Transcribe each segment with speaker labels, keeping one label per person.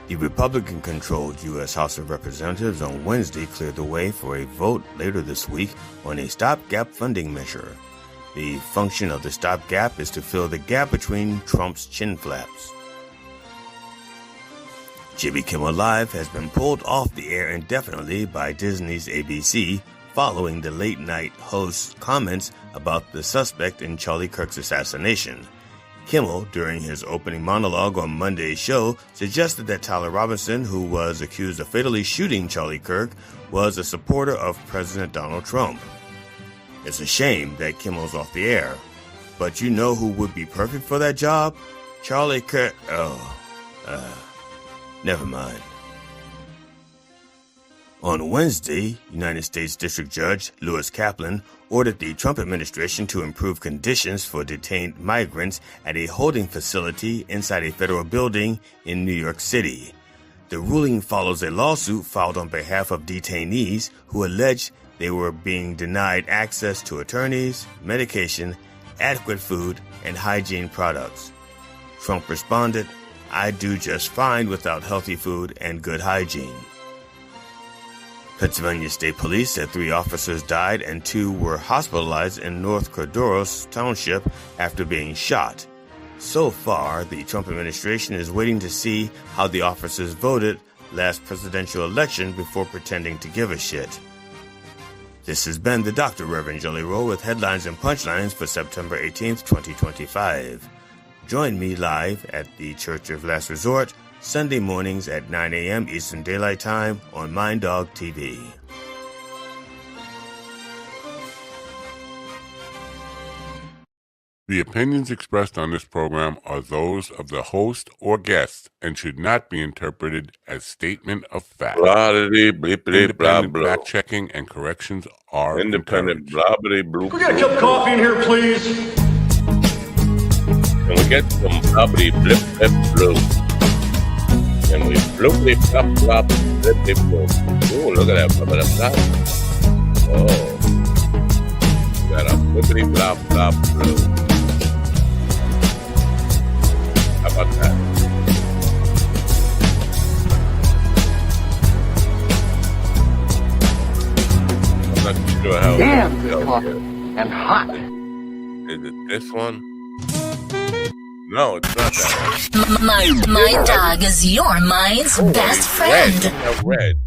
Speaker 1: The Republican-controlled U.S. House of Representatives on Wednesday cleared the way for a vote later this week on a stopgap funding measure. The function of the stopgap is to fill the gap between Trump's chin flaps. Jimmy Kimmel Live has been pulled off the air indefinitely by Disney's ABC following the late-night host's comments about the suspect in Charlie Kirk's assassination. Kimmel, during his opening monologue on Monday's show, suggested that Tyler Robinson, who was accused of fatally shooting Charlie Kirk, was a supporter of President Donald Trump. It's a shame that Kimmel's off the air, but you know who would be perfect for that job? Charlie Kirk. Never mind. On Wednesday, United States District Judge Lewis Kaplan ordered the Trump administration to improve conditions for detained migrants at a holding facility inside a federal building in New York City. The ruling follows a lawsuit filed on behalf of detainees who alleged they were being denied access to attorneys, medication, adequate food, and hygiene products. Trump responded, "I do just fine without healthy food and good hygiene." Pennsylvania State Police said 3 officers died and 2 were hospitalized in North Cordoros Township after being shot. So far, the Trump administration is waiting to see how the officers voted last presidential election before pretending to give a shit. This has been the Dr. Reverend Jelly Roll with headlines and punchlines for September 18th, 2025. Join me live at the Church of Last Resort Sunday mornings at 9 a.m. Eastern Daylight Time on Mind Dog TV.
Speaker 2: The opinions expressed on this program are those of the host or guest and should not be interpreted as statement of fact. Independent fact-checking and corrections are encouraged.
Speaker 3: Can we get a cup of coffee in here, please?
Speaker 4: Can we get some blobbity blip blip blue? Can we bloopity flop flop blip blip blue? Ooh, look at that blip flop. Oh, we got a blippity flop flop blue. How about that? I'm not sure how.
Speaker 5: Damn good coffee and hot.
Speaker 4: Is it this one? No, it's not that one.
Speaker 6: My dog is your mind's best friend.
Speaker 4: Red.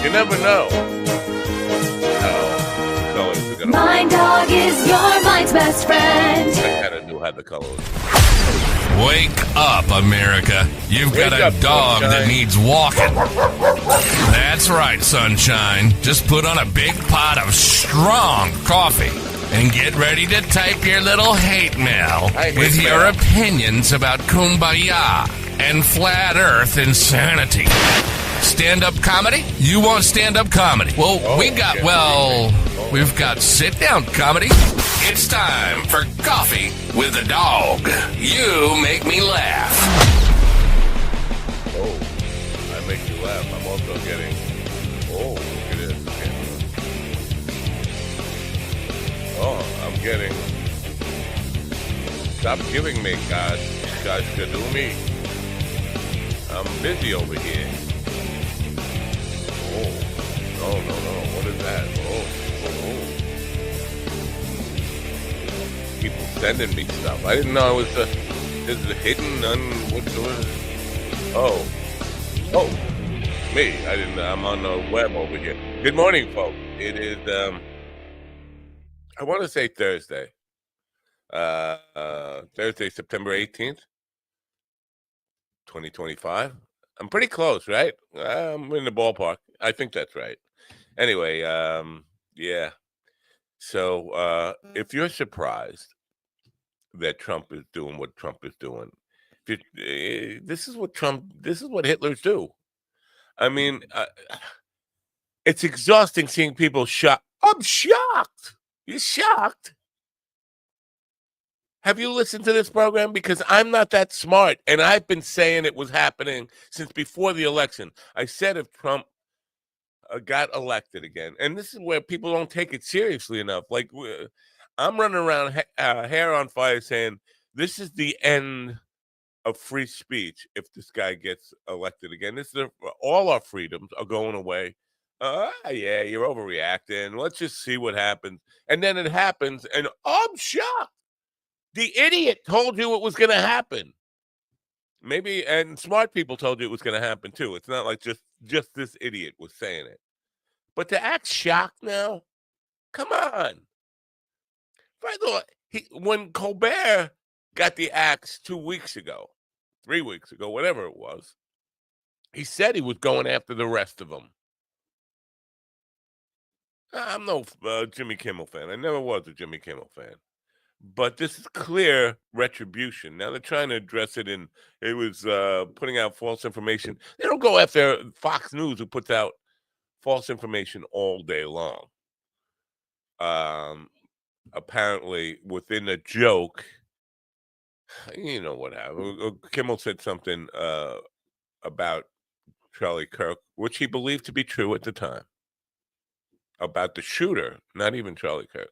Speaker 4: You never know how colors are gonna
Speaker 7: My dog is your mind's best friend.
Speaker 4: I kind of knew how the color was.
Speaker 8: Wake up, America. You've got a dog that needs walking. That's right, sunshine. Just put on a big pot of strong coffee and get ready to type your little hate mail with your opinions about kumbaya and flat earth insanity. Stand-up comedy? You want stand-up comedy? Well, we've got sit-down comedy. It's time for Coffee with the Dog. You make me laugh.
Speaker 4: Oh, I make you laugh. I'm also getting... Oh, look at this. Oh, I'm getting... Stop giving me, God. God should do me. I'm busy over here. Oh, no. What is that? Oh. People sending me stuff. I didn't know it was hidden on what's Oh, me. I didn't. I'm on the web over here. Good morning, folks. It is. I want to say Thursday. Thursday, September 18th, 2025. I'm pretty close, right? I'm in the ballpark. I think that's right. Anyway, yeah. So if you're surprised that Trump is doing what Trump is doing, this is what Hitlers do. I mean, it's exhausting seeing people shocked. I'm shocked. You're shocked? Have you listened to this program? Because I'm not that smart, and I've been saying it was happening since before the election. I said if Trump got elected again, and this is where people don't take it seriously enough. Like, I'm running around hair on fire saying this is the end of free speech if this guy gets elected again. All our freedoms are going away. Yeah, you're overreacting. Let's just see what happens. And then it happens, and I'm shocked. The idiot told you it was going to happen. Maybe, and smart people told you it was going to happen too. It's not like just this idiot was saying it. But to act shocked now, come on. I thought when Colbert got the axe 2 weeks ago, 3 weeks ago, whatever it was, he said he was going after the rest of them. I'm no Jimmy Kimmel fan. I never was a Jimmy Kimmel fan. But this is clear retribution. Now they're trying to address it in, it was putting out false information. They don't go after Fox News, who puts out false information all day long. Apparently, within a joke, you know what happened. Kimmel said something about Charlie Kirk, which he believed to be true at the time, about the shooter, not even Charlie Kirk.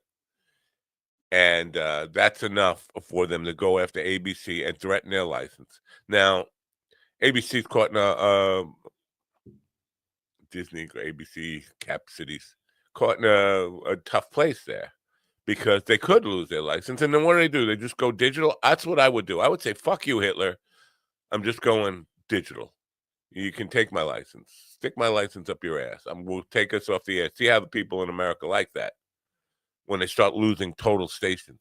Speaker 4: And that's enough for them to go after ABC and threaten their license. Now, ABC's caught in Disney, ABC, Cap Cities, caught in a tough place there because they could lose their license. And then what do? They just go digital? That's what I would do. I would say, fuck you, Hitler. I'm just going digital. You can take my license. Stick my license up your ass. We'll take us off the air. See how the people in America like that when they start losing total stations.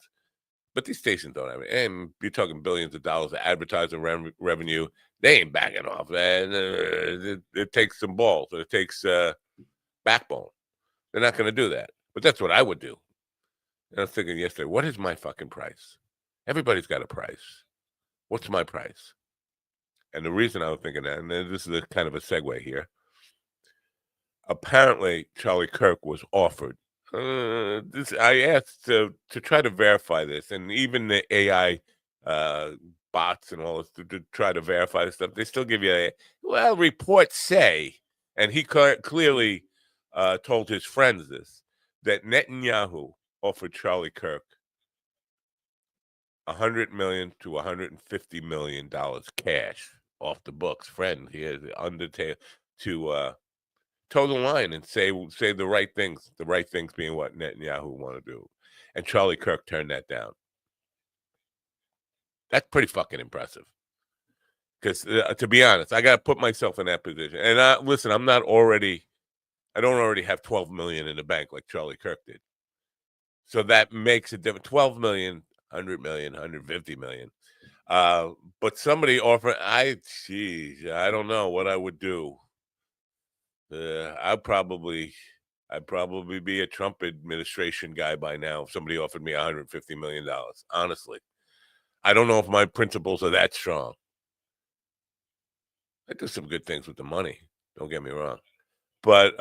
Speaker 4: But these stations don't have it. And you're talking billions of dollars of advertising revenue. They ain't backing off. And it takes some balls. It takes backbone. They're not going to do that. But that's what I would do. And I was thinking yesterday, what is my fucking price? Everybody's got a price. What's my price? And the reason I was thinking that, and this is kind of a segue here, apparently Charlie Kirk was offered. I asked to try to verify this, and even the AI bots and all this to try to verify this stuff, they still give you reports say, and he clearly told his friends this, that Netanyahu offered Charlie Kirk $100 million to $150 million cash off the books. Friend, he has undertaken to toe the line and say the right things. The right things being what Netanyahu want to do, and Charlie Kirk turned that down. That's pretty fucking impressive. Because to be honest, I got to put myself in that position. And listen, I don't already have 12 million in the bank like Charlie Kirk did. So that makes it different. 12 million, 100 million, 150 million. But somebody offered, I don't know what I would do. I'd probably be a Trump administration guy by now if somebody offered me $150 million. Honestly, I don't know if my principles are that strong. I do some good things with the money. Don't get me wrong. But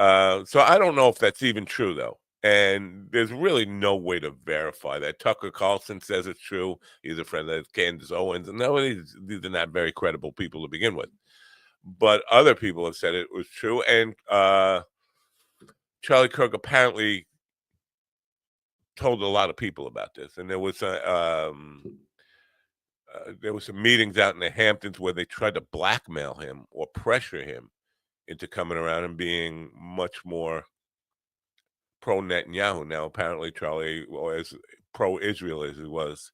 Speaker 4: so I don't know if that's even true, though. And there's really no way to verify that. Tucker Carlson says it's true. He's a friend of Candace Owens. And no, these are not very credible people to begin with. But other people have said it was true. And Charlie Kirk apparently told a lot of people about this. And there was some meetings out in the Hamptons where they tried to blackmail him or pressure him into coming around and being much more pro-Netanyahu. Now, apparently, Charlie, as pro-Israel as he was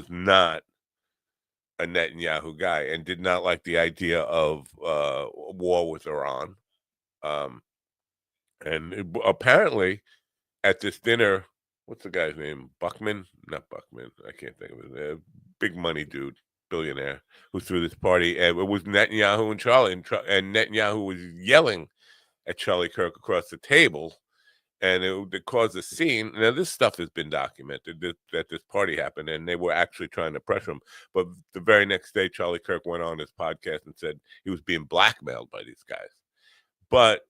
Speaker 4: not a Netanyahu guy and did not like the idea of war with Iran. And apparently, at this dinner, what's the guy's name? Buckman? Not Buckman. I can't think of it. Big money dude, billionaire, who threw this party. And it was Netanyahu and Charlie. And Netanyahu was yelling at Charlie Kirk across the table. And it caused a scene. Now, this stuff has been documented that this party happened, and they were actually trying to pressure him. But the very next day, Charlie Kirk went on his podcast and said he was being blackmailed by these guys. But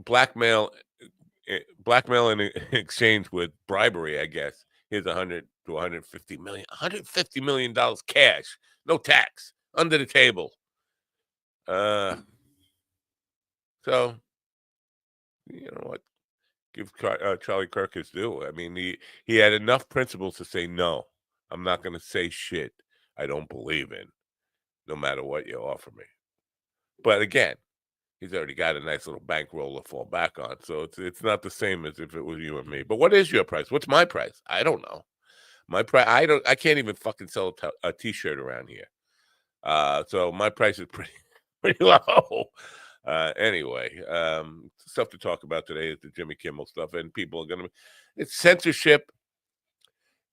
Speaker 4: blackmail in exchange with bribery, I guess. Here's $100 to $150 million. $150 million cash, no tax, under the table. So, you know what? Give Charlie Kirk his due. I mean, he had enough principles to say, no, I'm not going to say shit I don't believe in, no matter what you offer me. But again, he's already got a nice little bankroll to fall back on, so it's not the same as if it was you and me. But what is your price? What's my price? I don't know. My price. I can't even fucking sell a T-shirt around here. So my price is pretty low. Anyway, stuff to talk about today is the Jimmy Kimmel stuff, and people are gonna. It's censorship.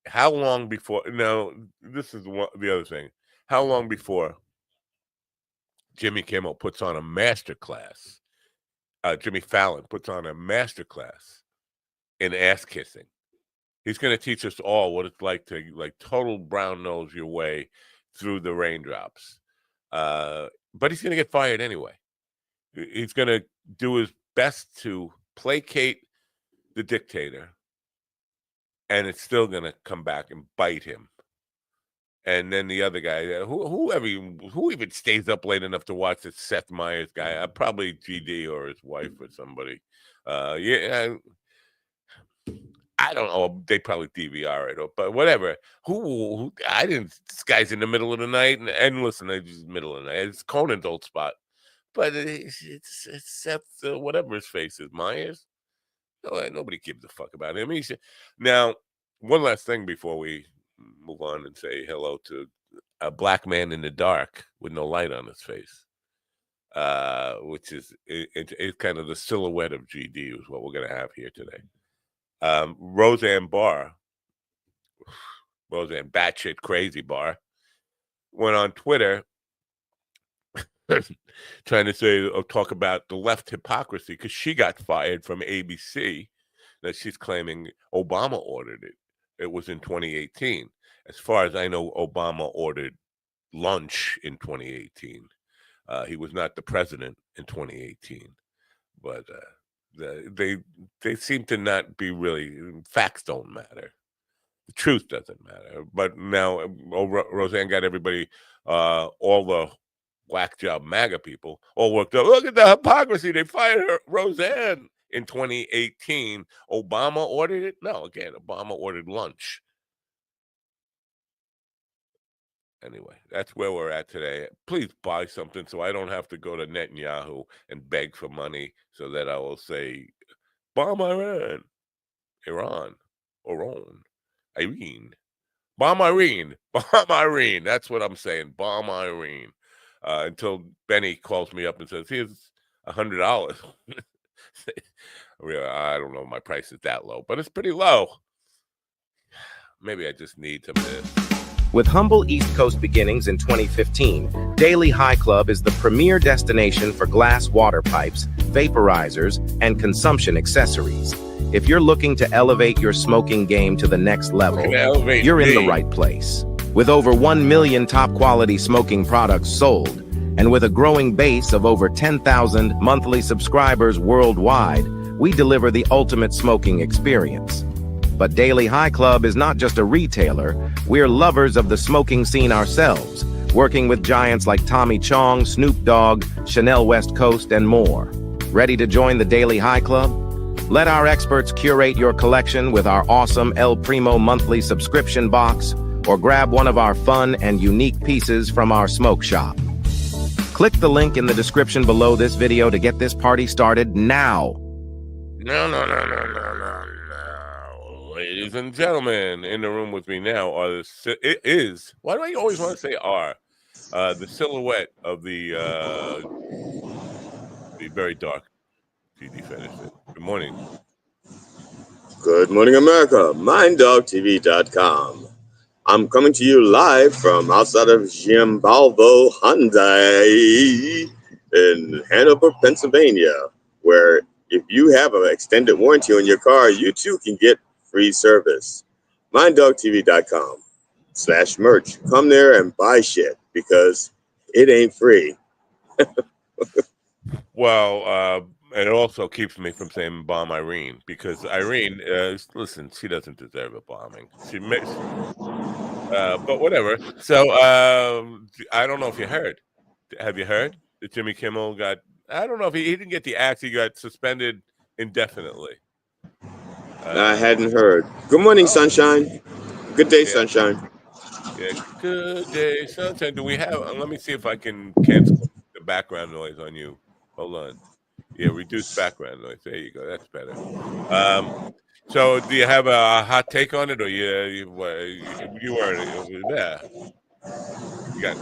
Speaker 4: How long before? No, this is the other thing. How long before Jimmy Kimmel puts on a master class? Jimmy Fallon puts on a master class in ass kissing. He's going to teach us all what it's like to total brown nose your way through the raindrops. But he's going to get fired anyway. He's going to do his best to placate the dictator, and it's still going to come back and bite him. And then the other guy, who even stays up late enough to watch this Seth Meyers guy? Probably GD or his wife or somebody. I don't know. They probably DVR it, but whatever. Who? I didn't. This guy's in the middle of the night, and listen, it's middle of the night. It's Conan's old spot, but it's Seth, whatever his face is, Myers. Nobody gives a fuck about him. Now, one last thing before we move on and say hello to a black man in the dark with no light on his face, which is it's kind of the silhouette of GD is what we're going to have here today. Roseanne Barr, Roseanne batshit crazy Barr, went on Twitter trying to talk about the left hypocrisy because she got fired from ABC that she's claiming Obama ordered it. It was in 2018. As far as I know, Obama ordered lunch in 2018. He was not the president in 2018, but they seem to not be really. Facts don't matter. The truth doesn't matter. But now Roseanne got everybody, all the whack job MAGA people, all worked up. Look at the hypocrisy. They fired her, Roseanne. In 2018, Obama ordered it? No, again, Obama ordered lunch. Anyway, that's where we're at today. Please buy something so I don't have to go to Netanyahu and beg for money so that I will say, bomb Iran, Iran, Irene. Bomb Irene. Bomb Irene. That's what I'm saying. Bomb Irene. Until Benny calls me up and says, here's $100. I don't know, my price is that low, but it's pretty low. Maybe I just need some of this.
Speaker 9: With humble East Coast beginnings in 2015, Daily High Club is the premier destination for glass water pipes, vaporizers, and consumption accessories. If you're looking to elevate your smoking game to the next level, you're in the right place. With over 1 million top-quality smoking products sold, and with a growing base of over 10,000 monthly subscribers worldwide, we deliver the ultimate smoking experience. But Daily High Club is not just a retailer, we're lovers of the smoking scene ourselves, working with giants like Tommy Chong, Snoop Dogg, Chanel West Coast, and more. Ready to join the Daily High Club? Let our experts curate your collection with our awesome El Primo monthly subscription box, or grab one of our fun and unique pieces from our smoke shop. Click the link in the description below this video to get this party started now.
Speaker 4: No. Ladies and gentlemen, in the room with me now why do I always want to say are? The silhouette of the very dark GD fetish. Good morning.
Speaker 1: Good morning, America. MindDogTV.com. I'm coming to you live from outside of Giambalvo Hyundai in Hanover, Pennsylvania, where if you have an extended warranty on your car, you too can get free service. MindDogTV.com/merch. Come there and buy shit because it ain't free.
Speaker 4: Well, and it also keeps me from saying bomb Irene because Irene, listen, she doesn't deserve a bombing. She makes, but whatever. So I don't know if you heard. Have you heard that Jimmy Kimmel got? I don't know if he didn't get the axe. He got suspended indefinitely.
Speaker 1: I hadn't heard. Good morning, Sunshine. Good day, Sunshine.
Speaker 4: Yeah, good day, sunshine. Do we have? Let me see if I can cancel the background noise on you. Hold on. Yeah, reduce background noise. There you go. That's better. So, do you have a hot take on it, or you weren't there? You got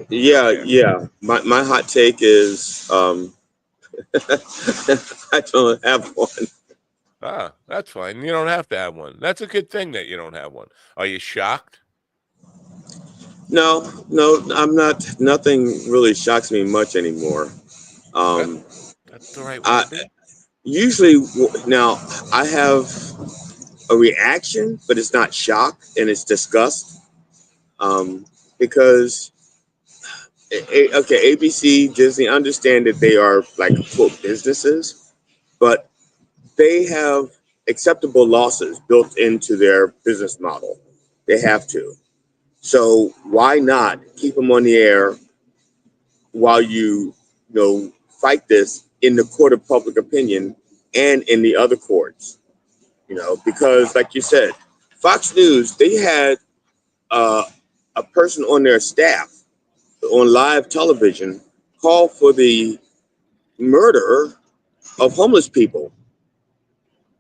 Speaker 1: Yeah,
Speaker 4: yeah.
Speaker 1: yeah. My hot take is I don't have one.
Speaker 4: Ah, that's fine. You don't have to have one. That's a good thing that you don't have one. Are you shocked?
Speaker 1: No, no, I'm not. Nothing really shocks me much anymore.
Speaker 4: That,
Speaker 1: Um,
Speaker 4: that's the right way
Speaker 1: I
Speaker 4: to be.
Speaker 1: usually now I have a reaction, but it's not shock and it's disgust. Because okay, ABC, Disney understand that they are like quote businesses, but they have acceptable losses built into their business model. They have to. So why not keep them on the air while fight this in the court of public opinion and in the other courts? Because like you said, Fox News, they had uh, a person on their staff on live television call for the murder of homeless people,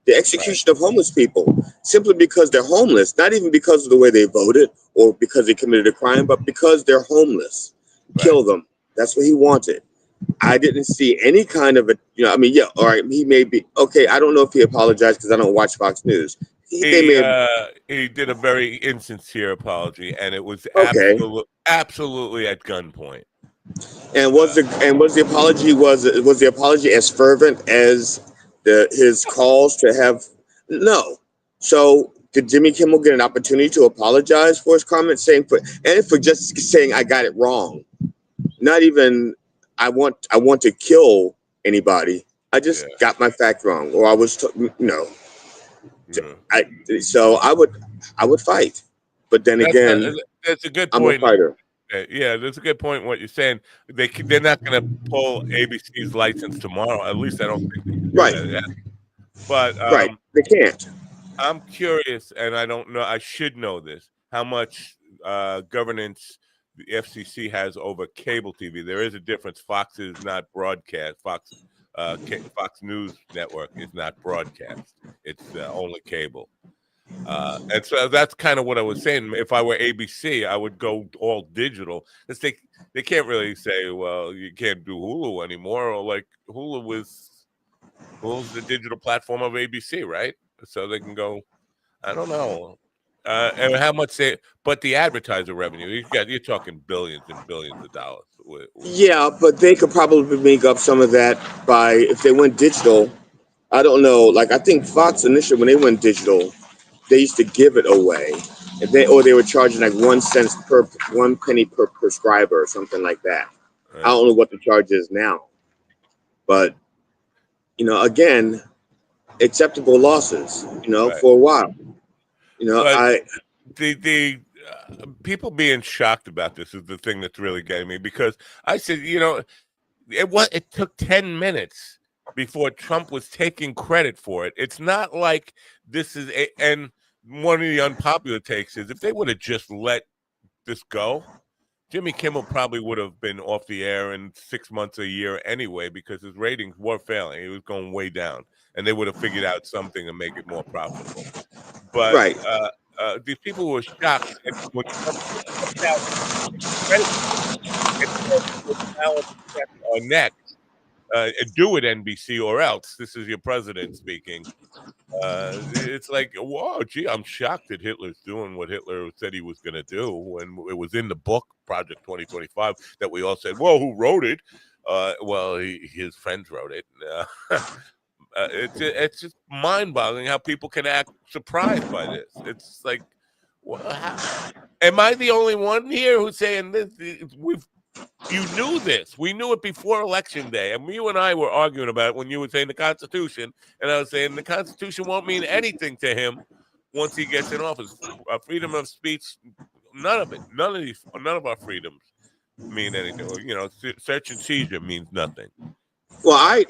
Speaker 1: the
Speaker 4: Right,
Speaker 1: execution of homeless people, simply because they're homeless, not even because of the way they voted or because they committed a crime, but because they're homeless.
Speaker 4: right.
Speaker 1: Kill them. That's what he wanted. I didn't see any kind of I mean, yeah, all right, he may be okay. I don't know if he apologized because I don't watch Fox News. They may have.
Speaker 4: He did a very insincere apology, and it was
Speaker 1: Okay.
Speaker 4: absolutely at gunpoint.
Speaker 1: And was the apology as fervent as his calls to have? No. So did Jimmy Kimmel get an opportunity to apologize for his comments, and for just saying I got it wrong? Not even I want to kill anybody. I just
Speaker 4: Yeah,
Speaker 1: got my fact wrong, or I was
Speaker 4: yeah.
Speaker 1: I so I would fight, but then again,
Speaker 4: That's a good
Speaker 1: I'm a
Speaker 4: point.
Speaker 1: fighter.
Speaker 4: Yeah, that's a good point. What you're saying, they're not going to pull ABC's license tomorrow. At least I don't think they can do
Speaker 1: Right,
Speaker 4: that. Yeah. But
Speaker 1: right. They can't.
Speaker 4: I'm curious, and I don't know. I should know this. How much governance the FCC has over cable TV? There is a difference. Fox is not broadcast. Fox News Network is not broadcast. It's only cable. And so that's kind of what I was saying. If I were ABC, I would go all digital. Because they can't really say, well, you can't do Hulu anymore, or like Hulu's the digital platform of ABC, right? So they can go. I don't know. And how much but the advertiser revenue, you're talking billions and billions of dollars.
Speaker 1: Yeah, but they could probably make up some of that by if they went digital. I don't know. Like I think Fox initially when they went digital, they used to give it away, they were charging like 1 cent per 1 penny per prescriber or something like that. I
Speaker 4: Right,
Speaker 1: don't know what the charge is now, but again, acceptable losses.
Speaker 4: right.
Speaker 1: For a while.
Speaker 4: But
Speaker 1: I
Speaker 4: the people being shocked about this is the thing that's really getting me, because I said, it took 10 minutes before Trump was taking credit for it. It's not like and one of the unpopular takes is if they would have just let this go, Jimmy Kimmel probably would have been off the air in 6 months, a year anyway, because his ratings were failing. He was going way down, and they would have figured out something to make it more profitable. But
Speaker 1: right.
Speaker 4: these people were shocked when Trump stepped out credit and said, now our neck, do it, NBC, or else. This is your president speaking. It's like, whoa, gee, I'm shocked that Hitler's doing what Hitler said he was going to do when it was in the book, Project 2025, that we all said, whoa, who wrote it? Well, his friends wrote it. It's just mind-boggling how people can act surprised by this. It's like, am I the only one here who's saying this? You knew this. We knew it before Election Day. And you and I were arguing about it when you were saying the Constitution. And I was saying the Constitution won't mean anything to him once he gets in office. Freedom of speech, none of it. None of our freedoms mean anything. Search and seizure means nothing.
Speaker 1: Well, I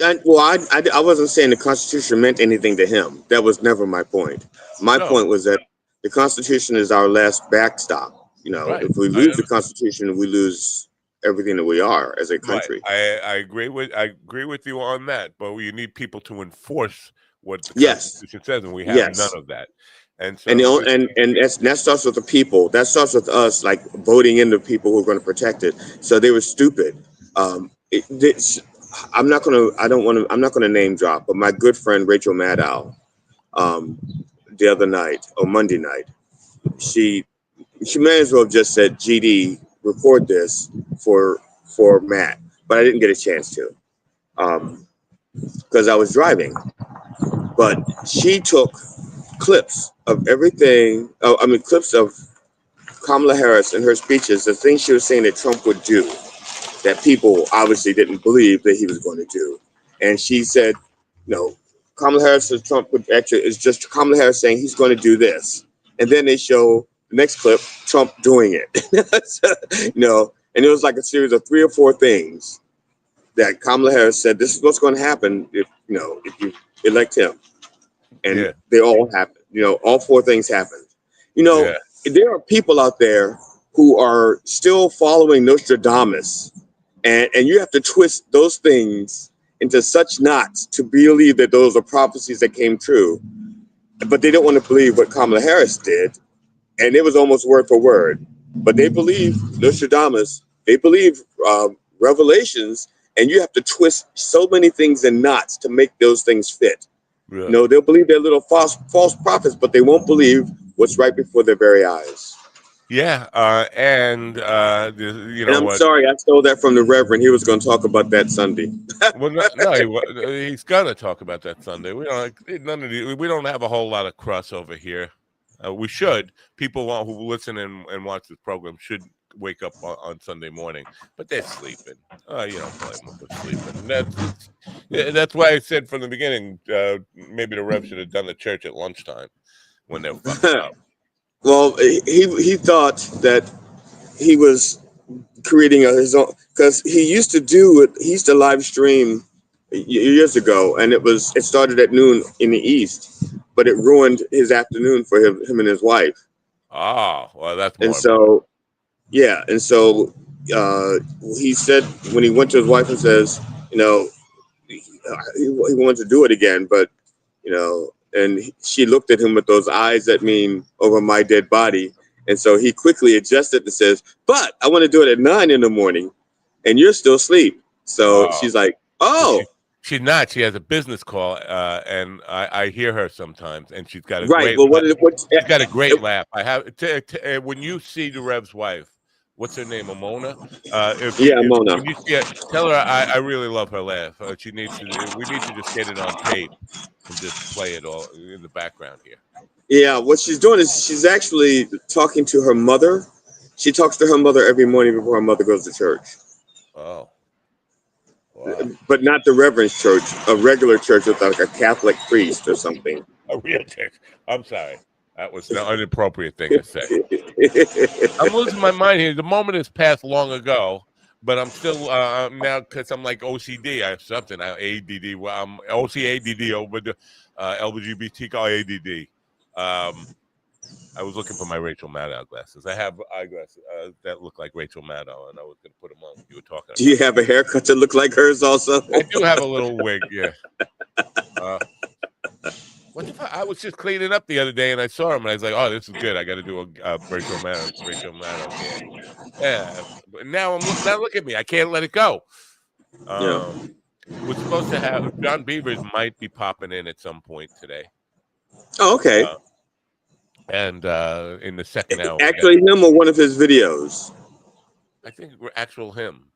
Speaker 1: wasn't saying the Constitution meant anything to him. That was never my point. My point was that the Constitution is our last backstop.
Speaker 4: Right.
Speaker 1: if we lose the Constitution, we lose everything that we are as a country.
Speaker 4: Right. I agree with you on that. But you need people to enforce what the Constitution says, and we have none of that. And so,
Speaker 1: and that starts with the people. That starts with us, like voting in the people who are going to protect it. So they were stupid. I'm not gonna name drop, but my good friend Rachel Maddow, the other night or Monday night, she may as well have just said, GD, record this for Matt, but I didn't get a chance to, because I was driving. But she took clips of everything. Clips of Kamala Harris and her speeches, the things she was saying that Trump would do, that people obviously didn't believe that he was going to do. And she said, no, Kamala Harris says Trump would actually, it's just Kamala Harris saying he's going to do this. And then they show the next clip, Trump doing it. So, and it was like a series of 3 or 4 things that Kamala Harris said, this is what's going to happen if you elect him. And they all happened. All 4 things happened. There are people out there who are still following Nostradamus, and you have to twist those things into such knots to believe that those are prophecies that came true. But they don't want to believe what Kamala Harris did, and it was almost word for word. But they believe Nostradamus, they believe Revelations, and you have to twist so many things in knots to make those things fit. They'll believe they're little false prophets, but they won't believe what's right before their very eyes.
Speaker 4: Yeah, and
Speaker 1: I'm sorry, I stole that from the Reverend. He was going to talk about that Sunday.
Speaker 4: Well, no, he's gonna talk about that Sunday. We don't have a whole lot of crossover here. We should. People who listen and watch this program should wake up on Sunday morning, but they're sleeping. You don't blame them for sleeping. That's why I said from the beginning, maybe the Rev should have done the church at lunchtime when they're fucking up.
Speaker 1: Well, he thought that he was creating his own, because he used to do it. He used to live stream years ago, and it started at noon in the East, but it ruined his afternoon for him and his wife.
Speaker 4: Oh, well, that's more.
Speaker 1: And so, yeah, and so he said when he went to his wife and says, he wanted to do it again, but and she looked at him with those eyes that mean over my dead body. And so he quickly adjusted and says, but I want to do it at 9 a.m. and you're still asleep. So she's like, oh.
Speaker 4: She's not. She has a business call, and I hear her sometimes, and she's got a
Speaker 1: great
Speaker 4: she's got a great laugh. I have when you see the Rev's wife, what's her name, Mona?
Speaker 1: Mona.
Speaker 4: When you see her, tell her I really love her laugh. We need to just get it on tape and just play it all in the background here.
Speaker 1: Yeah, what she's doing is she's actually talking to her mother. She talks to her mother every morning before her mother goes to church.
Speaker 4: Oh. Wow.
Speaker 1: But not the Reverend church, a regular church with like a Catholic priest or something.
Speaker 4: A real church. I'm sorry. That was an inappropriate thing to say. I'm losing my mind here. The moment has passed long ago, but I'm still now because I'm like OCD. I have something. I ADD. Well, I'm OCADD over the LGBTQ ADD. I was looking for my Rachel Maddow glasses. I have eyeglasses that look like Rachel Maddow, and I was going to put them on. You were talking.
Speaker 1: Do you have a haircut that look like hers also?
Speaker 4: I do have a little wig. Yeah. What the fuck? I was just cleaning up the other day, and I saw him, and I was like, "Oh, this is good. I got to do a Rachel Maddow." Yeah. But now look at me. I can't let it go. We're supposed to have John Beavers might be popping in at some point today.
Speaker 1: Oh, okay.
Speaker 4: And in the second hour,
Speaker 1: actually him or one of his videos?
Speaker 4: I think actual him.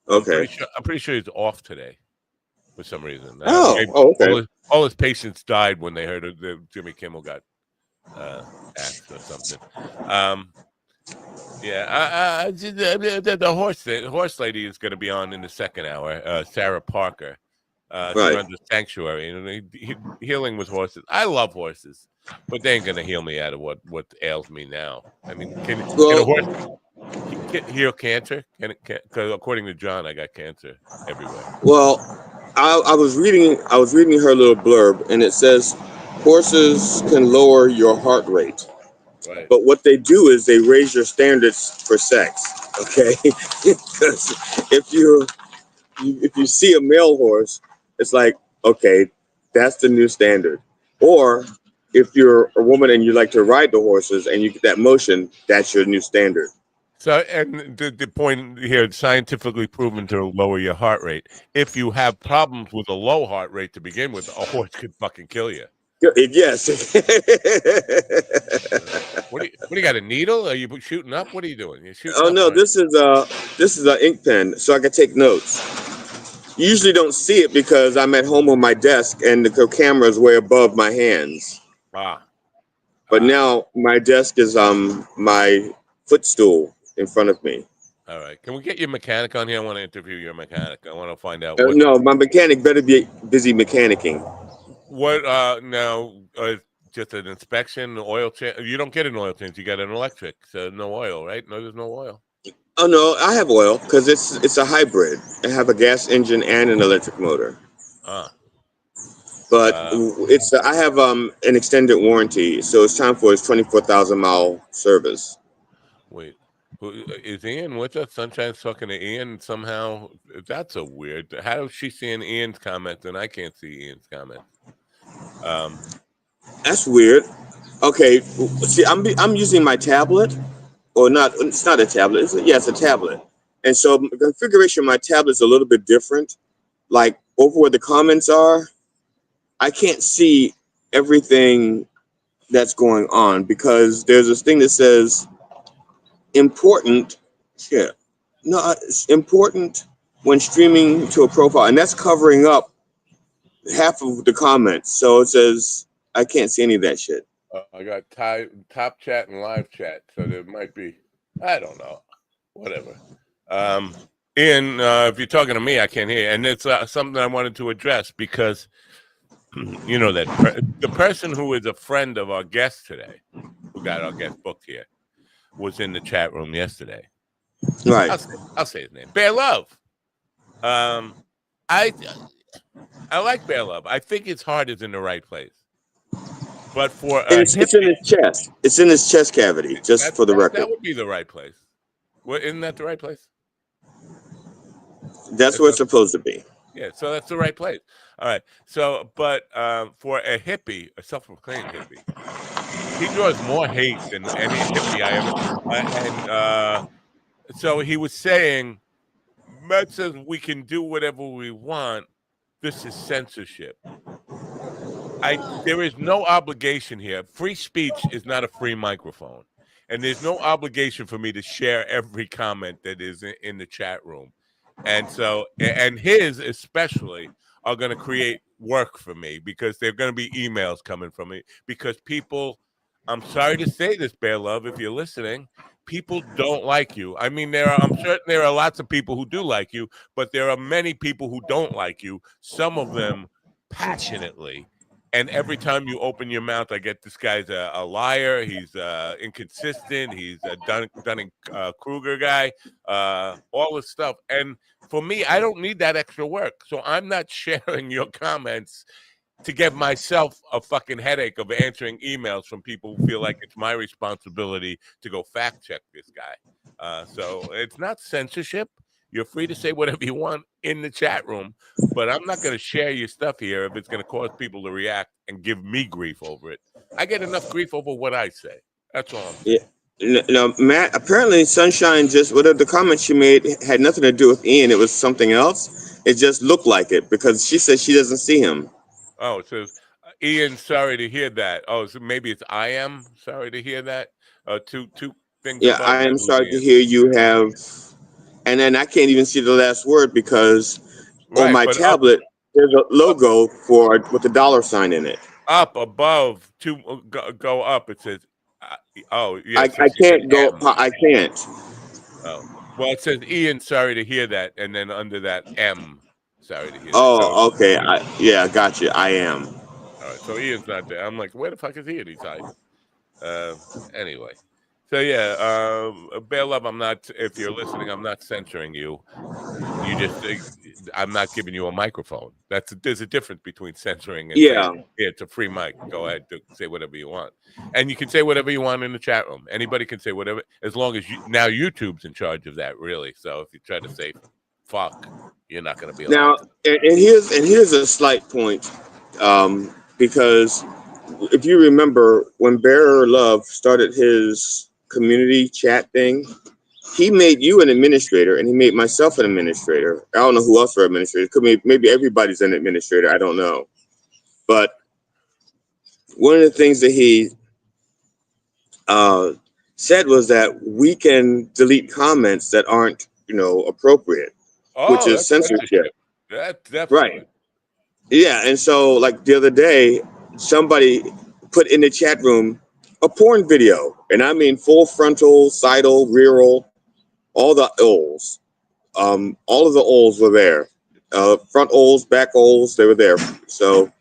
Speaker 1: Okay.
Speaker 4: I'm pretty sure he's off today for some reason.
Speaker 1: Okay.
Speaker 4: All his patients died when they heard that Jimmy Kimmel got axed or something. The horse lady is going to be on in the second hour. Sarah Parker. She runs a sanctuary, healing with horses. I love horses, but they ain't gonna heal me out of what ails me now. I mean, can a horse heal cancer? Because according to John, I got cancer everywhere.
Speaker 1: Well, I was reading her little blurb, and it says horses can lower your heart rate.
Speaker 4: Right.
Speaker 1: But what they do is they raise your standards for sex. Okay, because if you see a male horse, it's like, okay, that's the new standard. Or if you're a woman and you like to ride the horses and you get that motion, that's your new standard.
Speaker 4: So, and the point here, it's scientifically proven to lower your heart rate. If you have problems with a low heart rate to begin with, a horse could fucking kill you.
Speaker 1: Yes.
Speaker 4: What do you got? A needle? Are you shooting up? What are you doing? You're shooting
Speaker 1: Oh
Speaker 4: up.
Speaker 1: no, this is an ink pen, so I can take notes. You usually don't see it because I'm at home on my desk and the camera is way above my hands. But now my desk is my footstool in front of me.
Speaker 4: All right. Can we get your mechanic on here? I want to interview your mechanic. I want to find out
Speaker 1: No, my mechanic better be busy mechanicking.
Speaker 4: What now? Just an inspection, oil change. You don't get an oil change. You get an electric, so no oil, right? No, there's no oil.
Speaker 1: Oh no, I have oil because it's a hybrid. I have a gas engine and an electric motor. But I have an extended warranty, so it's time for his 24,000-mile service.
Speaker 4: Wait, is Ian with us? Sunshine's talking to Ian somehow. That's a weird. How is she seeing Ian's comments and I can't see Ian's comments?
Speaker 1: That's weird. Okay, see, I'm using my tablet, or not? It's not a tablet. It's a tablet. And so the configuration of my tablet is a little bit different. Like over where the comments are, I can't see everything that's going on because there's this thing that says important. Yeah, no, it's important when streaming to a profile, and that's covering up half of the comments. So it says I can't see any of that shit.
Speaker 4: I got top chat and live chat, so there might be. I don't know. Whatever. Ian, if you're talking to me, I can't hear you. And it's something I wanted to address because, you know, that the person who is a friend of our guest today, who got our guest booked here, was in the chat room yesterday.
Speaker 1: Right.
Speaker 4: I'll say his name. Bear Love. I like Bear Love. I think his heart is in the right place. But for
Speaker 1: it's in his chest. It's in his chest cavity, just for the record.
Speaker 4: That would be the right place. Well, isn't that the right place?
Speaker 1: That's where it's supposed to be.
Speaker 4: Yeah, so that's the right place. All right. So, but for a hippie, a self-proclaimed hippie, he draws more hate than any hippie I ever. And so he was saying, Matt says we can do whatever we want. This is censorship. There is no obligation here. Free speech is not a free microphone. And there's no obligation for me to share every comment that is in the chat room. And so, and his especially are going to create work for me because there are going to be emails coming from me because people, I'm sorry to say this, Bear Love, if you're listening, people don't like you. I mean, I'm certain there are lots of people who do like you, but there are many people who don't like you, some of them passionately. And every time you open your mouth, I get this guy's a liar. He's inconsistent. He's a Dunning-Kruger guy, all this stuff. And for me, I don't need that extra work. So I'm not sharing your comments to give myself a fucking headache of answering emails from people who feel like it's my responsibility to go fact check this guy. So it's not censorship. You're free to say whatever you want in the chat room, but I'm not going to share your stuff here if it's going to cause people to react and give me grief over it. I get enough grief over what I say. That's all I'm saying.
Speaker 1: Yeah. No, Matt, apparently Sunshine whatever the comment she made had nothing to do with Ian. It was something else. It just looked like it because she says she doesn't see him.
Speaker 4: Oh, it says, Ian, sorry to hear that. Oh, so maybe it's I am sorry to hear that. Two things.
Speaker 1: Yeah, I am sorry to hear you have... And then I can't even see the last word because on my tablet, there's a logo with a $sign in it.
Speaker 4: Up above, go up, it says, oh, yeah.
Speaker 1: I can't go, I can't.
Speaker 4: Oh, well, it says, Ian, sorry to hear that. And then under that, M, sorry to hear that.
Speaker 1: Oh, okay. I got you. I am.
Speaker 4: All right, so Ian's not there. I'm like, where the fuck is Ian? He's hiding. Anyway. So yeah, Bear Love, I'm not. If you're listening, I'm not censoring you. You just, I'm not giving you a microphone. There's a difference between censoring and saying, "Yeah, it's a free mic. Go ahead to say whatever you want," and you can say whatever you want in the chat room. Anybody can say whatever, as long as now YouTube's in charge of that, really. So if you try to say "fuck," you're not going to be allowed.
Speaker 1: Now, and here's a slight point, because if you remember when Bear Love started his community chat thing, he made you an administrator and he made myself an administrator. I don't know who else were administrators. Could maybe everybody's an administrator. I don't know. But one of the things that he said was that we can delete comments that aren't, appropriate, which is censorship.
Speaker 4: That's definitely
Speaker 1: right. Yeah, and so like the other day, somebody put in the chat room a porn video, and I mean full frontal, sidal, rear-roll, all the O's. All of the O's were there. Front O's, back O's, they were there. So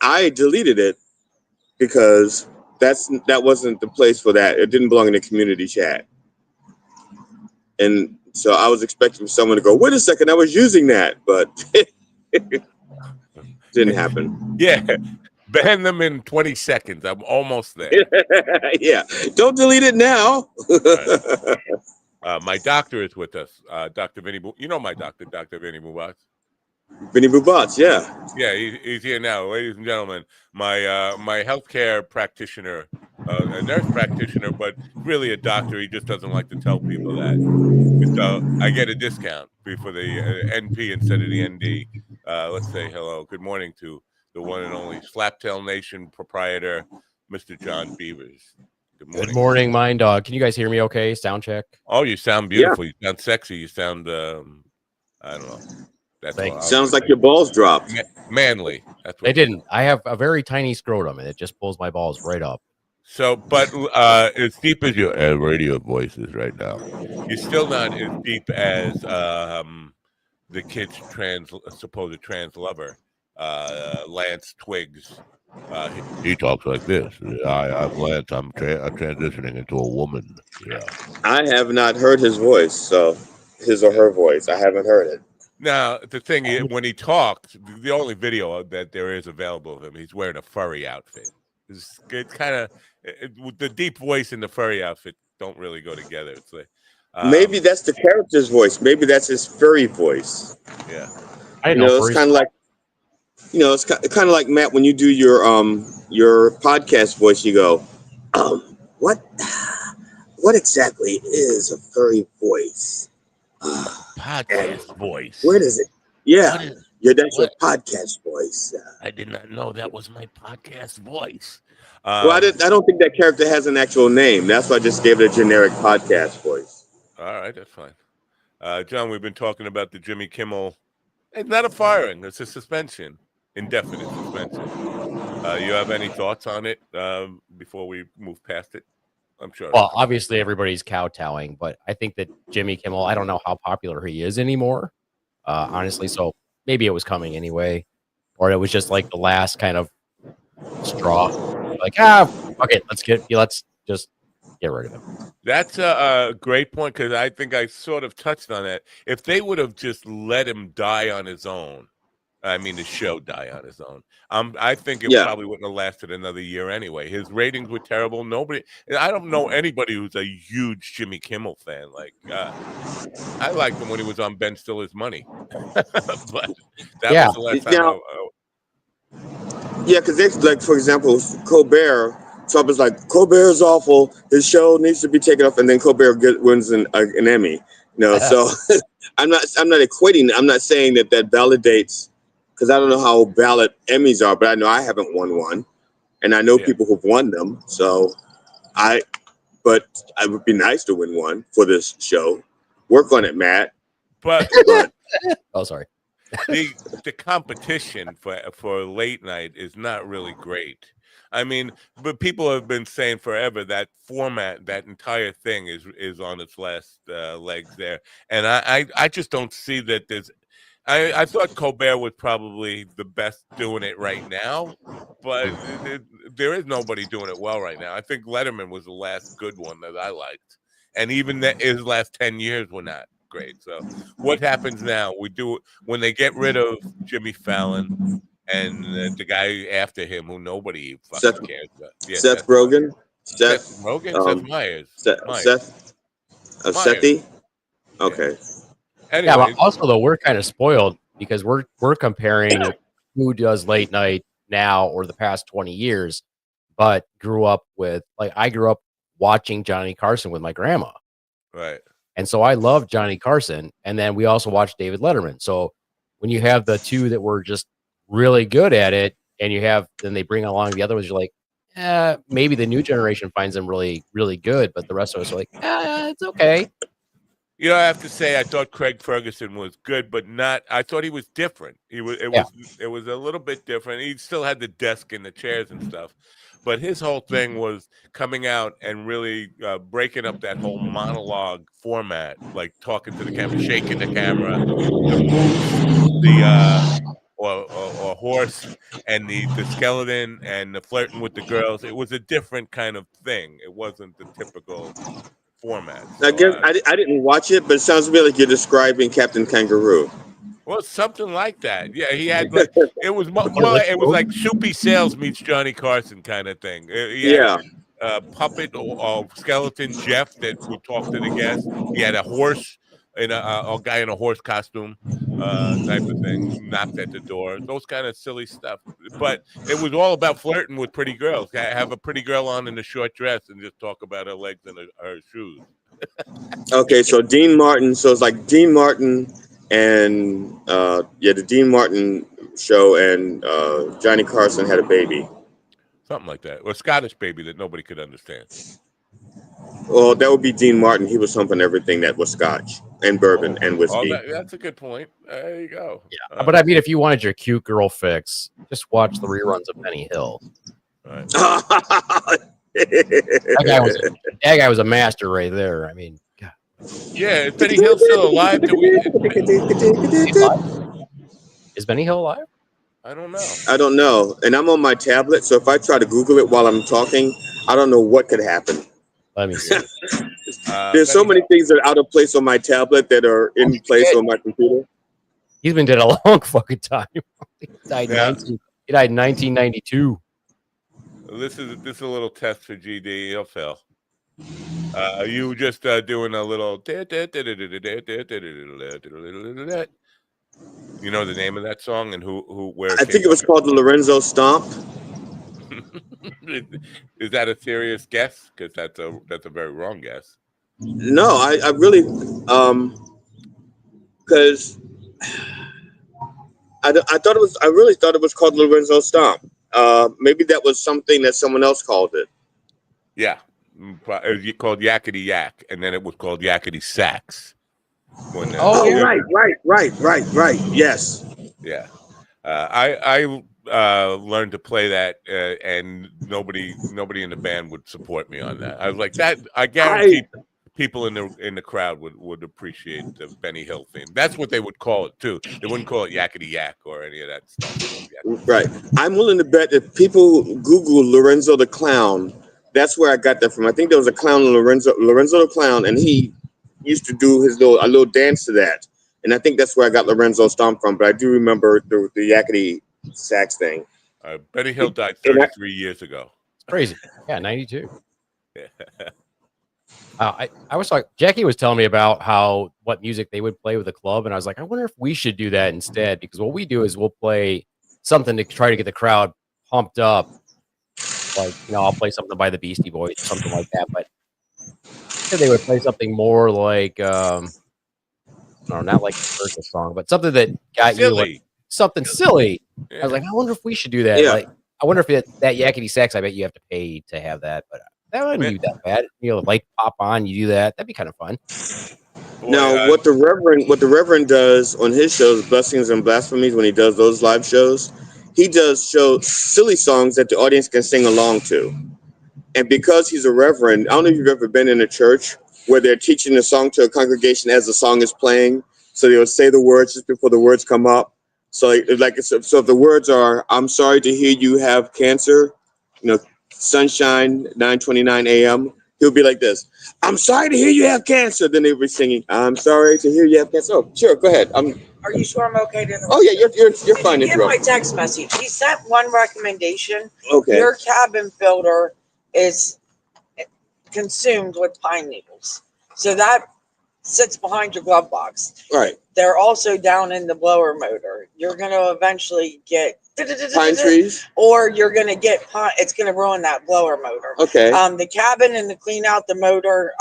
Speaker 1: I deleted it because that wasn't the place for that. It didn't belong in the community chat. And so I was expecting someone to go, wait a second, I was using that, but it didn't happen.
Speaker 4: Yeah. Ban them in 20 seconds. I'm almost there.
Speaker 1: Yeah. Don't delete it now.
Speaker 4: Right. My doctor is with us. Dr. Vinny, you know my doctor, Dr. Vinny Mubats.
Speaker 1: Vinny Mubats, yeah.
Speaker 4: Yeah, he's here now. Ladies and gentlemen, my healthcare practitioner, a nurse practitioner, but really a doctor. He just doesn't like to tell people that. So I get a discount for the NP instead of the ND. Let's say hello. Good morning to the one and only Slaptail Nation proprietor, Mr. John Beavers. Good morning.
Speaker 10: Good morning, Mind Dog. Can you guys hear me okay? Sound check.
Speaker 4: Oh, you sound beautiful. Yeah. You sound sexy. You sound, I don't know. That's
Speaker 1: sounds like your balls dropped.
Speaker 4: Manly. That's what
Speaker 10: they didn't. I have a very tiny scrotum, and it just pulls my balls right up.
Speaker 4: So, but as deep as your radio voice is right now, you're still not as deep as the kid's supposed trans lover, Lance Twiggs. He talks like this. I'm Lance. I'm transitioning into a woman. Yeah.
Speaker 1: I have not heard his voice, so his or her voice. I haven't heard it.
Speaker 4: Now, the thing is, when he talks, the only video that there is available of him, he's wearing a furry outfit. It's kind of the deep voice and the furry outfit don't really go together. It's like
Speaker 1: maybe that's the character's voice. Maybe that's his furry voice.
Speaker 4: Yeah,
Speaker 10: I know.
Speaker 1: It's kind of like, it's kind of like Matt when you do your podcast voice. You go, what exactly is a furry voice?
Speaker 4: Podcast voice.
Speaker 1: Where does it? Yeah, that's your podcast voice.
Speaker 4: I did not know that was my podcast voice.
Speaker 1: Well, I don't think that character has an actual name. That's why I just gave it a generic podcast voice.
Speaker 4: All right, that's fine. John, we've been talking about the Jimmy Kimmel. It's not a firing. It's a suspension, indefinite suspension. You have any thoughts on it before we move past it? I'm sure.
Speaker 10: Well, obviously everybody's kowtowing, but I think that Jimmy Kimmel, I don't know how popular he is anymore, honestly. So maybe it was coming anyway, or it was just like the last kind of straw. Like, okay, let's just get rid of him.
Speaker 4: That's a great point, because I think I sort of touched on that. If they would have just let him die on his own, I mean, the show die on his own, I think it probably wouldn't have lasted another year anyway. His ratings were terrible. I don't know anybody who's a huge Jimmy Kimmel fan. Like, I liked him when he was on Ben Stiller's Money. But that was the last time.
Speaker 1: Yeah, because they, like, for example, Colbert, Trump is like, Colbert is awful. His show needs to be taken off, and then Colbert wins an Emmy. So I'm not equating. I'm not saying that validates, because I don't know how valid Emmys are, but I know I haven't won one, and I know people who've won them. So but I would be nice to win one for this show. Work on it, Matt.
Speaker 4: But
Speaker 10: oh, sorry.
Speaker 4: The competition for late night is not really great. I mean, but people have been saying forever that format, that entire thing is on its last legs there, and I just don't see that there's. I thought Colbert was probably the best doing it right now, but there is nobody doing it well right now. I think Letterman was the last good one that I liked, and even his last 10 years were not great. So what happens now? We do when they get rid of Jimmy Fallon and the guy after him, who nobody fucking cares about. Yeah,
Speaker 1: Seth Rogen.
Speaker 4: Seth Rogen, Seth Meyers.
Speaker 1: Sethi. Okay.
Speaker 4: Yeah. Anyway,
Speaker 10: yeah, but also though we're kind of spoiled because we're comparing who does late night now or the past 20 years, but grew up with I grew up watching Johnny Carson with my grandma,
Speaker 4: right?
Speaker 10: And so I love Johnny Carson, and then we also watched David Letterman. So when you have the two that were just really good at it, and then they bring along the other ones, you're like, maybe the new generation finds them really, really good, but the rest of us are like, it's okay.
Speaker 4: You know, I have to say, I thought Craig Ferguson was good, but not. I thought he was different. It was a little bit different. He still had the desk and the chairs and stuff, but his whole thing was coming out and really breaking up that whole monologue format, like talking to the camera, shaking the camera, the moose, or horse, and the skeleton, and the flirting with the girls. It was a different kind of thing. It wasn't the typical format. So,
Speaker 1: I guess I didn't watch it, but it sounds to me like you're describing Captain Kangaroo.
Speaker 4: Well, something like that. Yeah, he had like it was like Soupy Sales meets Johnny Carson kind of thing. He had a puppet or skeleton Jeff that would talk to the guests. He had a horse and a guy in a horse costume type of thing knocked at the door. Those kind of silly stuff. But it was all about flirting with pretty girls. Have a pretty girl on in a short dress and just talk about her legs and her shoes.
Speaker 1: Okay, so Dean Martin. So it's like Dean Martin and the Dean Martin show and Johnny Carson had a baby.
Speaker 4: Something like that. Or a Scottish baby that nobody could understand.
Speaker 1: Well, that would be Dean Martin. He was humping everything that was Scotch and bourbon and whiskey.
Speaker 4: That's a good point. There you go.
Speaker 10: Yeah, but I mean, if you wanted your cute girl fix, just watch the reruns of Benny Hill.
Speaker 4: Right.
Speaker 10: that guy was a master right there. I mean, God.
Speaker 4: Yeah, is Benny Hill still alive?
Speaker 10: Is Benny Hill alive?
Speaker 4: I don't know.
Speaker 1: I don't know. And I'm on my tablet, so if I try to Google it while I'm talking, I don't know what could happen.
Speaker 10: Let me see.
Speaker 1: There's so many things that are out of place on my tablet that are in place on my computer.
Speaker 10: He's been dead a long fucking time. He died in 1992.
Speaker 4: This is a little test for GD. He'll fail. You just doing a little. You know the name of that song and where?
Speaker 1: I think it was called the Lorenzo Stomp.
Speaker 4: Is that a serious guess? Because that's a very wrong guess.
Speaker 1: No, I really because I really thought it was called Lorenzo Stomp. Maybe that was something that someone else called it.
Speaker 4: Yeah, it was called Yakety Yak, and then it was called Yakety Sax.
Speaker 1: Right. Yes.
Speaker 4: Yeah, I learned to play that, and nobody in the band would support me on that. I was like that. I guarantee people in the crowd would appreciate the Benny Hill theme. That's what they would call it too. They wouldn't call it Yakety Yak or any of that stuff.
Speaker 1: Right. I'm willing to bet if people Google Lorenzo the Clown, that's where I got that from. I think there was a clown, Lorenzo the Clown, and he used to do a little dance to that. And I think that's where I got Lorenzo Stomp from. But I do remember the Yakety Sax thing.
Speaker 4: Benny Hill died 33 years ago.
Speaker 10: It's crazy. Yeah, 92. I was like, Jackie was telling me about what music they would play with the club, and I was like, I wonder if we should do that instead, because what we do is we'll play something to try to get the crowd pumped up. Like, I'll play something by the Beastie Boys, something like that. But they would play something more like, not like a circus song, but something that got you like something silly. Yeah. I was like, I wonder if we should do that. Yeah. Like, I wonder if that Yakety Sax, I bet you have to pay to have that, but that wouldn't be that bad. Light pop on, you do that. That'd be kind of fun.
Speaker 1: Now, what the Reverend does on his shows, Blessings and Blasphemies, when he does those live shows, he does silly songs that the audience can sing along to. And because he's a reverend, I don't know if you've ever been in a church where they're teaching a song to a congregation as the song is playing, So they'll say the words just before the words come up. So so if the words are, "I'm sorry to hear you have cancer," sunshine, 9:29 a.m. He'll be like this: "I'm sorry to hear you have cancer." Then they'll be singing, "I'm sorry to hear you have cancer." Oh, sure, go ahead.
Speaker 11: Are you sure I'm okay to?
Speaker 1: Oh yeah, you're fine.
Speaker 11: Get my text message. He sent one recommendation.
Speaker 1: Okay.
Speaker 11: Your cabin filter is consumed with pine needles, so that sits behind your glove box.
Speaker 1: Right.
Speaker 11: They're also down in the blower motor. You're going to eventually get
Speaker 1: pine trees,
Speaker 11: or you're going to get pine. It's going to ruin that blower motor.
Speaker 1: Okay.
Speaker 11: The cabin and the clean out the motor.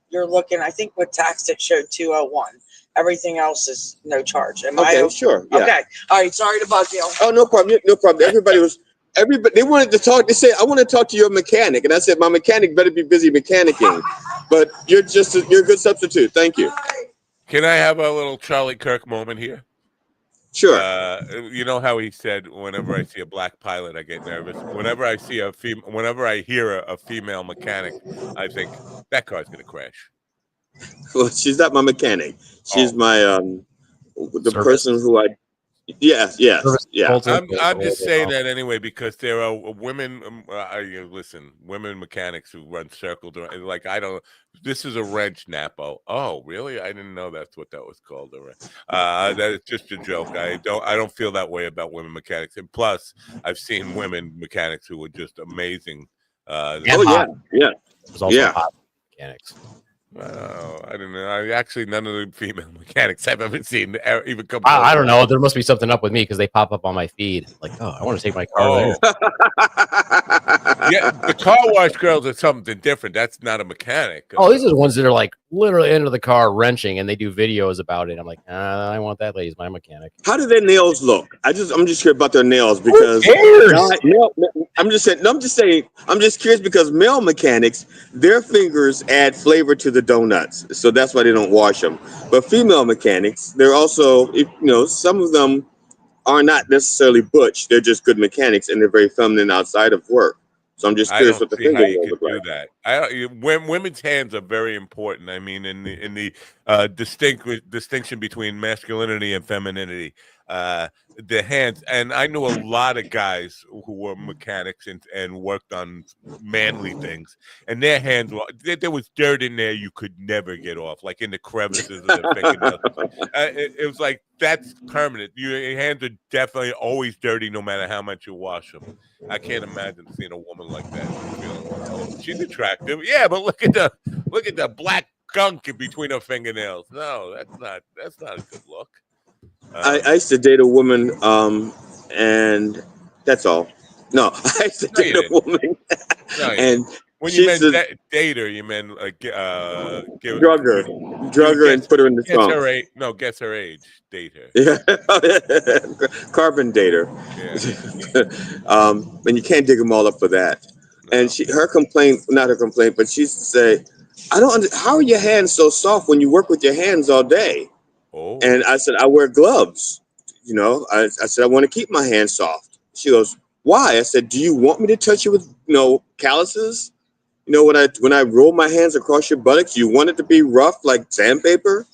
Speaker 11: You're looking. I think with tax it showed 201. Everything else is no charge. Am I okay?
Speaker 1: Sure. Yeah.
Speaker 11: Okay. All right. Sorry to bug you.
Speaker 1: Oh, no problem. No problem. Everybody they wanted to talk. They said, "I want to talk to your mechanic," and I said, "My mechanic better be busy mechanicking." But you're a good substitute. Thank you.
Speaker 4: Can I have a little Charlie Kirk moment here?
Speaker 1: Sure.
Speaker 4: You know how he said, "Whenever I see a black pilot, I get nervous. Whenever I hear a female mechanic, I think that car's going to crash."
Speaker 1: Well, she's not my mechanic. She's my the person who I. Yeah.
Speaker 4: I'm just saying that anyway because there are women. Listen, women mechanics who run circles around. Like this is a wrench, Napo. Oh, really? I didn't know that's what that was called. That is just a joke. I don't feel that way about women mechanics. And plus, I've seen women mechanics who were just amazing.
Speaker 10: There's also hot mechanics.
Speaker 4: I don't know. Actually, none of the female mechanics I've ever seen even come.
Speaker 10: I don't know. There must be something up with me because they pop up on my feed. Like, I want to take my car there.
Speaker 4: Yeah, the car wash girls are something different. That's not a mechanic.
Speaker 10: Oh, these are the ones that are like literally into the car wrenching, and they do videos about it. I'm like, I want that lady's my mechanic.
Speaker 1: How do their nails look? I'm just curious about their nails because I'm just curious because male mechanics, their fingers add flavor to the donuts, so that's why they don't wash them. But female mechanics, they're also, some of them are not necessarily butch. They're just good mechanics, and they're very feminine outside of work. So I'm just curious what the finger look like.
Speaker 4: Women's hands are very important. I mean, in the distinction between masculinity and femininity, the hands. And I knew a lot of guys who were mechanics and worked on manly things, and their hands there was dirt in there you could never get off, like in the crevices of the fingernails. It was like that's permanent. Your hands are definitely always dirty, no matter how much you wash them. I can't imagine seeing a woman like that. She's attractive, yeah, but look at the black gunk in between her fingernails. No, that's not a good look.
Speaker 1: I used to date a woman, and that's all. No, I used to date a woman, and
Speaker 4: when you meant date her, you meant like
Speaker 1: drug her and put her in the trunk.
Speaker 4: Guess her age. Date her.
Speaker 1: Yeah, carbon dater.
Speaker 4: Yeah.
Speaker 1: And you can't dig them all up for that. No. And not her complaint, but she said, how are your hands so soft when you work with your hands all day?
Speaker 4: Oh.
Speaker 1: And I said, I wear gloves. I said, I want to keep my hands soft. She goes, why? I said, do you want me to touch you with, calluses? When I roll my hands across your buttocks, you want it to be rough like sandpaper?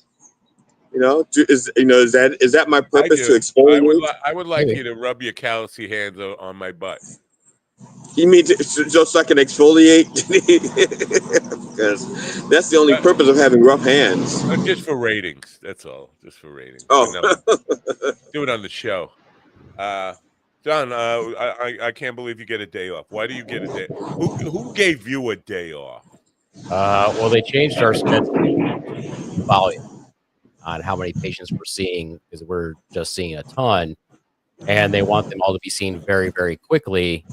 Speaker 1: Is that my purpose to exfoliate?
Speaker 4: I would like you to rub your callousy hands on my butt.
Speaker 1: You mean just so I can exfoliate? Because that's the only purpose of having rough hands.
Speaker 4: Just for ratings. That's all. Just for ratings.
Speaker 1: Oh.
Speaker 4: Do it on the show. John, I can't believe you get a day off. Why do you get a day? Who gave you a day off?
Speaker 10: Well, they changed our schedule volume on how many patients we're seeing because we're just seeing a ton, and they want them all to be seen very, very quickly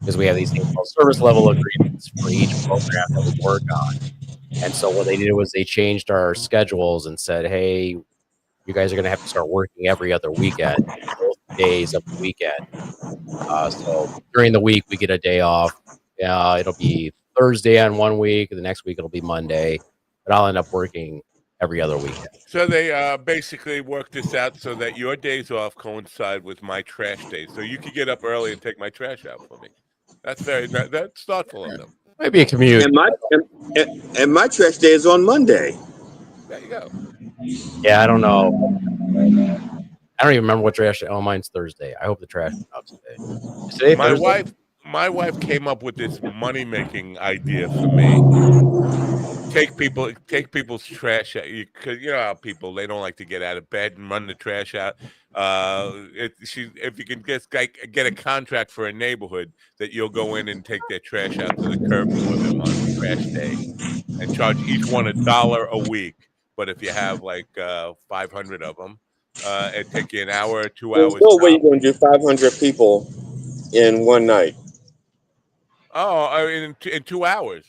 Speaker 10: because we have these things called service level agreements for each program that we work on. And so what they did was they changed our schedules and said, hey, you guys are going to have to start working every other weekend, both days of the weekend. So during the week, we get a day off. It'll be Thursday on one week, and the next week it'll be Monday. But I'll end up working every other weekend.
Speaker 4: So they basically worked this out so that your days off coincide with my trash days. So you could get up early and take my trash out for me. That's thoughtful of them.
Speaker 10: Might be a commute.
Speaker 1: And my trash day is on Monday.
Speaker 4: There you go.
Speaker 10: Yeah, I don't know. I don't even remember what trash. Oh, mine's Thursday. I hope the trash went out today. Is today Thursday?
Speaker 4: My wife came up with this money making idea for me. Take people's trash out, because you know how people, they don't like to get out of bed and run the trash out. If you can just get a contract for a neighborhood that you'll go in and take their trash out to the curb for them on trash day, and charge each one $1 a week. But if you have like 500 of them, it take you an hour or 2
Speaker 1: There's
Speaker 4: hours.
Speaker 1: no way you're going to do 500 people in one night.
Speaker 4: Oh, in 2 hours.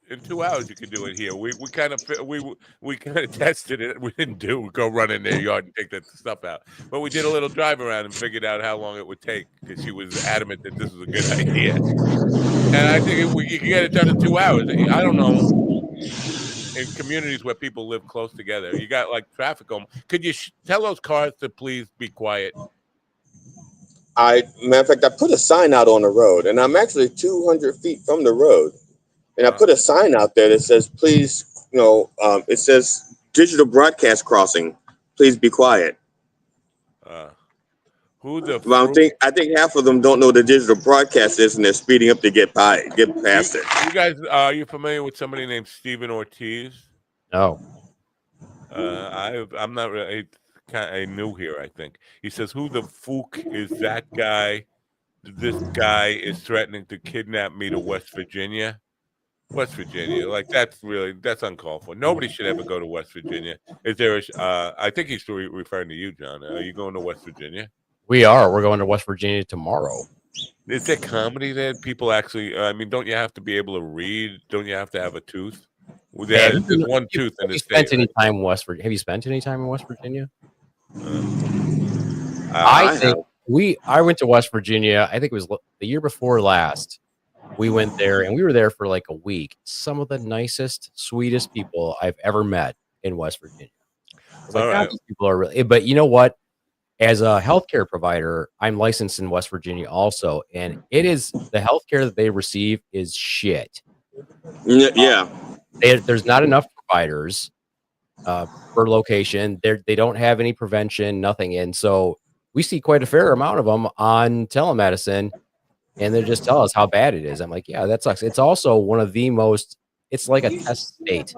Speaker 4: In 2 hours, you could do it here. We kind of tested it. We didn't go run in their yard and take that stuff out, but we did a little drive around and figured out how long it would take, because she was adamant that this was a good idea. And I think you can get it done in 2 hours. I don't know, in communities where people live close together, you got like traffic on. Could you tell those cars to please be quiet?
Speaker 1: Matter of fact, I put a sign out on the road, and I'm actually 200 feet from the road. And I put a sign out there that says, please, it says digital broadcast crossing. Please be quiet. I think half of them don't know the digital broadcast is, and they're speeding up to get past it.
Speaker 4: You guys, are you familiar with somebody named Stephen Ortiz?
Speaker 10: No.
Speaker 4: I'm not really new here, I think. He says, who the fuck is that guy? This guy is threatening to kidnap me to West Virginia. West Virginia, like that's uncalled for. Nobody should ever go to West Virginia. Is there? I think he's referring to you, John. Are you going to West Virginia?
Speaker 10: We are. We're going to West Virginia tomorrow.
Speaker 4: Is there comedy there? People actually. I mean, don't you have to be able to read? Don't you have to have a tooth? There's one tooth in the state.
Speaker 10: Have you spent any time in West Virginia? I went to West Virginia. I think it was the year before last. We went there, and we were there for like a week. Some of the nicest, sweetest people I've ever met in West Virginia. These people are really. But you know what? As a healthcare provider, I'm licensed in West Virginia also, and the healthcare that they receive is shit.
Speaker 1: Yeah.
Speaker 10: There's not enough providers per location. They don't have any prevention, nothing, and so we see quite a fair amount of them on telemedicine. And they just tell us how bad it is. I'm like, yeah, that sucks. It's also one of the most, it's like a test state.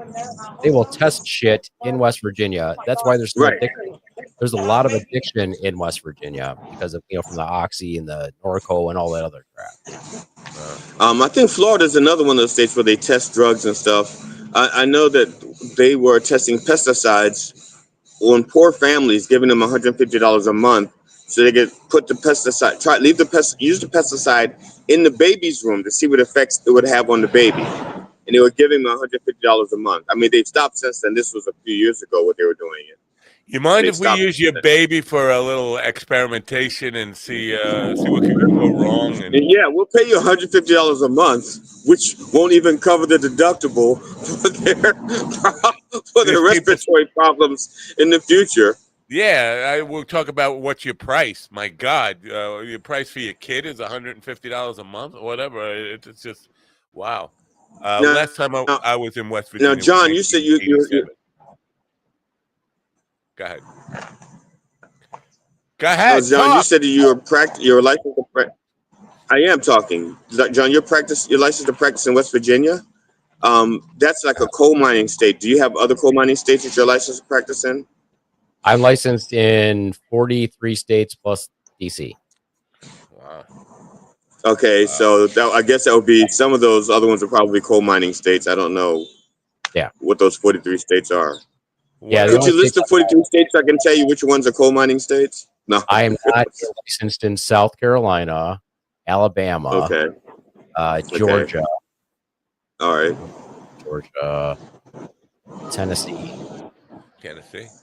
Speaker 10: They will test shit in West Virginia. That's why there's there's a lot of addiction in West Virginia because of, from the Oxy and the Norco and all that other crap.
Speaker 1: I think Florida is another one of those states where they test drugs and stuff. I know that they were testing pesticides on poor families, giving them $150 a month. So they could put the pesticide, use the pesticide in the baby's room to see what effects it would have on the baby. And they were giving them $150 a month. I mean, they've stopped since then. This was a few years ago what they were doing it.
Speaker 4: You mind if we use your baby for a little experimentation and see what could go wrong? And
Speaker 1: yeah, we'll pay you $150 a month, which won't even cover the deductible for their respiratory problems in the future.
Speaker 4: Yeah, we'll talk about what's your price. My God, your price for your kid is $150 a month or whatever. It's just, wow. Last time I was in West Virginia.
Speaker 1: Now, John, you said you
Speaker 4: Go ahead. Go ahead,
Speaker 1: John. You said you're licensed to practice. I am talking, John. You're licensed to practice in West Virginia. That's like a coal mining state. Do you have other coal mining states that you're licensed to practice in?
Speaker 10: I'm licensed in 43 states plus DC.
Speaker 4: Wow.
Speaker 1: Okay, so I guess that would be some of those other ones are probably coal mining states. I don't know.
Speaker 10: Yeah.
Speaker 1: What those 43 states are.
Speaker 10: Yeah.
Speaker 1: Could you list the 43 states so I can tell you which ones are coal mining states? No.
Speaker 10: I am not licensed in South Carolina, Alabama, Georgia.
Speaker 1: Okay. All right.
Speaker 10: Georgia, Tennessee.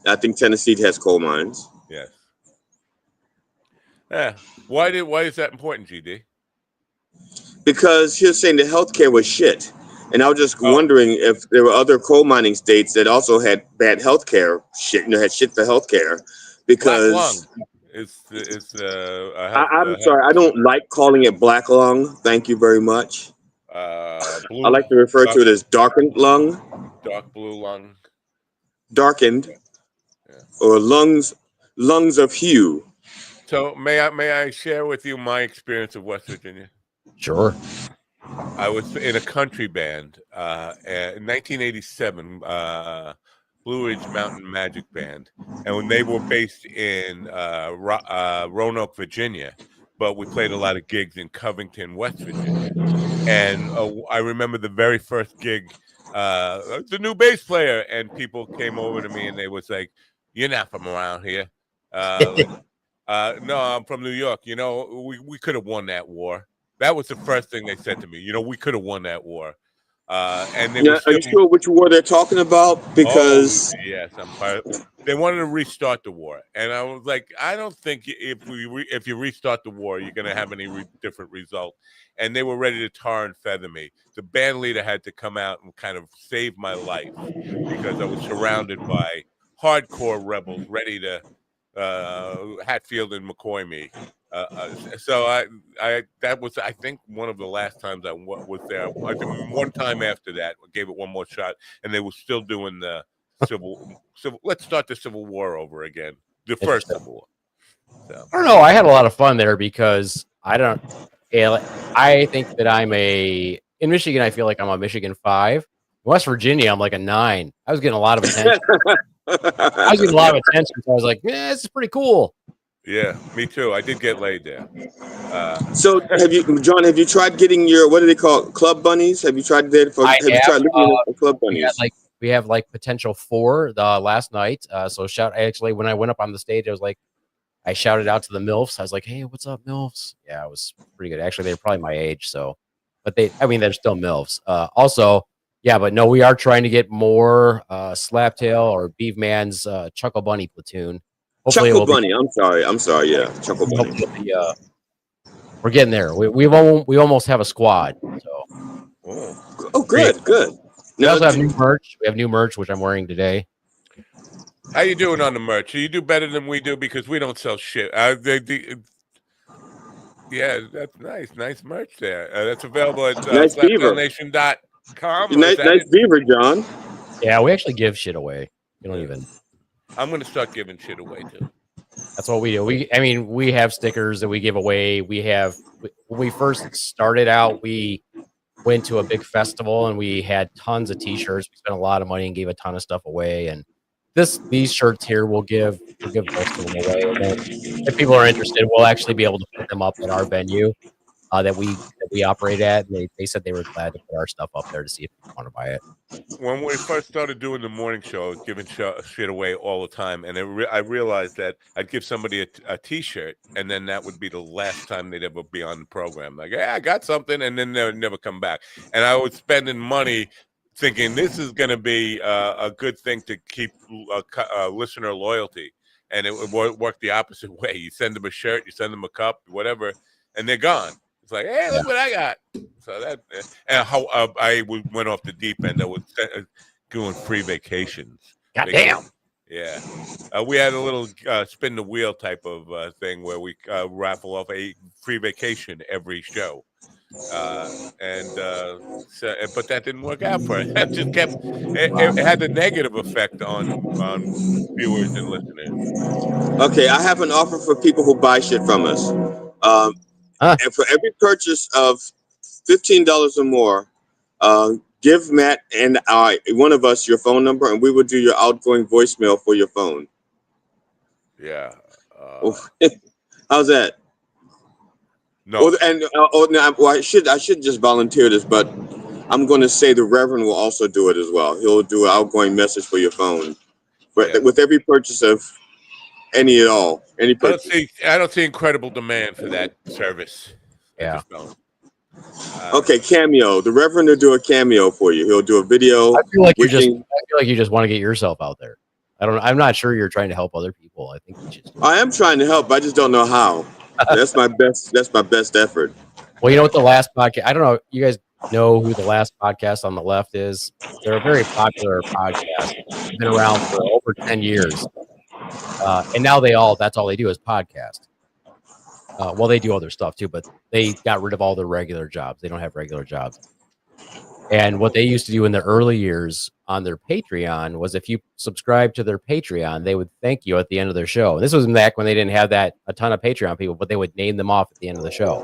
Speaker 1: I think Tennessee has coal mines.
Speaker 4: Yes. Yeah. Why is that important, GD?
Speaker 1: Because he was saying the healthcare was shit. And I was just wondering if there were other coal mining states that also had bad healthcare shit, had shit for healthcare. Because I'm sorry, I don't like calling it black lung. Thank you very much. I like to refer to it as darkened lung.
Speaker 4: Dark blue lung.
Speaker 1: Darkened. or lungs of Hugh.
Speaker 4: So may I share with you my experience of West Virginia?
Speaker 10: Sure.
Speaker 4: I was in a country band in 1987, Blue Ridge Mountain Magic Band, and when they were based in Roanoke, Virginia, but we played a lot of gigs in Covington, West Virginia. And I remember the very first gig, the new bass player, and people came over to me and they was like, "You're not from around here." No, I'm from New York. You know, we could have won that war. That was the first thing they said to me. You know, we could have won that war. And they were
Speaker 1: Are you sure which war they're talking about? Because
Speaker 4: yes, they wanted to restart the war, and I was like, I don't think if you restart the war, you're going to have any different result. And they were ready to tar and feather me. The band leader had to come out and kind of save my life because I was surrounded by hardcore rebels ready to Hatfield and McCoy me. So I that was, I think, one of the last times I was there. I think one time after that, I gave it one more shot, and they were still doing the civil. Let's start the Civil War over again. The first Civil War. So.
Speaker 10: I don't know. I had a lot of fun there because I think that in Michigan, I feel like I'm a Michigan 5. In West Virginia, I'm like a 9. I was getting a lot of attention. So I was like, yeah, this is pretty cool.
Speaker 4: Yeah, me too. I did get laid there.
Speaker 1: So have you tried getting your, what do they call it, club bunnies? Have you tried that you tried looking at club bunnies?
Speaker 10: We have potential 4 the last night. So when I went up on the stage, I shouted out to the MILFs. I was like, hey, what's up, MILFs? Yeah, it was pretty good. Actually, they're probably my age, but they're still MILFs. But no, we are trying to get more Slaptail or Beef Man's Chuckle Bunny platoon. Hopefully
Speaker 1: Chuckle Bunny. I'm sorry. Yeah, Chuckle Bunny.
Speaker 10: We're getting there. We almost have a squad. So.
Speaker 1: Good.
Speaker 10: We also have new merch. We have new merch, which I'm wearing today.
Speaker 4: How you doing on the merch? You do better than we do because we don't sell shit. Yeah, that's nice merch there. That's available at slaptailnation.com.
Speaker 1: Nice beaver, John.
Speaker 10: Yeah, we actually give shit away. You don't even.
Speaker 4: I'm going to start giving shit away too.
Speaker 10: That's what we do. We have stickers that we give away. When we first started out, we went to a big festival and we had tons of t-shirts. We spent a lot of money and gave a ton of stuff away. And these shirts here, we'll give most of them away. And then if people are interested, we'll actually be able to put them up at our venue that we operate at. And they said they were glad to put our stuff up there to see if people want to buy it.
Speaker 4: When we first started doing the morning show, I was giving shit away all the time, and I realized that I'd give somebody a T-shirt, and then that would be the last time they'd ever be on the program. Like, yeah, I got something, and then they'd never come back. And I was spending money thinking this is going to be a good thing to keep listener loyalty, and it would work the opposite way. You send them a shirt, you send them a cup, whatever, and they're gone. It's like, hey, look what I got. So how I went off the deep end. I was doing free vacations.
Speaker 10: Goddamn.
Speaker 4: Yeah. We had a little spin the wheel type of thing where we raffle off a free vacation every show. But that didn't work out for us. That just kept, it had a negative effect on viewers and listeners.
Speaker 1: Okay, I have an offer for people who buy shit from us. And for every purchase of $15 or more, give Matt and one of us your phone number, and we will do your outgoing voicemail for your phone.
Speaker 4: Yeah.
Speaker 1: How's that?
Speaker 4: No.
Speaker 1: I should just volunteer this, but I'm going to say the Reverend will also do it as well. He'll do an outgoing message for your phone, with every purchase of any at all.
Speaker 4: I don't see incredible demand for that service.
Speaker 10: Yeah.
Speaker 1: Okay, cameo. The Reverend will do a cameo for you. He'll do a video.
Speaker 10: I feel like you just want to get yourself out there. I'm not sure you're trying to help other people. I think
Speaker 1: I am trying to help. I just don't know how. That's my best effort.
Speaker 10: Well, you know what the last podcast? I don't know. You guys know who the last podcast on the left is? They're a very popular podcast. They've been around for over 10 years. And now that's all they do is podcast. Well, they do other stuff too, but they got rid of all their regular jobs. They don't have regular jobs. And what they used to do in the early years on their Patreon was if you subscribe to their Patreon, they would thank you at the end of their show. And this was back when they didn't have a ton of Patreon people, but they would name them off at the end of the show.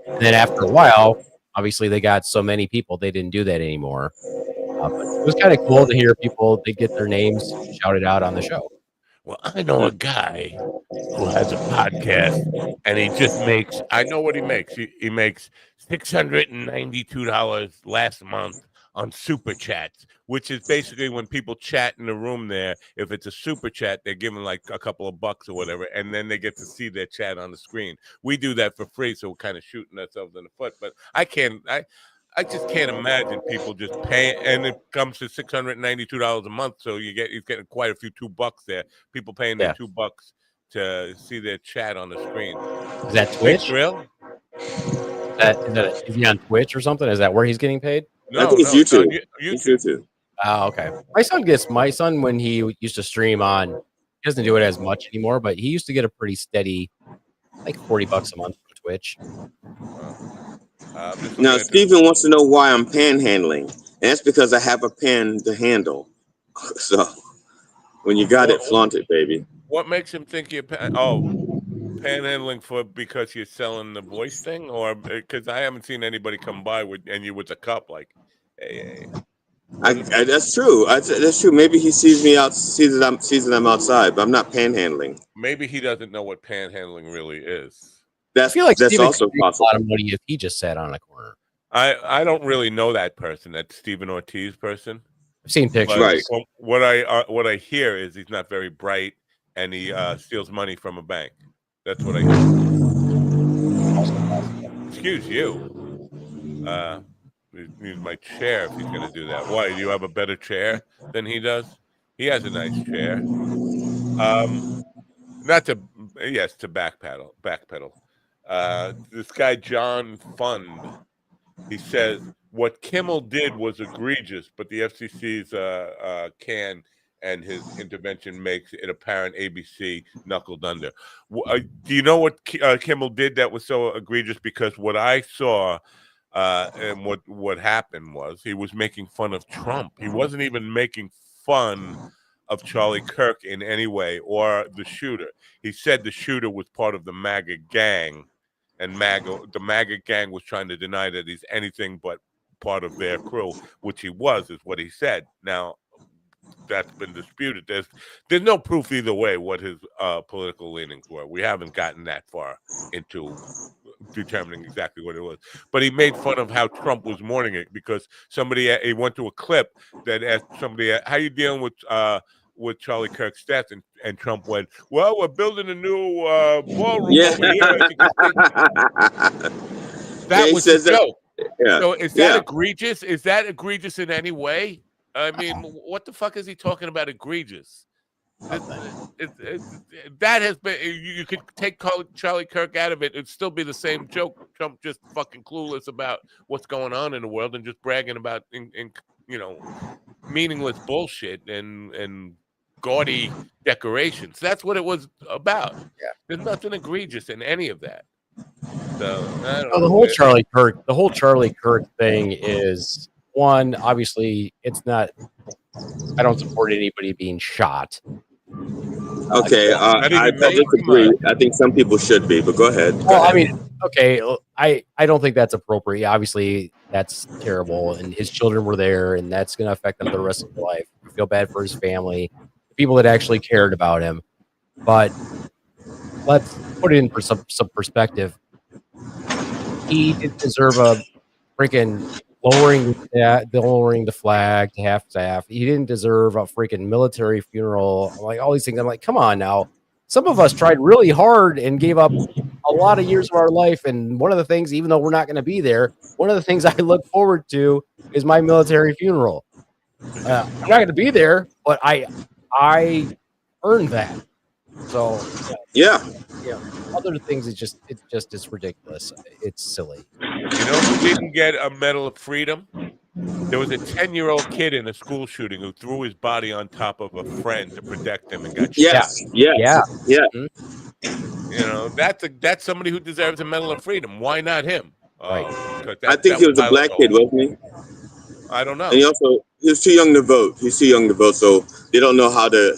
Speaker 10: And then after a while, obviously they got so many people, they didn't do that anymore. But it was kind of cool to hear people, they get their names shouted out on the show.
Speaker 4: Well, I know a guy who has a podcast, and he just makes, I know what he makes. He makes $692 last month on super chats, which is basically when people chat in the room there. If it's a super chat, they're giving like a couple of bucks or whatever, and then they get to see their chat on the screen. We do that for free, so we're kind of shooting ourselves in the foot. But I just can't imagine people just paying, and it comes to $692 a month. So he's getting quite a few $2 there. People paying their $2 to see their chat on the screen.
Speaker 10: Is that Twitch?
Speaker 4: Real?
Speaker 10: Is he on Twitch or something? Is that where he's getting paid?
Speaker 12: No, I think it's YouTube. YouTube.
Speaker 10: Oh, okay. My son, when he used to stream on, he doesn't do it as much anymore, but he used to get a pretty steady, like $40 a month from Twitch.
Speaker 12: Now, Steven wants to know why I'm panhandling. And that's because I have a pen to handle. So when you got it, flaunt it, baby.
Speaker 4: What makes him think you're panhandling because you're selling the voice thing, or because I haven't seen anybody come by with a cup like, hey.
Speaker 12: That's true. That's true. Maybe he sees me out, sees that I'm outside, but I'm not panhandling.
Speaker 4: Maybe he doesn't know what panhandling really is.
Speaker 10: I feel like
Speaker 12: that's
Speaker 10: Steven
Speaker 12: also
Speaker 10: could make
Speaker 12: possible.
Speaker 10: a lot of money if he just sat on a corner.
Speaker 4: I don't really know that person, that Stephen Ortiz person.
Speaker 10: I've seen pictures.
Speaker 12: Right.
Speaker 4: What I hear is he's not very bright, and he steals money from a bank. That's what I hear. Excuse you. Use my chair if he's going to do that. Why? Do you have a better chair than he does? He has a nice chair. To backpedal. This guy John Fund, he says what Kimmel did was egregious, but the FCC's can and his intervention makes it apparent ABC knuckled under. Do you know what Kimmel did that was so egregious? Because what I saw and what happened was he was making fun of Trump. He wasn't even making fun of Charlie Kirk in any way or the shooter. He said the shooter was part of the MAGA gang, and the MAGA gang was trying to deny that he's anything but part of their crew, which he was, is what he said. Now, that's been disputed. There's no proof either way what his political leanings were. We haven't gotten that far into determining exactly what it was. But he made fun of how Trump was mourning it because he went to a clip that asked somebody, how you dealing with Charlie Kirk's death? And Trump went, well, we're building a new ballroom over here. That was a joke.
Speaker 12: Yeah.
Speaker 4: So is that egregious? Is that egregious in any way? I mean, what the fuck is he talking about egregious? That has been, you could take Charlie Kirk out of it, it'd still be the same joke. Trump just fucking clueless about what's going on in the world and just bragging about meaningless bullshit and gaudy decorations. That's what it was about.
Speaker 10: Yeah.
Speaker 4: There's nothing egregious in any of that. So
Speaker 10: the whole Charlie Kirk thing is, one, obviously it's not, I don't support anybody being shot.
Speaker 12: Okay, I disagree. I think some people should be, but go ahead.
Speaker 10: Well, I mean, okay, I don't think that's appropriate. Obviously, that's terrible, and his children were there, and that's going to affect them for the rest of their life. I feel bad for his family, the people that actually cared about him. But let's put it in for some perspective. He didn't deserve a freaking lowering the flag to half-staff. He didn't deserve a freaking military funeral. Like all these things. I'm like, come on now. Some of us tried really hard and gave up a lot of years of our life. And one of the things, even though we're not going to be there, one of the things I look forward to is my military funeral. I'm not going to be there, but I earned that. So
Speaker 12: yeah.
Speaker 10: Other things, it's ridiculous. It's silly.
Speaker 4: You know who didn't get a Medal of Freedom? There was a 10-year-old kid in a school shooting who threw his body on top of a friend to protect him and got shot.
Speaker 12: Yeah.
Speaker 4: Mm-hmm. That's somebody who deserves a Medal of Freedom. Why not him?
Speaker 12: I think he was a black kid, wasn't he?
Speaker 4: I don't know.
Speaker 12: And he was too young to vote. He's too young to vote, so they don't know how to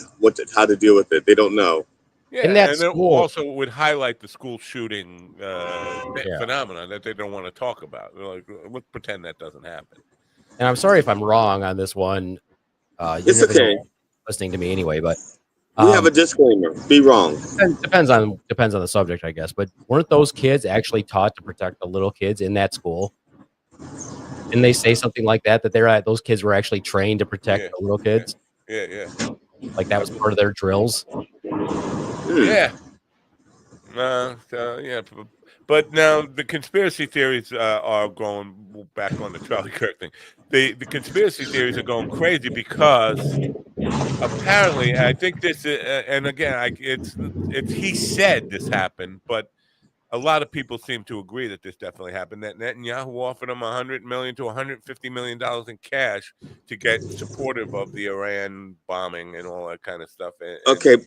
Speaker 12: deal with it. They don't know.
Speaker 4: Yeah,
Speaker 10: In that
Speaker 4: and it
Speaker 10: school,
Speaker 4: also would highlight the school shooting phenomenon that they don't want to talk about. They're like, let's pretend that doesn't happen.
Speaker 10: and I'm sorry if I'm wrong on this one.
Speaker 12: It's okay.
Speaker 10: Listening to me anyway, but
Speaker 12: we have a disclaimer. Be wrong.
Speaker 10: Depends on the subject, I guess. But weren't those kids actually taught to protect the little kids in that school? Didn't they say something like that? That those kids were actually trained to protect the little kids?
Speaker 4: Yeah.
Speaker 10: Like that was part of their drills.
Speaker 4: Yeah. Yeah. But now the conspiracy theories are going back on the Charlie Kirk thing. The conspiracy theories are going crazy because apparently, I think this is, and again, it's he said this happened, but a lot of people seem to agree that this definitely happened. That Netanyahu offered him $100 million to $150 million in cash to get supportive of the Iran bombing and all that kind of stuff.
Speaker 12: Okay,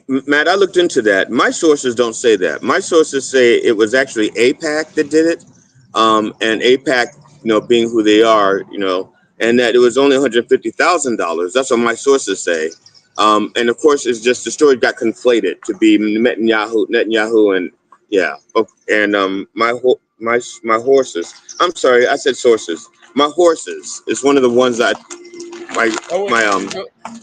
Speaker 12: Matt, I looked into that. My sources don't say that. My sources say it was actually AIPAC that did it, and AIPAC, being who they are, and that it was only $150,000. That's what my sources say. And of course, it's just the story got conflated to be Netanyahu, and yeah. And my horses. I'm sorry, I said sources. My horses is one of the ones that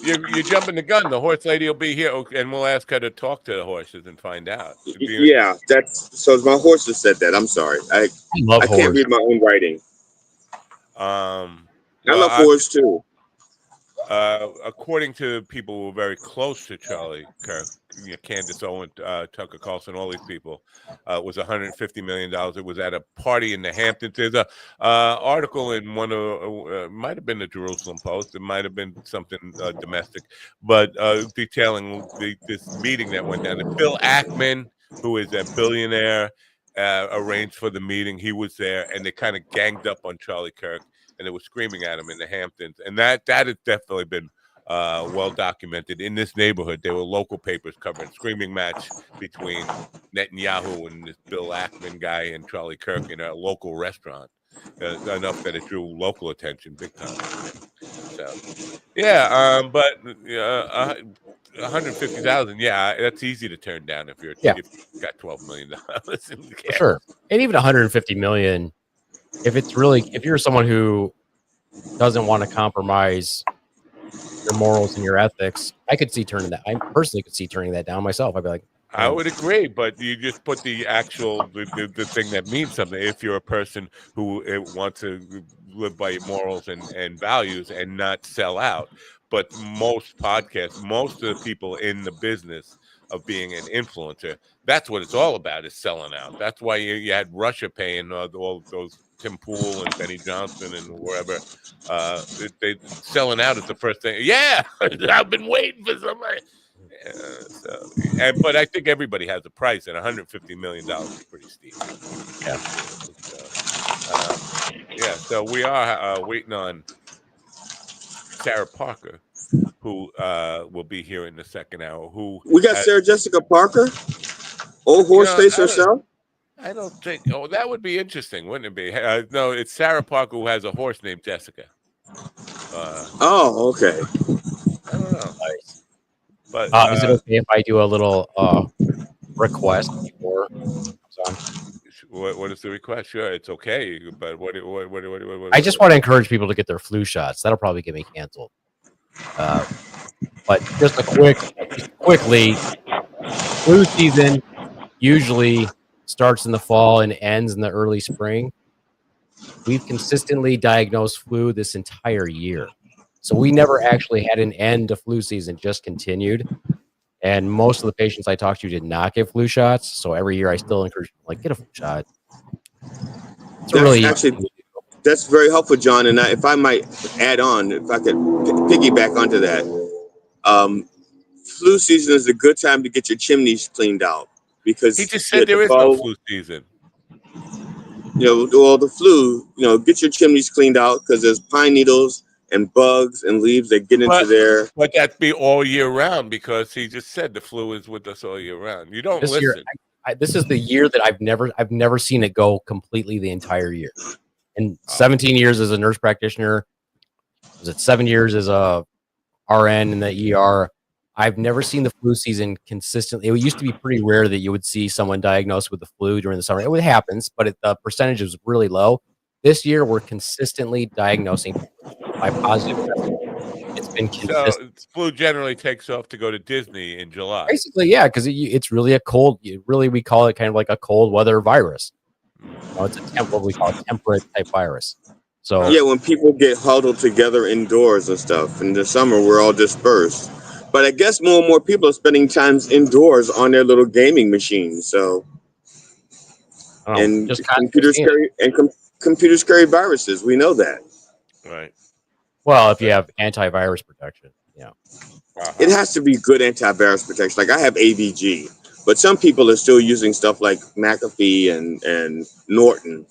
Speaker 4: You're jumping the gun. The horse lady will be here, and we'll ask her to talk to the horses and find out.
Speaker 12: Yeah, my horses said that. I'm sorry, I can't read my own writing. I love horses too.
Speaker 4: According to people who were very close to Charlie Kirk, Candace Owen, Tucker Carlson, all these people, it was $150 million. It was at a party in the Hamptons. There's a article in one of might have been the Jerusalem Post. It might have been something domestic, but detailing this meeting that went down. And Bill Ackman, who is a billionaire, arranged for the meeting. He was there, and they kind of ganged up on Charlie Kirk. And they were screaming at him in the Hamptons, and that has definitely been well documented in this neighborhood. There were local papers covering screaming match between Netanyahu and this Bill Ackman guy and Charlie Kirk in a local restaurant, enough that it drew local attention big time. So, yeah, but 150,000, yeah, that's easy to turn down if you've got $12 million.
Speaker 10: Sure, and even 150 million. If you're someone who doesn't want to compromise your morals and your ethics, I personally could see turning that down myself. I'd be like,
Speaker 4: I would agree, but you just put the actual the thing that means something. If you're a person who wants to live by morals and values and not sell out, but most podcasts, most of the people in the business of being an influencer, that's what it's all about, is selling out. That's why you had Russia paying all those Tim Pool and Benny Johnson and wherever. They selling out is the first thing. Yeah, I've been waiting for somebody. But I think everybody has a price, and $150 million is pretty steep. Yeah. So we are waiting on Sarah Parker, who will be here in the second hour. Who
Speaker 12: we got? Sarah Jessica Parker, old horse face herself.
Speaker 4: I don't think. Oh, that would be interesting, wouldn't it be? No, it's Sarah Parker who has a horse named Jessica.
Speaker 12: Okay.
Speaker 4: I don't know. But
Speaker 10: is it okay if I do a little request before?
Speaker 4: What is the request? Sure, it's okay. But what
Speaker 10: I just want to encourage people to get their flu shots. That'll probably get me canceled. But just quickly, flu season usually starts in the fall and ends in the early spring. We've consistently diagnosed flu this entire year. So we never actually had an end to flu season, just continued. And most of the patients I talked to did not get flu shots. So every year I still encourage people, like, get a flu shot.
Speaker 12: That's very helpful, John. And if I might add on, if I could piggyback onto that, flu season is a good time to get your chimneys cleaned out. Because
Speaker 4: he just said there is no flu season.
Speaker 12: The flu, get your chimneys cleaned out because there's pine needles and bugs and leaves that get into there.
Speaker 4: But that'd be all year round, because he just said the flu is with us all year round. You don't listen.
Speaker 10: This is the year that I've never seen it go completely the entire year. In 17 years as a nurse practitioner, was it 7 years as a RN in the ER. I've never seen the flu season consistently. It used to be pretty rare that you would see someone diagnosed with the flu during the summer. It happens, but the percentage is really low. This year, we're consistently diagnosing by positive testing. It's been consistent.
Speaker 4: So flu generally takes off to go to Disney in July.
Speaker 10: Basically, yeah, because it's really a cold. We call it kind of like a cold weather virus. It's what we call a temperate type virus. So
Speaker 12: yeah, when people get huddled together indoors and stuff. In the summer, we're all dispersed. But I guess more and more people are spending times indoors on their little gaming machines. So, and computers carry viruses. We know that.
Speaker 4: Right.
Speaker 10: Well, if you have antivirus protection, yeah.
Speaker 12: It has to be good antivirus protection. Like I have AVG, but some people are still using stuff like McAfee and Norton.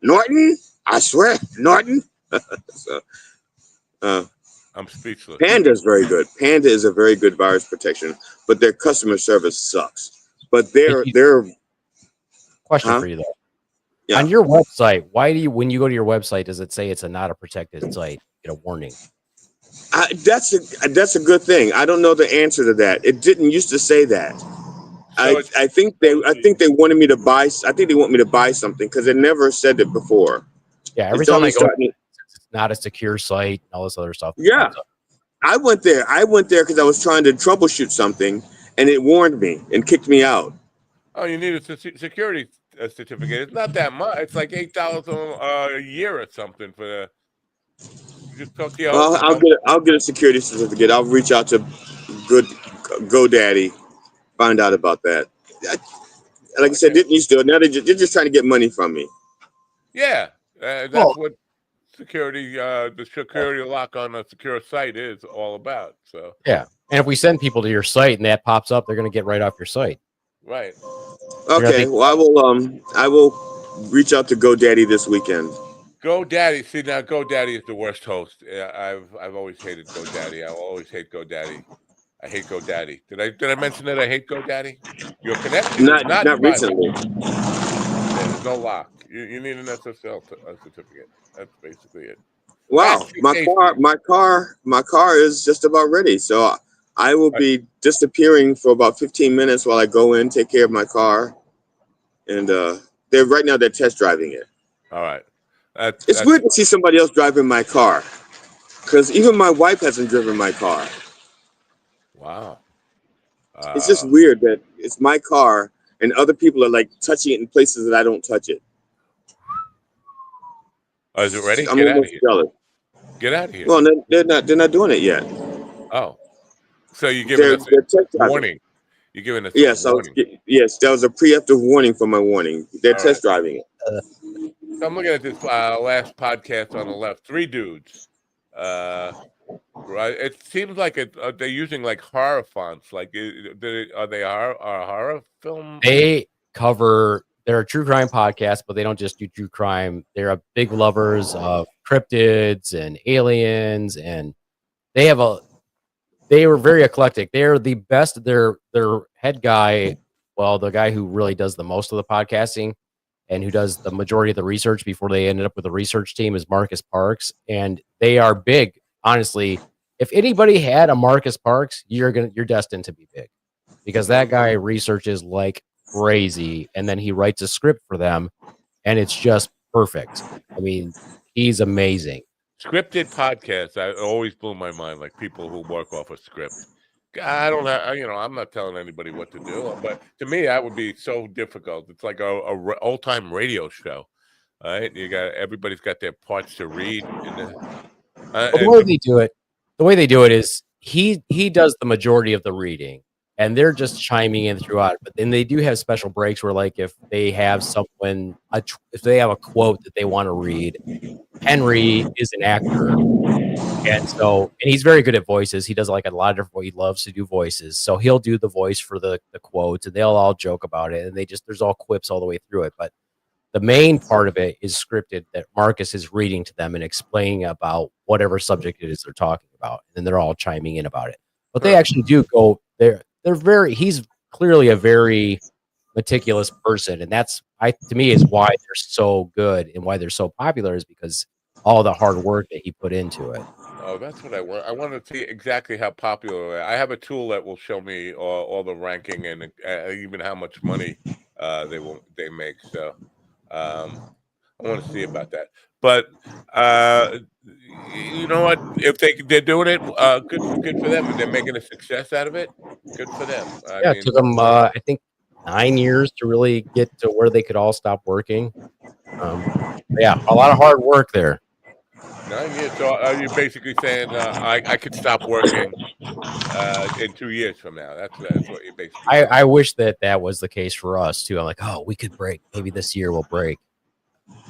Speaker 12: Norton? I swear, Norton. So,
Speaker 4: I'm speechless.
Speaker 12: Panda is very good. Panda is a very good virus protection, but their customer service sucks. But they're
Speaker 10: question for you though.
Speaker 12: Yeah.
Speaker 10: On your website, why do you, when you go to your website, does it say it's not a protected site? Get a warning.
Speaker 12: That's a good thing. I don't know the answer to that. It didn't used to say that. So I think they wanted me to buy. I think they want me to buy something because it never said it before.
Speaker 10: Yeah, every time I go, it's not a secure site and all this other stuff.
Speaker 12: Yeah, I went there. Because I was trying to troubleshoot something, and it warned me and kicked me out.
Speaker 4: Oh, you need a security certificate. It's not that much. It's like $8 a year or something for the. Just talk to your
Speaker 12: well, I'll get a security certificate. I'll reach out to GoDaddy, find out about that. Like I said, didn't used to. Now they're just trying to get money from me.
Speaker 4: Yeah, that's what security, the security lock on a secure site is all about. So
Speaker 10: yeah, and if we send people to your site and that pops up, they're going to get right off your site.
Speaker 4: Right.
Speaker 12: Okay. Well, I will reach out to GoDaddy this weekend.
Speaker 4: GoDaddy. See, now GoDaddy is the worst host. I've always hated GoDaddy. I will always hate GoDaddy. I hate GoDaddy. Did I mention that I hate GoDaddy? Your connection is not
Speaker 12: recently.
Speaker 4: There's no lock. You need an SSL certificate. That's basically it.
Speaker 12: Wow, my car is just about ready. So I will be disappearing for about 15 minutes while I go in, take care of my car, and they're test driving it.
Speaker 4: All right.
Speaker 12: It's weird to see somebody else driving my car, because even my wife hasn't driven my car.
Speaker 4: Wow.
Speaker 12: It's just weird that it's my car and other people are like touching it in places that I don't touch it.
Speaker 4: Oh, is it ready?
Speaker 12: I'm almost jealous.
Speaker 4: Get out of here.
Speaker 12: Well, they're not doing it yet.
Speaker 4: Oh, so you're giving us a warning. You're giving us a warning.
Speaker 12: Yes, that was a preemptive warning for my warning. They're test driving it.
Speaker 4: So I'm looking at this last podcast on the left. 3 dudes. Right. It seems like they're using like horror fonts. Like, are they a horror film?
Speaker 10: They're a true crime podcast, but they don't just do true crime. They're big lovers of cryptids and aliens, and they were very eclectic. They're the best. Their head guy, well, the guy who really does the most of the podcasting and who does the majority of the research before they ended up with a research team is Marcus Parks, and they are big. Honestly, if anybody had a Marcus Parks, you're destined to be big, because that guy researches like crazy, and then he writes a script for them, and it's just perfect. I mean, he's amazing.
Speaker 4: Scripted podcasts, I always blew my mind. Like people who work off a script. I don't have, I'm not telling anybody what to do, but to me, that would be so difficult. It's like a old time radio show, right? Everybody's got their parts to read.
Speaker 10: The way they do it is he does the majority of the reading, and they're just chiming in throughout. But then they do have special breaks where, like, if they have if they have a quote that they want to read, Henry is an actor, and he's very good at voices. He does like a lot of different. He loves to do voices, so he'll do the voice for the quotes, and they'll all joke about it, and there's all quips all the way through it. But the main part of it is scripted, that Marcus is reading to them and explaining about whatever subject it is they're talking about, and they're all chiming in about it. But they actually do go there. He's clearly a very meticulous person, and that's to me is why they're so good and why they're so popular, is because all the hard work that he put into it.
Speaker 4: Oh, that's what I want. I want to see exactly how popular. I have a tool that will show me all the ranking and even how much money they make. So I want to see about that. But you know what? If they're doing it, good for them. They're making a success out of it. Good for them. I
Speaker 10: Yeah,
Speaker 4: mean,
Speaker 10: it took them, I think, 9 years to really get to where they could all stop working. Yeah, a lot of hard work there.
Speaker 4: 9 years. So are you basically saying I could stop working in 2 years from now? That's what you're basically saying.
Speaker 10: I wish that was the case for us too. I'm like, oh, we could break. Maybe this year we'll break.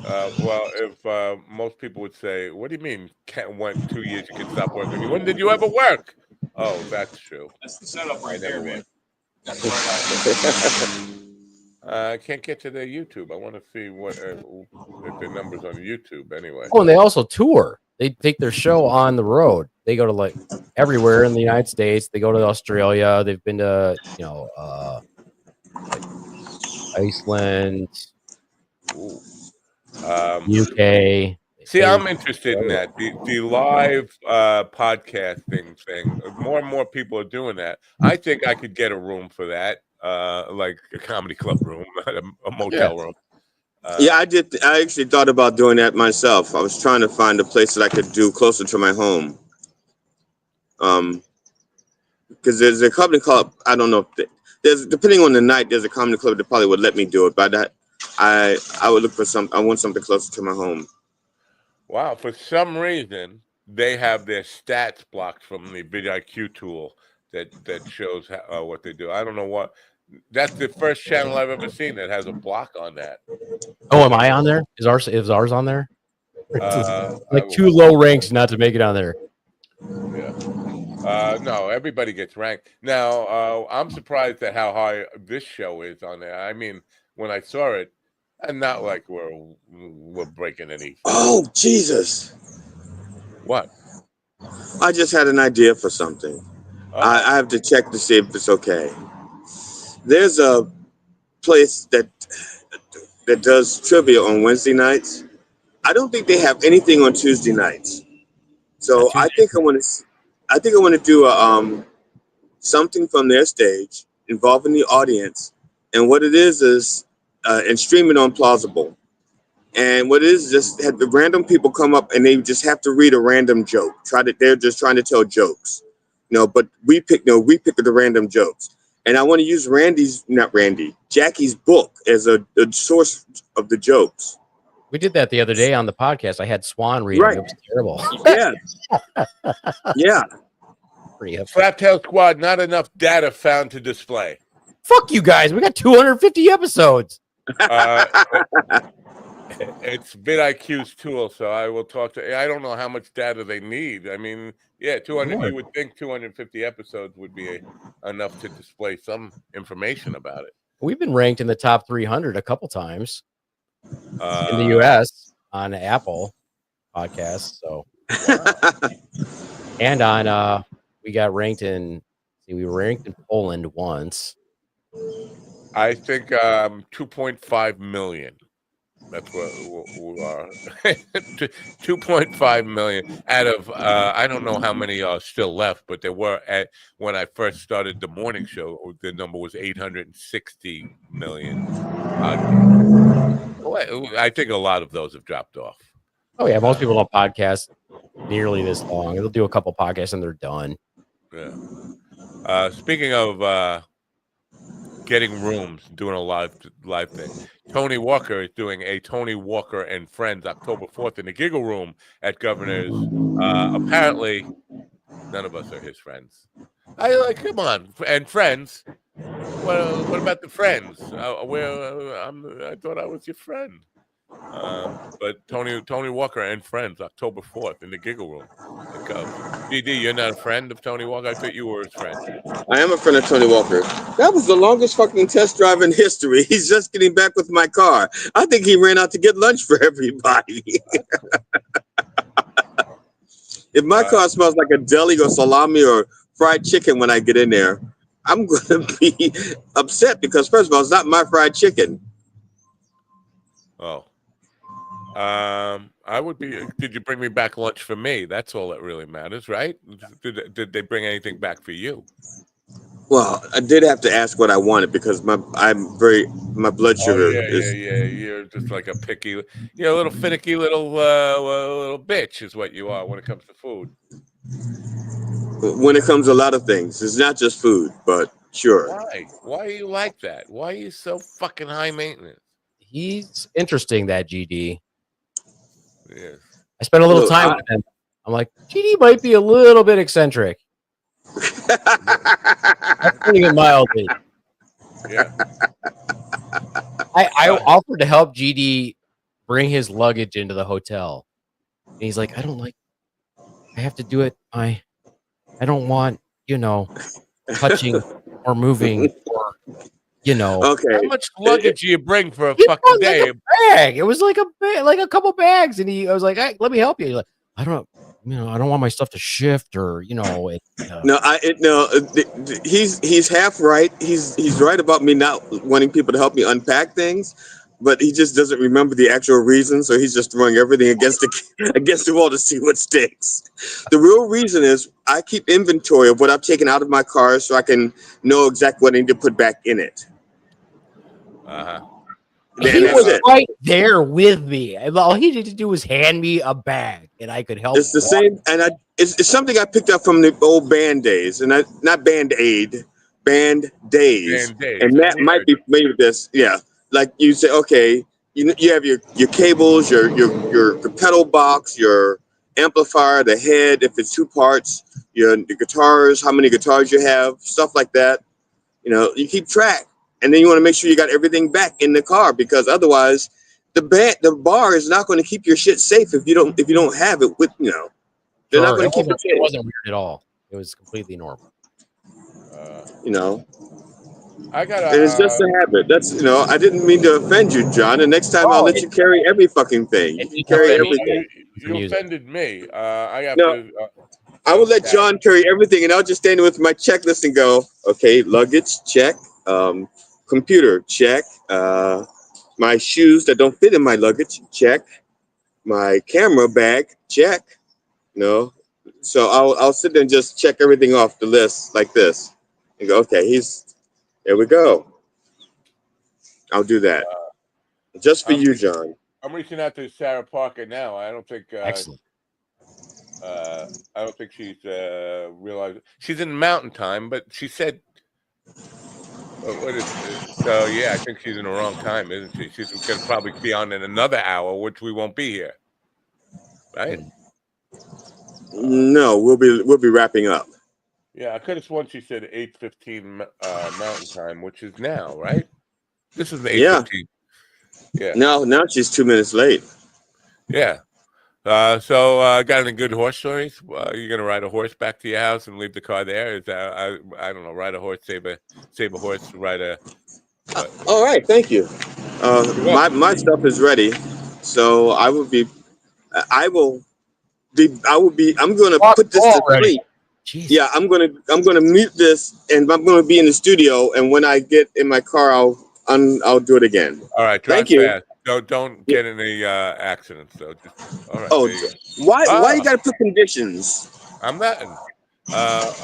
Speaker 4: Well, if most people would say, "What do you mean? When 2 years you can stop working? When did you ever work?" Oh, that's true.
Speaker 3: That's the setup right there, man.
Speaker 4: I can't get to their YouTube. I want to see what if the numbers on YouTube anyway.
Speaker 10: Oh, and they also tour. They take their show on the road. They go to like everywhere in the United States. They go to Australia. They've been to like Iceland, UK.
Speaker 4: See, I'm interested in that. The live podcasting thing. More and more people are doing that. I think I could get a room for that, like a comedy club room, a motel room.
Speaker 12: Yeah, I did. I actually thought about doing that myself. I was trying to find a place that I could do closer to my home. Because there's a comedy club. I don't know. There's depending on the night. There's a comedy club that probably would let me do it, but I would look for some. I want something closer to my home.
Speaker 4: Wow, for some reason they have their stats blocked from the vidIQ tool that shows what they do. I don't know what. That's the first channel I've ever seen that has a block on that.
Speaker 10: Oh, am I on there? Is ours on there? Like too low ranks not to make it on there.
Speaker 4: Yeah. No, everybody gets ranked. Now, I'm surprised at how high this show is on there. I mean, when I saw it, and not like we're breaking any.
Speaker 12: Oh, Jesus.
Speaker 4: What?
Speaker 12: I just had an idea for something. I have to check to see if it's okay. There's a place that does trivia on Wednesday nights. I don't think they have anything on Tuesday nights. So I think I want to do something from their stage involving the audience. And what it is and stream it on Plausible. And what it is just have the random people come up and they just have to read a random joke. They're just trying to tell jokes. But we pick the random jokes. And I want to use Jackie's book as a source of the jokes.
Speaker 10: We did that the other day on the podcast. I had Swan reading. Right. It was terrible.
Speaker 12: Yeah.
Speaker 4: Flaptail Squad, not enough data found to display.
Speaker 10: Fuck you guys. We got 250 episodes.
Speaker 4: It's vidIQ's tool, so I will talk to. I don't know how much data they need. I mean, yeah, 200. You would think 250 episodes would be enough to display some information about it.
Speaker 10: We've been ranked in the top 300 a couple times in the U.S. on Apple Podcasts. So, and on we got ranked in. We were ranked in Poland once.
Speaker 4: I think 2.5 million. That's what we are. 2.5 million out of I don't know how many are still left, but there were when I first started the morning show. The number was 860 million. I think a lot of those have dropped off.
Speaker 10: Oh yeah, most people don't podcast nearly this long. They'll do a couple podcasts and they're done.
Speaker 4: Yeah. Speaking of getting rooms, doing a live thing. Tony Walker is doing a Tony Walker and Friends October 4th in the Giggle Room at Governor's. Apparently, none of us are his friends. Come on, and friends. What about the friends? I thought I was your friend. But Tony Walker and Friends October 4th in the Giggle Room. DD, you're not a friend of Tony Walker? I thought you were his friend.
Speaker 12: I am a friend of Tony Walker. That was the longest fucking test drive in history. He's just getting back with my car. I think he ran out to get lunch for everybody. If my car smells like a deli or salami or fried chicken when I get in there, I'm going to be upset because, first of all, it's not my fried chicken.
Speaker 4: Oh. I would be. Did you bring me back lunch for me? That's all that really matters, right? Did they bring anything back for you?
Speaker 12: Well, I did have to ask what I wanted because my blood
Speaker 4: Oh
Speaker 12: sugar
Speaker 4: yeah.
Speaker 12: is.
Speaker 4: You're just like a picky, you're a little finicky little bitch, is what you are when it comes to food.
Speaker 12: When it comes to a lot of things, it's not just food, but sure.
Speaker 4: Why? Why are you like that? Why are you so fucking high maintenance?
Speaker 10: He's interesting, that GD.
Speaker 4: Yes.
Speaker 10: I spent a little time with him. I'm like, GD might be a little bit eccentric. That's putting it mildly.
Speaker 4: Yeah.
Speaker 10: I offered to help GD bring his luggage into the hotel. And he's like, I have to do it. I don't want, touching or moving or,
Speaker 12: Okay.
Speaker 4: How much luggage do you bring for a
Speaker 10: It
Speaker 4: fucking
Speaker 10: was
Speaker 4: day?
Speaker 10: like a bag. It was like a couple bags. And I was like, hey, let me help you. He's like, I don't want my stuff to shift or,
Speaker 12: No, he's half right. He's right about me not wanting people to help me unpack things, but he just doesn't remember the actual reason. So he's just throwing everything against the wall to see what sticks. The real reason is I keep inventory of what I've taken out of my car so I can know exactly what I need to put back in it.
Speaker 10: He was right there with me. All he needed to do was hand me a bag, and I could help.
Speaker 12: It's the same, and it's something I picked up from the old band days, and not Band-Aid, band days. And Matt might be familiar with this. Yeah, like you say, okay, you have your cables, your pedal box, your amplifier, the head, if it's two parts, the guitars, how many guitars you have, stuff like that. You keep track. And then you want to make sure you got everything back in the car, because otherwise the bar is not going to keep your shit safe if you don't have it with they're not going to keep it safe.
Speaker 10: It wasn't weird at all. It was completely normal.
Speaker 4: I got.
Speaker 12: And it's just a habit. That's I didn't mean to offend you, John. And next time I'll let you carry every fucking thing. You carry everything.
Speaker 4: You offended me. I have
Speaker 12: to. I will let John carry everything, and I'll just stand with my checklist and go, okay, luggage, check. Computer, check. My shoes that don't fit in my luggage, check. My camera bag, check. So I'll sit there and just check everything off the list like this, and go, okay, there we go. I'll do that just for you, John.
Speaker 4: I'm reaching out to Sarah Parker now. I don't think.
Speaker 10: Excellent.
Speaker 4: I don't think she's realized. She's in Mountain Time, but she said. What is it? So yeah, I think she's in the wrong time, isn't she? She's going to probably be on in another hour, which we won't be here, right?
Speaker 12: No, we'll be wrapping up.
Speaker 4: Yeah, I could have sworn she said 8:15 Mountain Time, which is now, right? This is 8:15. Yeah.
Speaker 12: Now she's 2 minutes late.
Speaker 4: Yeah. So got any good horse stories? You're gonna ride a horse back to your house and leave the car there? Is that I don't know? Ride a horse, save a horse, ride a.
Speaker 12: All right, thank you. My stuff is ready, so I'm gonna put this to sleep. Yeah, I'm gonna mute this, and I'm gonna be in the studio. And when I get in my car, I'll do it again.
Speaker 4: All right,
Speaker 12: thank you.
Speaker 4: Fast. Don't get any accidents though. All right.
Speaker 12: Oh, why you gotta put conditions?
Speaker 4: I'm not.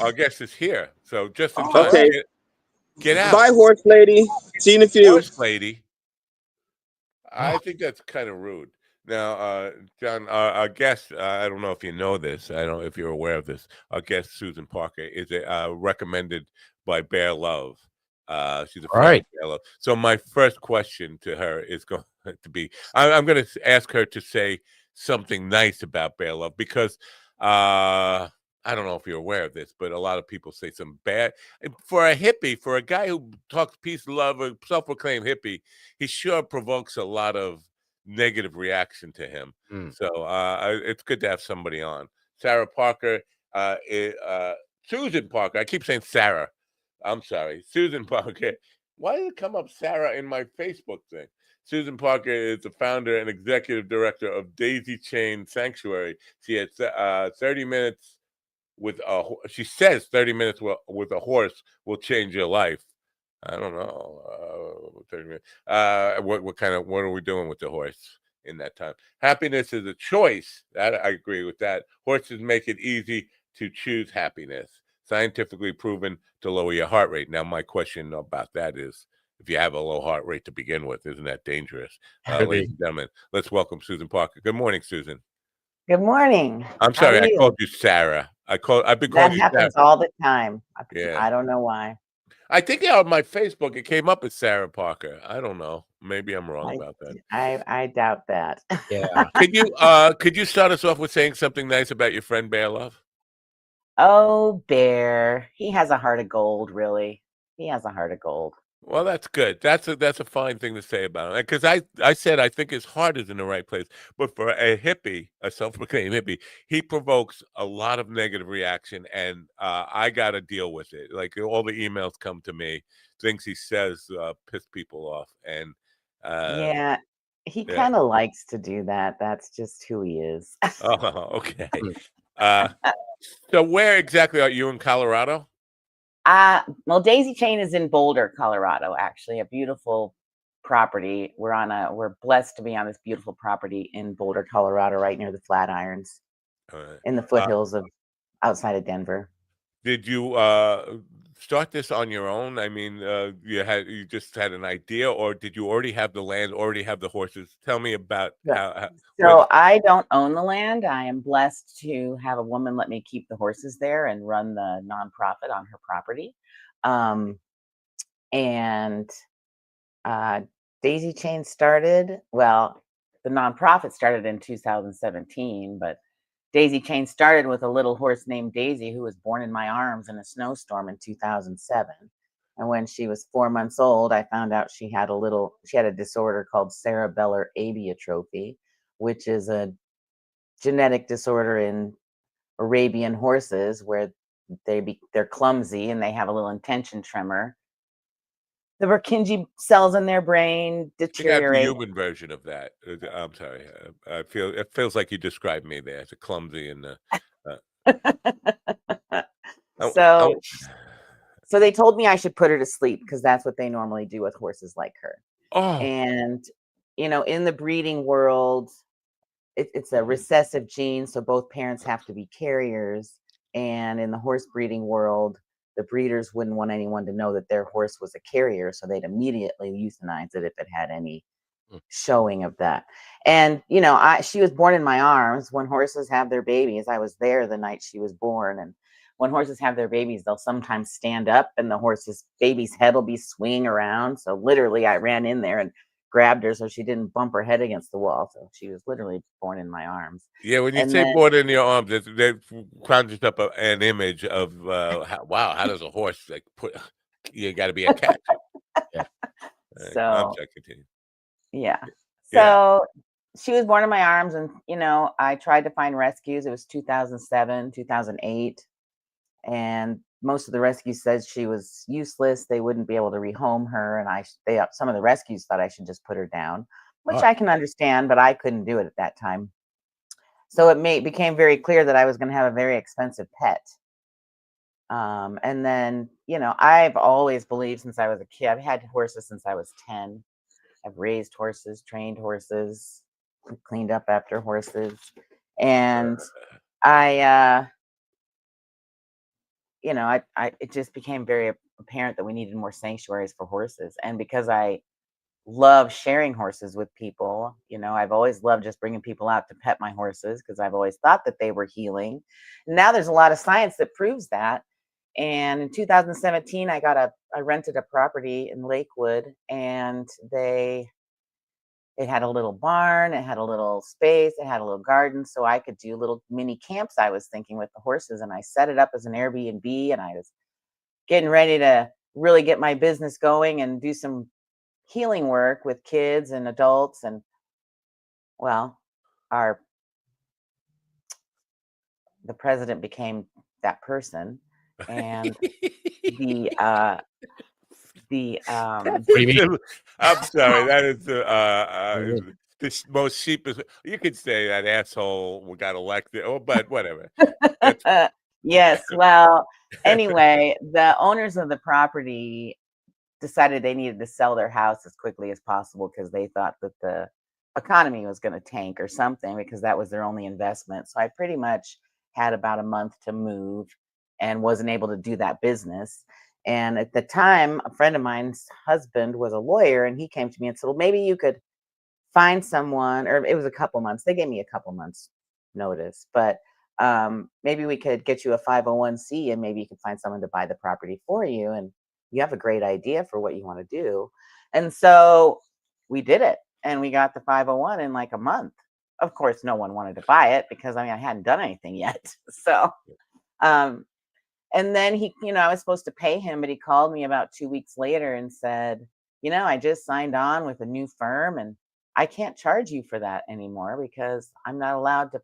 Speaker 4: Our guest is here, so just in time.
Speaker 12: Okay.
Speaker 4: Get out.
Speaker 12: Bye, horse lady. See you in a few.
Speaker 4: Horse lady. I think that's kind of rude. Now, John, our guest, I don't know if you know this. I don't know if you're aware of this. Our guest, Susan Parker, is recommended by Bear Love. She's a fan of Bear Love. So my first question to her is going to be, I'm going to ask her to say something nice about Bear Love, because I don't know if you're aware of this, but a lot of people say some bad. For a hippie, for a guy who talks peace, love, a self-proclaimed hippie, he sure provokes a lot of negative reaction to him. So it's good to have somebody on. Sarah Parker, Susan Parker. I keep saying Sarah. I'm sorry. Susan Parker. Why did it come up Sarah in my Facebook thing? Susan Parker is the founder and executive director of Daisy Chain Sanctuary. She has 30 minutes with she says 30 minutes with a horse will change your life. I don't know. 30 minutes. What are we doing with the horse? in that time. Happiness is a choice. That I agree with that. Horses make it easy to choose happiness. Scientifically proven to lower your heart rate. Now, my question about that is, if you have a low heart rate to begin with, isn't that dangerous? Ladies and gentlemen, let's welcome Susan Parker. Good morning, Susan.
Speaker 13: Good morning.
Speaker 4: I'm sorry, I called you Sarah. I've been calling
Speaker 13: That
Speaker 4: you
Speaker 13: happens
Speaker 4: Sarah.
Speaker 13: all the time.
Speaker 4: Yeah.
Speaker 13: I don't know why.
Speaker 4: I think on my Facebook it came up as Sarah Parker. I don't know. Maybe I'm wrong about that.
Speaker 13: I doubt that.
Speaker 10: Yeah.
Speaker 4: Could you start us off with saying something nice about your friend Bear Love?
Speaker 13: Oh, Bear. He has a heart of gold, really. He has a heart of gold.
Speaker 4: Well, that's good. That's a fine thing to say about him. Because I said I think his heart is in the right place. But for a hippie, a self-proclaimed hippie, he provokes a lot of negative reaction, and I got to deal with it. Like all the emails come to me, things he says piss people off, and
Speaker 13: Yeah, he kind of likes to do that. That's just who he is.
Speaker 4: Oh, okay. So where exactly are you in Colorado?
Speaker 13: Well, Daisy Chain is in Boulder, Colorado, actually, a beautiful property. We're blessed to be on this beautiful property in Boulder, Colorado, right near the Flatirons, in the foothills of outside of Denver.
Speaker 4: Did you start this on your own? I mean, you just had an idea, or did you already have the land, already have the horses? Tell me about how.
Speaker 13: So I don't own the land. I am blessed to have a woman let me keep the horses there and run the nonprofit on her property. And Daisy Chain started, well, the nonprofit started in 2017, but Daisy Chain started with a little horse named Daisy who was born in my arms in a snowstorm in 2007. And when she was 4 months old, I found out she had a disorder called cerebellar abiotrophy, which is a genetic disorder in Arabian horses where they're clumsy and they have a little intention tremor. The Purkinje cells in their brain deteriorate.
Speaker 4: I got the human version of that. I'm sorry. It feels like you described me there as a clumsy and.
Speaker 13: So they told me I should put her to sleep because that's what they normally do with horses like her.
Speaker 4: Oh.
Speaker 13: And in the breeding world, it's a recessive gene, so both parents have to be carriers. And in the horse breeding world, the breeders wouldn't want anyone to know that their horse was a carrier, so they'd immediately euthanize it if it had any showing of that. And she was born in my arms. When horses have their babies, I was there the night she was born, and when horses have their babies, they'll sometimes stand up and the horse's baby's head will be swinging around. So literally I ran in there and grabbed her so she didn't bump her head against the wall. So she was literally born in my arms.
Speaker 4: Yeah, when you say born in your arms, that conjures up an image of how does a horse you got to be a cat.
Speaker 10: Yeah.
Speaker 13: So
Speaker 4: I'm sorry, continue.
Speaker 13: Yeah. So she was born in my arms, and I tried to find rescues. It was 2007, 2008, and most of the rescues said she was useless. They wouldn't be able to rehome her, and some of the rescues thought I should just put her down, which I can understand, but I couldn't do it at that time. So it became very clear that I was going to have a very expensive pet. And then, I've always believed since I was a kid. I've had horses since I was 10. I've raised horses, trained horses, cleaned up after horses, and it just became very apparent that we needed more sanctuaries for horses. And because I love sharing horses with people, I've always loved just bringing people out to pet my horses because I've always thought that they were healing. And now there's a lot of science that proves that. And in 2017, I rented a property in Lakewood, and it had a little barn, it had a little space, it had a little garden, so I could do little mini camps, I was thinking, with the horses. And I set it up as an Airbnb, and I was getting ready to really get my business going and do some healing work with kids and adults. And well, the president became that person, and
Speaker 4: I'm sorry, that is the most sheepish. You could say that asshole got elected, but whatever.
Speaker 13: Yes. Well, anyway, the owners of the property decided they needed to sell their house as quickly as possible because they thought that the economy was going to tank or something because that was their only investment. So I pretty much had about a month to move and wasn't able to do that business. And at the time, a friend of mine's husband was a lawyer, and he came to me and said, well, maybe you could find someone, or it was a couple months. They gave me a couple months notice, but maybe we could get you a 501c and maybe you could find someone to buy the property for you. And you have a great idea for what you want to do. And so we did it, and we got the 501 in like a month. Of course, no one wanted to buy it because I hadn't done anything yet. So, and then he, I was supposed to pay him, but he called me about 2 weeks later and said, I just signed on with a new firm and I can't charge you for that anymore because I'm not allowed to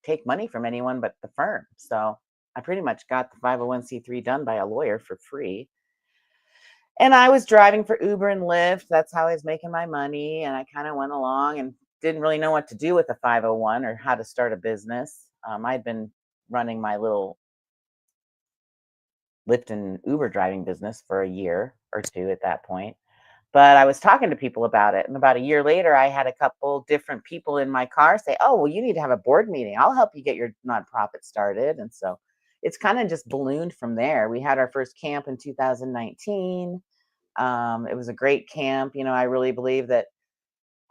Speaker 13: take money from anyone but the firm. So I pretty much got the 501c3 done by a lawyer for free. And I was driving for Uber and Lyft. That's how I was making my money. And I kind of went along and didn't really know what to do with a 501 or how to start a business. I'd been running my little Lyft and Uber driving business for a year or two at that point. But I was talking to people about it. And about a year later, I had a couple different people in my car say, oh, well, you need to have a board meeting. I'll help you get your nonprofit started. And so it's kind of just ballooned from there. We had our first camp in 2019. It was a great camp. I really believe that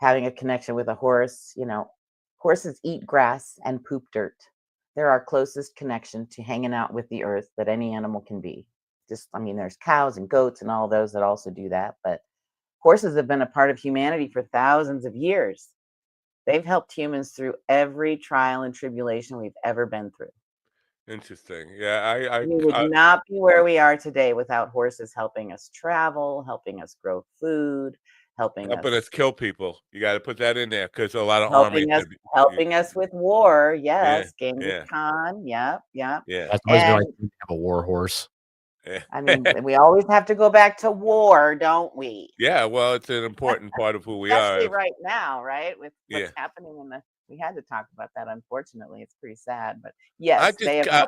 Speaker 13: having a connection with a horse, horses eat grass and poop dirt. They're our closest connection to hanging out with the earth that any animal can be. There's cows and goats and all those that also do that. But horses have been a part of humanity for thousands of years. They've helped humans through every trial and tribulation we've ever been through.
Speaker 4: Interesting. Yeah,
Speaker 13: We would not be where we are today without horses helping us travel, helping us grow food, helping
Speaker 4: us kill people. You got to put that in there because a lot of armies
Speaker 13: helping us with war. Yes, Genghis Khan. Yep.
Speaker 10: That's always been like to have a war horse.
Speaker 13: We always have to go back to war, don't we?
Speaker 4: Yeah, well, it's an important part of who we
Speaker 13: Especially
Speaker 4: are.
Speaker 13: right now, right? With what's happening we had to talk about that. Unfortunately, it's pretty sad, but yes,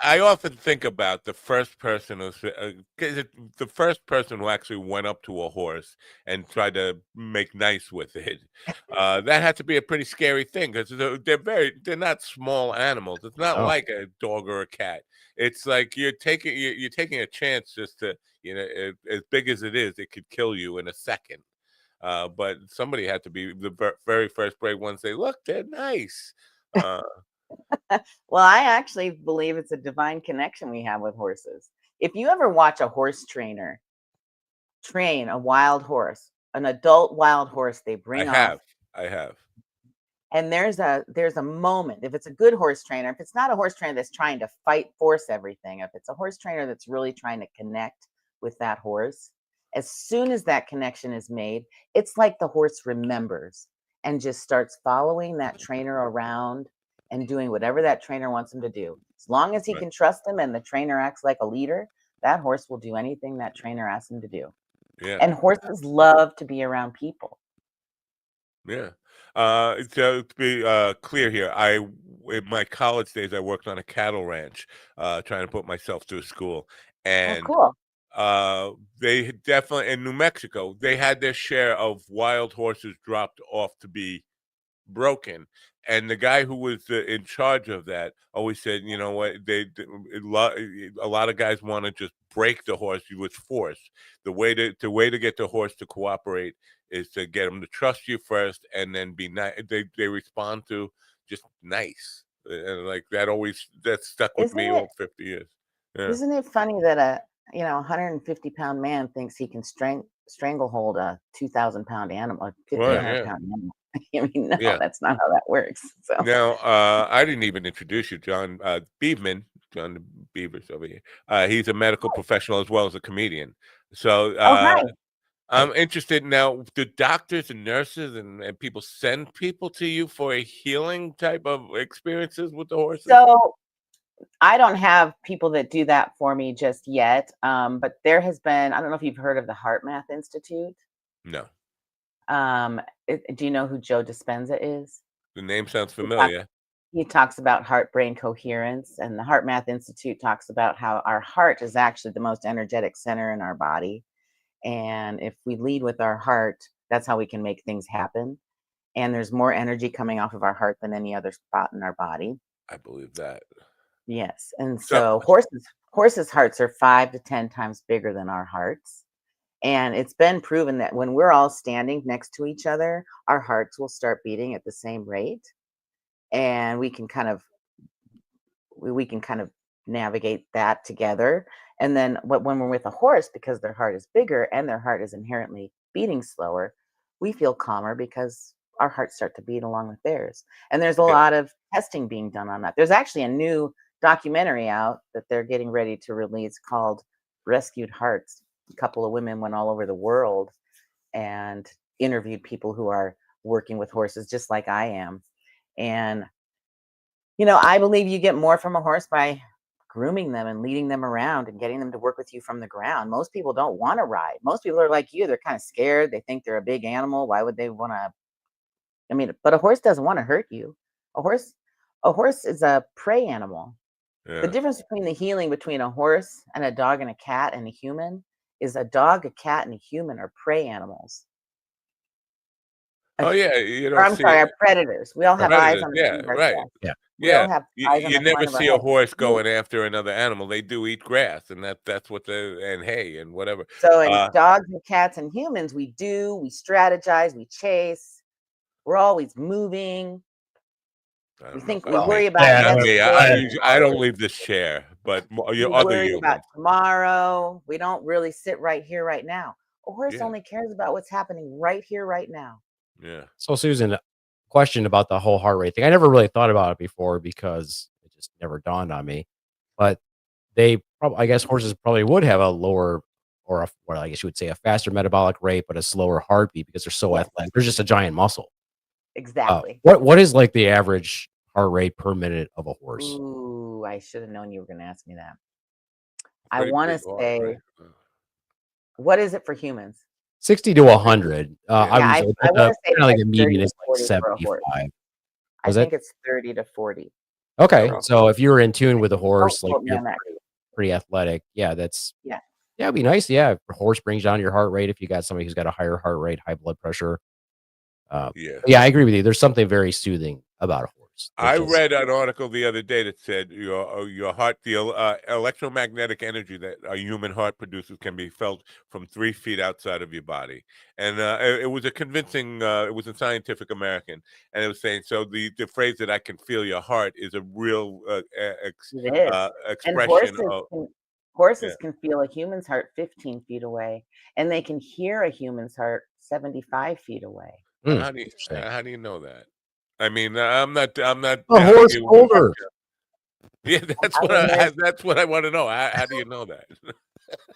Speaker 4: I often think about the first person the first person who actually went up to a horse and tried to make nice with it. That had to be a pretty scary thing because they're not small animals. It's not like a dog or a cat. It's like you're taking a chance just to, as big as it is, it could kill you in a second. But somebody had to be the very first brave one to say, look, they're nice.
Speaker 13: Well, I actually believe it's a divine connection we have with horses. If you ever watch a horse trainer train a wild horse, an adult wild horse, they bring off.
Speaker 4: I have.
Speaker 13: And there's a moment, if it's a good horse trainer, if it's not a horse trainer that's trying to force everything, if it's a horse trainer that's really trying to connect with that horse, as soon as that connection is made, it's like the horse remembers and just starts following that trainer around and doing whatever that trainer wants him to do. As long as he can trust him and the trainer acts like a leader, that horse will do anything that trainer asks him to do.
Speaker 4: Yeah.
Speaker 13: And horses love to be around people.
Speaker 4: Yeah. So to be clear here, in my college days, I worked on a cattle ranch, trying to put myself through school. And
Speaker 13: cool.
Speaker 4: They definitely, in New Mexico, they had their share of wild horses dropped off to be broken. And the guy who was in charge of that always said, you know what, a lot of guys want to just break the horse with force. The way to get the horse to cooperate is to get them to trust you first, and then be nice. They respond to just nice, and like that stuck with me all 50 years. Yeah.
Speaker 13: Isn't it funny that a 150-pound man thinks he can stranglehold a 2,000-pound animal, a 1,500-pound animal? No, that's not how that works. So
Speaker 4: now, I didn't even introduce you, John Beaverman. John Beavers over here. He's a medical professional as well as a comedian. So I'm interested now. Do doctors and nurses and people send people to you for a healing type of experiences with the horses?
Speaker 13: So I don't have people that do that for me just yet. But there has been, I don't know if you've heard of the Heart Math Institute.
Speaker 4: No.
Speaker 13: Do you know who Joe Dispenza is?
Speaker 4: The name sounds familiar.
Speaker 13: He talks about heart-brain coherence, and the Heart Math Institute talks about how our heart is actually the most energetic center in our body. And if we lead with our heart, that's how we can make things happen. and there's more energy coming off of our heart than any other spot in our body.
Speaker 4: I believe that.
Speaker 13: Yes, and
Speaker 4: So-
Speaker 13: so horses' hearts are 5 to 10 times bigger than our hearts. And it's been proven that when we're all standing next to each other, our hearts will start beating at the same rate, and we can kind of navigate that together. And then when we're with a horse, because their heart is bigger and their heart is inherently beating slower, we feel calmer because our hearts start to beat along with theirs. And there's a lot of testing being done on that. There's actually a new documentary out that they're getting ready to release called Rescued Hearts. A couple of women went all over the world and interviewed people who are working with horses just like I am. And I believe you get more from a horse by grooming them and leading them around and getting them to work with you from the ground. Most people don't want to ride. Most people are like you. They're kind of scared. They think they're a big animal. Why would they want to? But a horse doesn't want to hurt you. A horse is a prey animal.
Speaker 4: Yeah.
Speaker 13: The difference between the healing between a horse and a dog and a cat and a human is a dog, a cat, and a human are prey animals.
Speaker 4: Oh yeah,
Speaker 13: Are predators. We all have eyes on the front of our
Speaker 4: right.
Speaker 13: chest.
Speaker 4: Yeah,
Speaker 13: We all have eyes on
Speaker 4: you
Speaker 13: the
Speaker 4: never
Speaker 13: front of our
Speaker 4: see a
Speaker 13: head.
Speaker 4: horse going after another animal. They do eat grass, and that's what and hay and whatever.
Speaker 13: So in dogs and cats and humans, we strategize, we chase. We're always moving. We worry about
Speaker 4: I don't leave this chair, but
Speaker 13: we
Speaker 4: other
Speaker 13: worry
Speaker 4: humans.
Speaker 13: about tomorrow. We don't really sit right here, right now. A horse
Speaker 4: Yeah.
Speaker 13: only cares about what's happening right here, right now.
Speaker 4: Yeah.
Speaker 10: So Susan, question about the whole heart rate thing. I never really thought about it before because it just never dawned on me. But I guess horses probably would have a lower, or I guess you would say a faster metabolic rate, but a slower heartbeat because they're so athletic. They're just a giant muscle.
Speaker 13: Exactly.
Speaker 10: What is like the average heart rate per minute of a horse?
Speaker 13: Ooh, I should have known you were going to ask me that. I want to say, what is it for humans?
Speaker 10: 60 to 100.
Speaker 13: I want to say
Speaker 10: like a median is like
Speaker 13: 75.
Speaker 10: 75.
Speaker 13: I think it's 30 to 40.
Speaker 10: Okay, so if you're in tune with a horse, like
Speaker 13: quote me
Speaker 10: you're
Speaker 13: on that.
Speaker 10: pretty athletic, yeah, it'd be nice. Yeah, if a horse brings down your heart rate if you got somebody who's got a higher heart rate, high blood pressure. Yeah, I agree with you. There's something very soothing about a horse.
Speaker 4: I read an article the other day that said your heart, the electromagnetic energy that a human heart produces can be felt from 3 feet outside of your body, and it was a convincing. It was a Scientific American, and it was saying so. The phrase that I can feel your heart is a real expression
Speaker 13: and horses can feel a human's heart 15 feet away, and they can hear a human's heart 75 feet away.
Speaker 4: How do you know that? I mean, I'm not.
Speaker 10: A horse older.
Speaker 4: Yeah, that's what I want to know. How do you know that?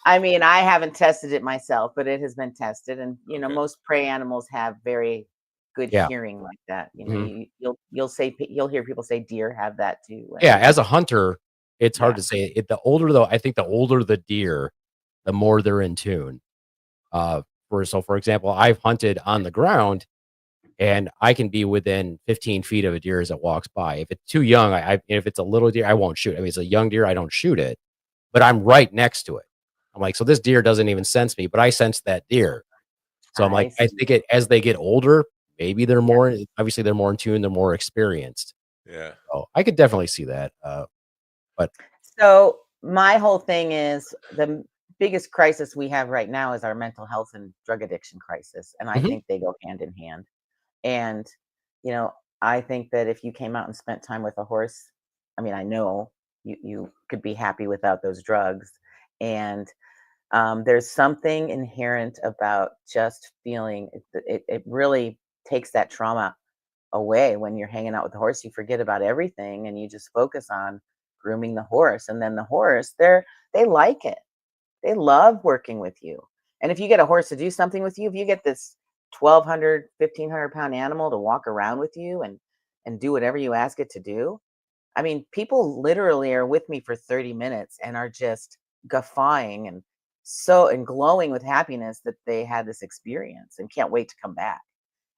Speaker 13: I mean, I haven't tested it myself, but it has been tested, and most prey animals have very good hearing like that. You'll hear people say deer have that too.
Speaker 10: Yeah, as a hunter, it's hard to say. I think the older the deer, the more they're in tune. For example, I've hunted on the ground. And I can be within 15 feet of a deer as it walks by. If it's too young, if it's a little deer, I won't shoot. I mean, it's a young deer, I don't shoot it, but I'm right next to it. I'm like, so this deer doesn't even sense me, but I sense that deer. So I'm like, I think as they get older, maybe they're more in tune, they're more experienced.
Speaker 4: Yeah.
Speaker 10: So I could definitely see that.
Speaker 13: So my whole thing is the biggest crisis we have right now is our mental health and drug addiction crisis. And I think they go hand in hand. And, I think that if you came out and spent time with a horse, I mean, I know you could be happy without those drugs. And there's something inherent about just feeling it really takes that trauma away. When you're hanging out with the horse, you forget about everything and you just focus on grooming the horse. And then the horse, they like it. They love working with you. And if you get a horse to do something with you, if you get this 1,200, 1,500 pound animal to walk around with you and do whatever you ask it to do. I mean, people literally are with me for 30 minutes and are just guffawing and glowing with happiness that they had this experience and can't wait to come back.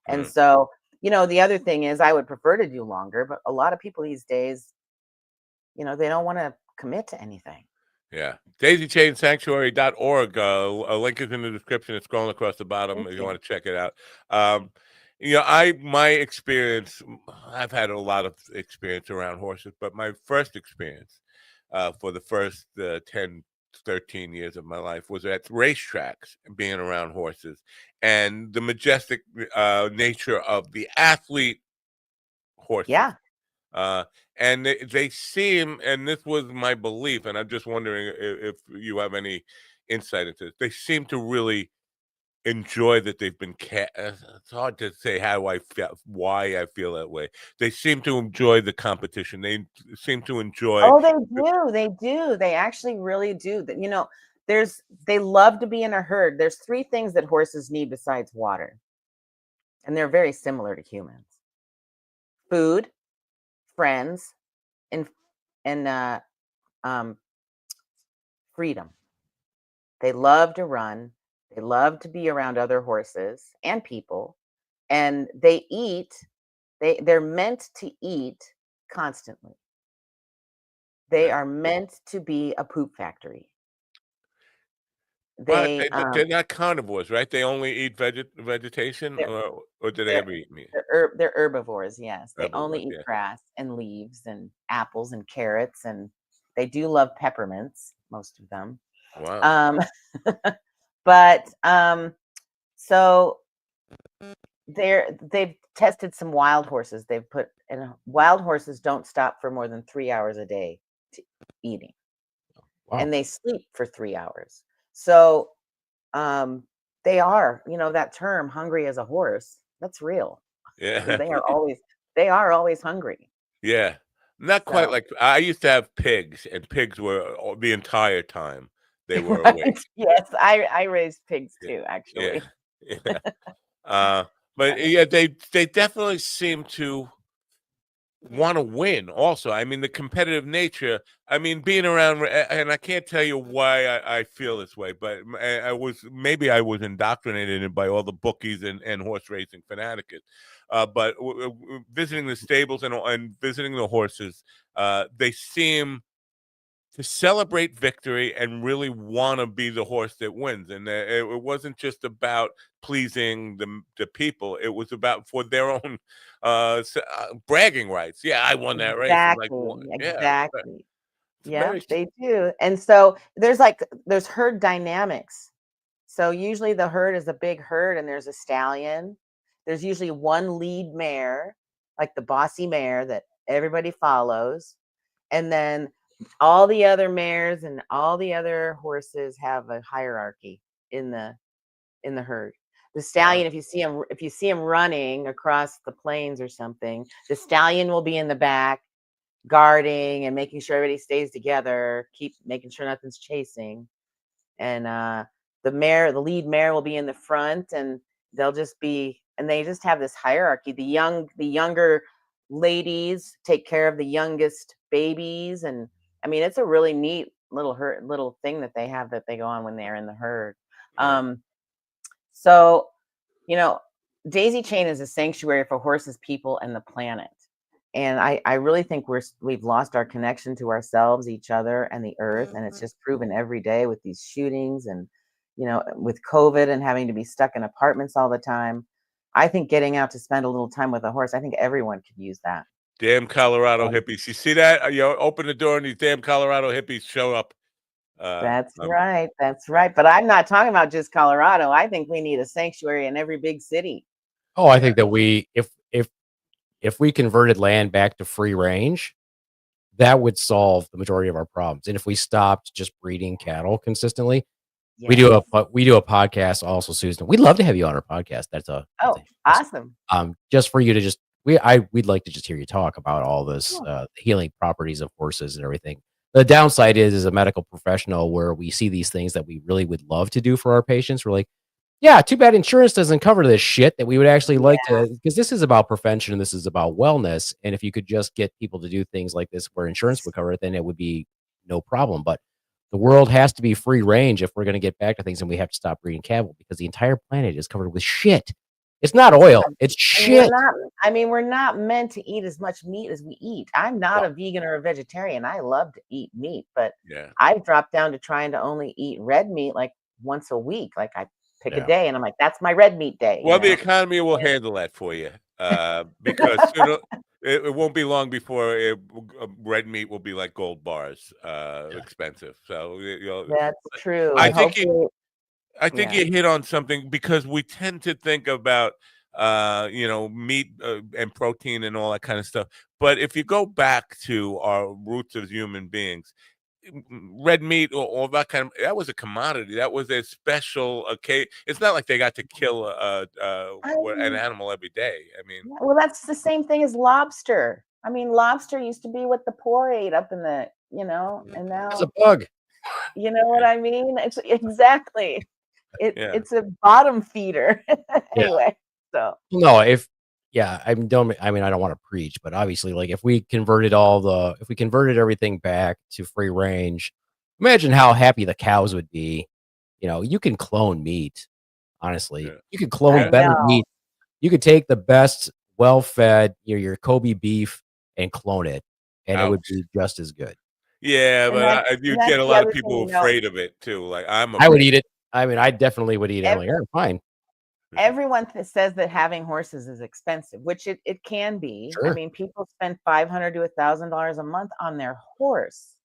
Speaker 13: And so, the other thing is I would prefer to do longer, but a lot of people these days, they don't want to commit to anything.
Speaker 4: Yeah. DaisyChainSanctuary.org. A link is in the description. It's scrolling across the bottom if you want to check it out. my experience, I've had a lot of experience around horses, but my first experience for the first 10, 13 years of my life was at racetracks, being around horses, and the majestic nature of the athlete horses.
Speaker 13: Yeah.
Speaker 4: And they seem, and this was my belief, and I'm just wondering if you have any insight into this. They seem to really enjoy that they've been it's hard to say why I feel that way. They seem to enjoy the competition. They seem to enjoy.
Speaker 13: Oh, they do. They actually really do. They love to be in a herd. There's 3 things that horses need besides water, and they're very similar to humans: food, friends, and freedom. They love to run. They love to be around other horses and people, and they eat. They're meant to eat constantly. They are meant to be a poop factory.
Speaker 4: But
Speaker 13: They
Speaker 4: they're not carnivores, right? They only eat vegetation,
Speaker 13: they're
Speaker 4: or do they
Speaker 13: they're
Speaker 4: ever eat meat?
Speaker 13: they're herbivores. Yes, they only
Speaker 4: Herbivores,
Speaker 13: eat
Speaker 4: yeah.
Speaker 13: grass and leaves and apples and carrots, and they do love peppermints, most of them.
Speaker 4: Wow.
Speaker 13: Um, but so they've tested some wild horses. Wild horses don't stop for more than 3 hours a day eating.
Speaker 10: Wow.
Speaker 13: And they sleep for 3 hours. So they are, that term hungry as a horse, that's real.
Speaker 4: Yeah.
Speaker 13: They are always hungry.
Speaker 4: Yeah. Not quite
Speaker 13: So
Speaker 4: like I used to have pigs, and pigs were the entire time they were awake.
Speaker 13: yes, I raised pigs too,
Speaker 4: Yeah.
Speaker 13: actually.
Speaker 4: Yeah. But yeah, they definitely seem to want to win also. I mean, the competitive nature, I mean, being around, and I can't tell you why I feel this way, but I was indoctrinated by all the bookies and horse racing fanatics. But visiting the stables and visiting the horses, they seem to celebrate victory and really want to be the horse that wins. And it wasn't just about pleasing the people. It was about for their own bragging rights. Yeah, I won that race. And like, yeah,
Speaker 13: Exactly.
Speaker 4: it's
Speaker 13: Yeah,
Speaker 4: very,
Speaker 13: they do. And so there's herd dynamics. So usually the herd is a big herd and there's a stallion. There's usually one lead mare, like the bossy mare that everybody follows. And then all the other mares and all the other horses have a hierarchy in the herd. The stallion, if you see him running across the plains or something, the stallion will be in the back guarding and making sure everybody stays together, keep making sure nothing's chasing. And the lead mare will be in the front, and they just have this hierarchy. The younger ladies take care of the youngest babies, and I mean, it's a really neat little thing that they have that they go on when they're in the herd. So, Daisy Chain is a sanctuary for horses, people, and the planet. And I really think we've lost our connection to ourselves, each other, and the earth. And it's just proven every day with these shootings and, with COVID and having to be stuck in apartments all the time. I think getting out to spend a little time with a horse, I think everyone could use that.
Speaker 4: damn Colorado hippies. You see that? You open the door and these damn Colorado hippies show up.
Speaker 13: That's right. That's right. But I'm not talking about just Colorado. I think we need a sanctuary in every big city.
Speaker 10: Oh, I think that if we converted land back to free range, that would solve the majority of our problems. And if we stopped just breeding cattle consistently, we do a podcast also, Susan. We'd love to have you on our podcast. That's
Speaker 13: awesome.
Speaker 10: Just for you to we'd like to just hear you talk about all this healing properties of horses and everything. The downside is, as a medical professional, where we see these things that we really would love to do for our patients, we're like, yeah, too bad insurance doesn't cover this shit that we would actually like to, because this is about prevention and this is about wellness. And if you could just get people to do things like this where insurance would cover it, then it would be no problem. But the world has to be free range if we're going to get back to things, and we have to stop breeding cattle because the entire planet is covered with shit. It's not oil, it's shit.
Speaker 13: We're not meant to eat as much meat as we eat. I'm not a vegan or a vegetarian. I love to eat meat, but I've dropped down to trying to only eat red meat like once a week. Like pick a day, and I'm like, that's my red meat day.
Speaker 4: Well, the economy will handle that for you, because it won't be long before red meat will be like gold bars, expensive. So
Speaker 13: that's true.
Speaker 4: I think you hit on something, because we tend to think about meat and protein and all that kind of stuff. But if you go back to our roots as human beings, red meat or that that was a commodity. That was a special occasion. It's not like they got to kill an animal every day. I mean,
Speaker 13: well, that's the same thing as lobster. I mean, lobster used to be what the poor ate up in the, and now
Speaker 10: it's a bug.
Speaker 13: You know what I mean? It's exactly. It's a bottom feeder. Anyway, so
Speaker 10: no, I don't want to preach, but obviously, like, if we converted everything back to free range, imagine how happy the cows would be. You can clone meat. Honestly, you could clone better meat. You could take the best, well-fed, your Kobe beef and clone it, and it would be just as good.
Speaker 4: Yeah, but you'd get a lot of people afraid of it too. Like
Speaker 10: I would eat it. I mean, I definitely would eat it. I'm like, fine.
Speaker 13: Everyone says that having horses is expensive, which it can be.
Speaker 10: Sure.
Speaker 13: I mean, people spend $500 to $1,000 a month on their horse,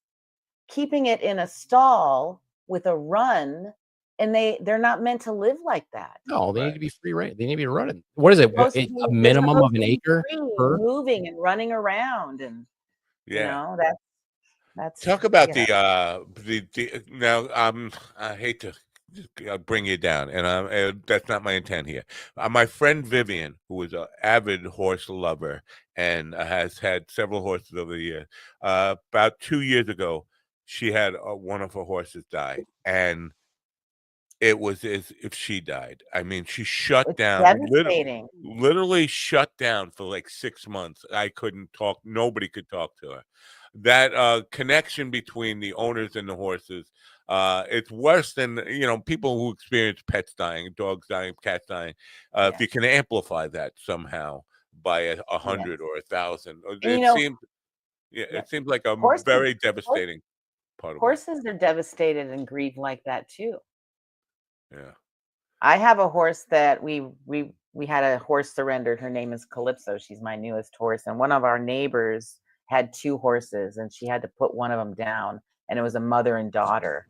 Speaker 13: keeping it in a stall with a run, and they're not meant to live like that.
Speaker 10: No, they need to be free range. They need to be running. What is it? A minimum of an acre per?
Speaker 13: Moving and running around, and that's
Speaker 4: talk about the now. I hate to bring you down, and that's not my intent here. My friend Vivian, who is an avid horse lover and has had several horses over the years, about 2 years ago, she had one of her horses die, and it was as if she died. I mean, she shut down, literally shut down for like 6 months. I couldn't talk. Nobody could talk to her. That connection between the owners and the horses, it's worse than, people who experience pets dying, dogs dying, cats dying. If you can amplify that somehow by 100 or 1,000, it seems like a very devastating part of
Speaker 13: horses are devastated and grieve like that too.
Speaker 4: Yeah,
Speaker 13: I have a horse that we had a horse surrendered. Her name is Calypso. She's my newest horse, and one of our neighbors had 2 horses, and she had to put one of them down, and it was a mother and daughter.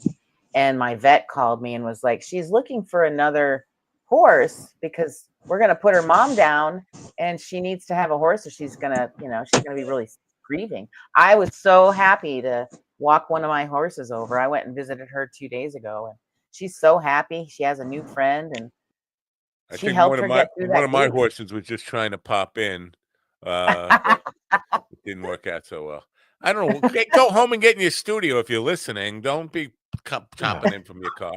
Speaker 13: And my vet called me and was like, she's looking for another horse because we're going to put her mom down, and she needs to have a horse, or she's going to be really grieving. I was so happy to walk one of my horses over. I went and visited her 2 days ago, and she's so happy. She has a new friend, and she helped her get through that.
Speaker 4: One of my horses was just trying to pop in. It didn't work out so well. I don't know. Go home and get in your studio if you're listening. Don't be chopping in from your car.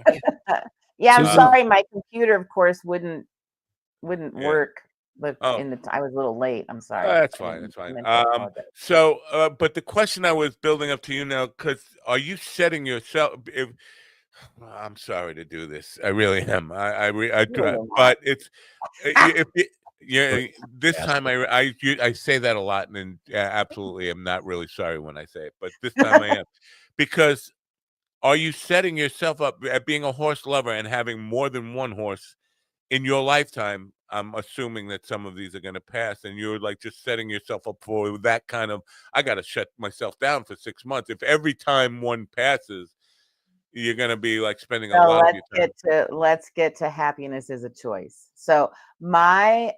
Speaker 13: I'm sorry. My computer, of course, wouldn't work. But I was a little late. I'm sorry.
Speaker 4: That's fine. That's fine. But the question I was building up to you now, because are you setting yourself? I'm sorry to do this. I really am. But it's this time I say that a lot, and absolutely I'm not really sorry when I say it, but this time I am, because are you setting yourself up at being a horse lover and having more than one horse in your lifetime? I'm assuming that some of these are going to pass, and you're like just setting yourself up for that kind of, I got to shut myself down for 6 months. If every time one passes, you're going to be like spending a lot of your time.
Speaker 13: Let's get to happiness is a choice. So I'm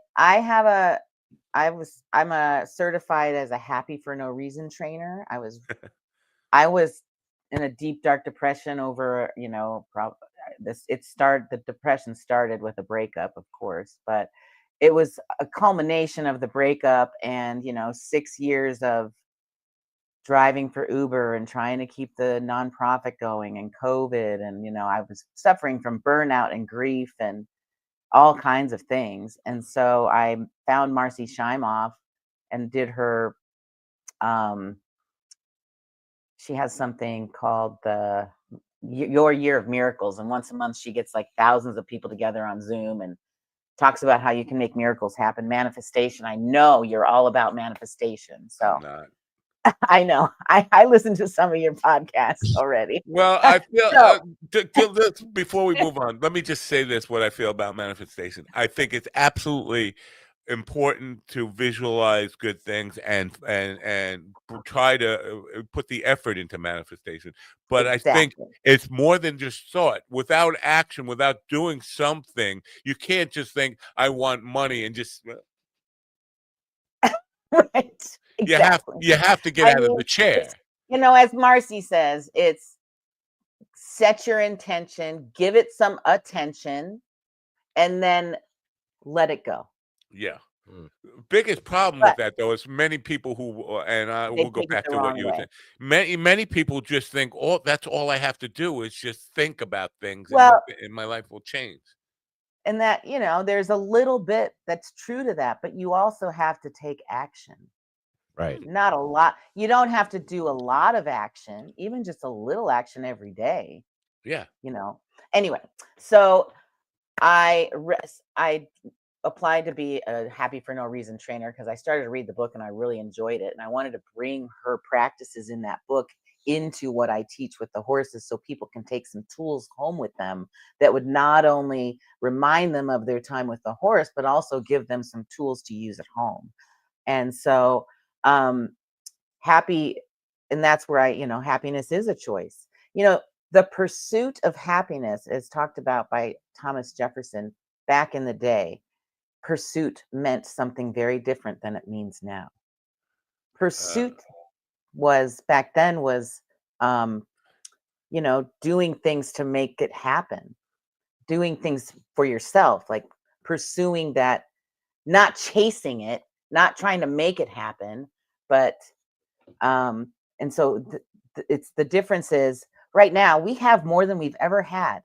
Speaker 13: a certified as a happy for no reason trainer. I was in a deep, dark depression over, the depression started with a breakup, of course, but it was a culmination of the breakup and, 6 years of driving for Uber and trying to keep the nonprofit going, and COVID. And, I was suffering from burnout and grief and all kinds of things. And so I found Marcy Shimoff and did her, she has something called Your Year of Miracles. And once a month, she gets like thousands of people together on Zoom and talks about how you can make miracles happen. Manifestation. I know you're all about manifestation. So I know. I listened to some of your podcasts already.
Speaker 4: Well, I feel
Speaker 13: So,
Speaker 4: before we move on, let me just say this: what I feel about manifestation. I think it's absolutely important to visualize good things and try to put the effort into manifestation. But I think
Speaker 13: exactly.
Speaker 4: it's more than just thought. Without action, without doing something, you can't just think, "I want money," and just
Speaker 13: Right. Exactly.
Speaker 4: you have to get
Speaker 13: I
Speaker 4: out of
Speaker 13: mean,
Speaker 4: the chair.
Speaker 13: it's, as Marcy says, it's set your intention, give it some attention, and then let it go.
Speaker 4: Yeah. Biggest problem with
Speaker 13: But
Speaker 4: that though is many people who and I
Speaker 13: they
Speaker 4: will go
Speaker 13: take it
Speaker 4: back
Speaker 13: the
Speaker 4: to what
Speaker 13: wrong
Speaker 4: you were
Speaker 13: way.
Speaker 4: saying. Many people just think, "Oh, that's all I have to do is just think about things,
Speaker 13: Well,
Speaker 4: and my life will change."
Speaker 13: and that, there's a little bit that's true to that, but you also have to take action.
Speaker 10: Right.
Speaker 13: Not a lot. You don't have to do a lot of action, even just a little action every day,
Speaker 4: Yeah.
Speaker 13: Anyway, so I applied to be a Happy for No Reason trainer because I started to read the book and I really enjoyed it. And I wanted to bring her practices in that book into what I teach with the horses so people can take some tools home with them that would not only remind them of their time with the horse, but also give them some tools to use at home. And so, happy, and that's where happiness is a choice. The pursuit of happiness is talked about by Thomas Jefferson back in the day. Pursuit meant something very different than it means now. Pursuit was back then was doing things to make it happen, doing things for yourself, like pursuing that, not chasing it, not trying to make it happen, but and so it's the difference is right now we have more than we've ever had.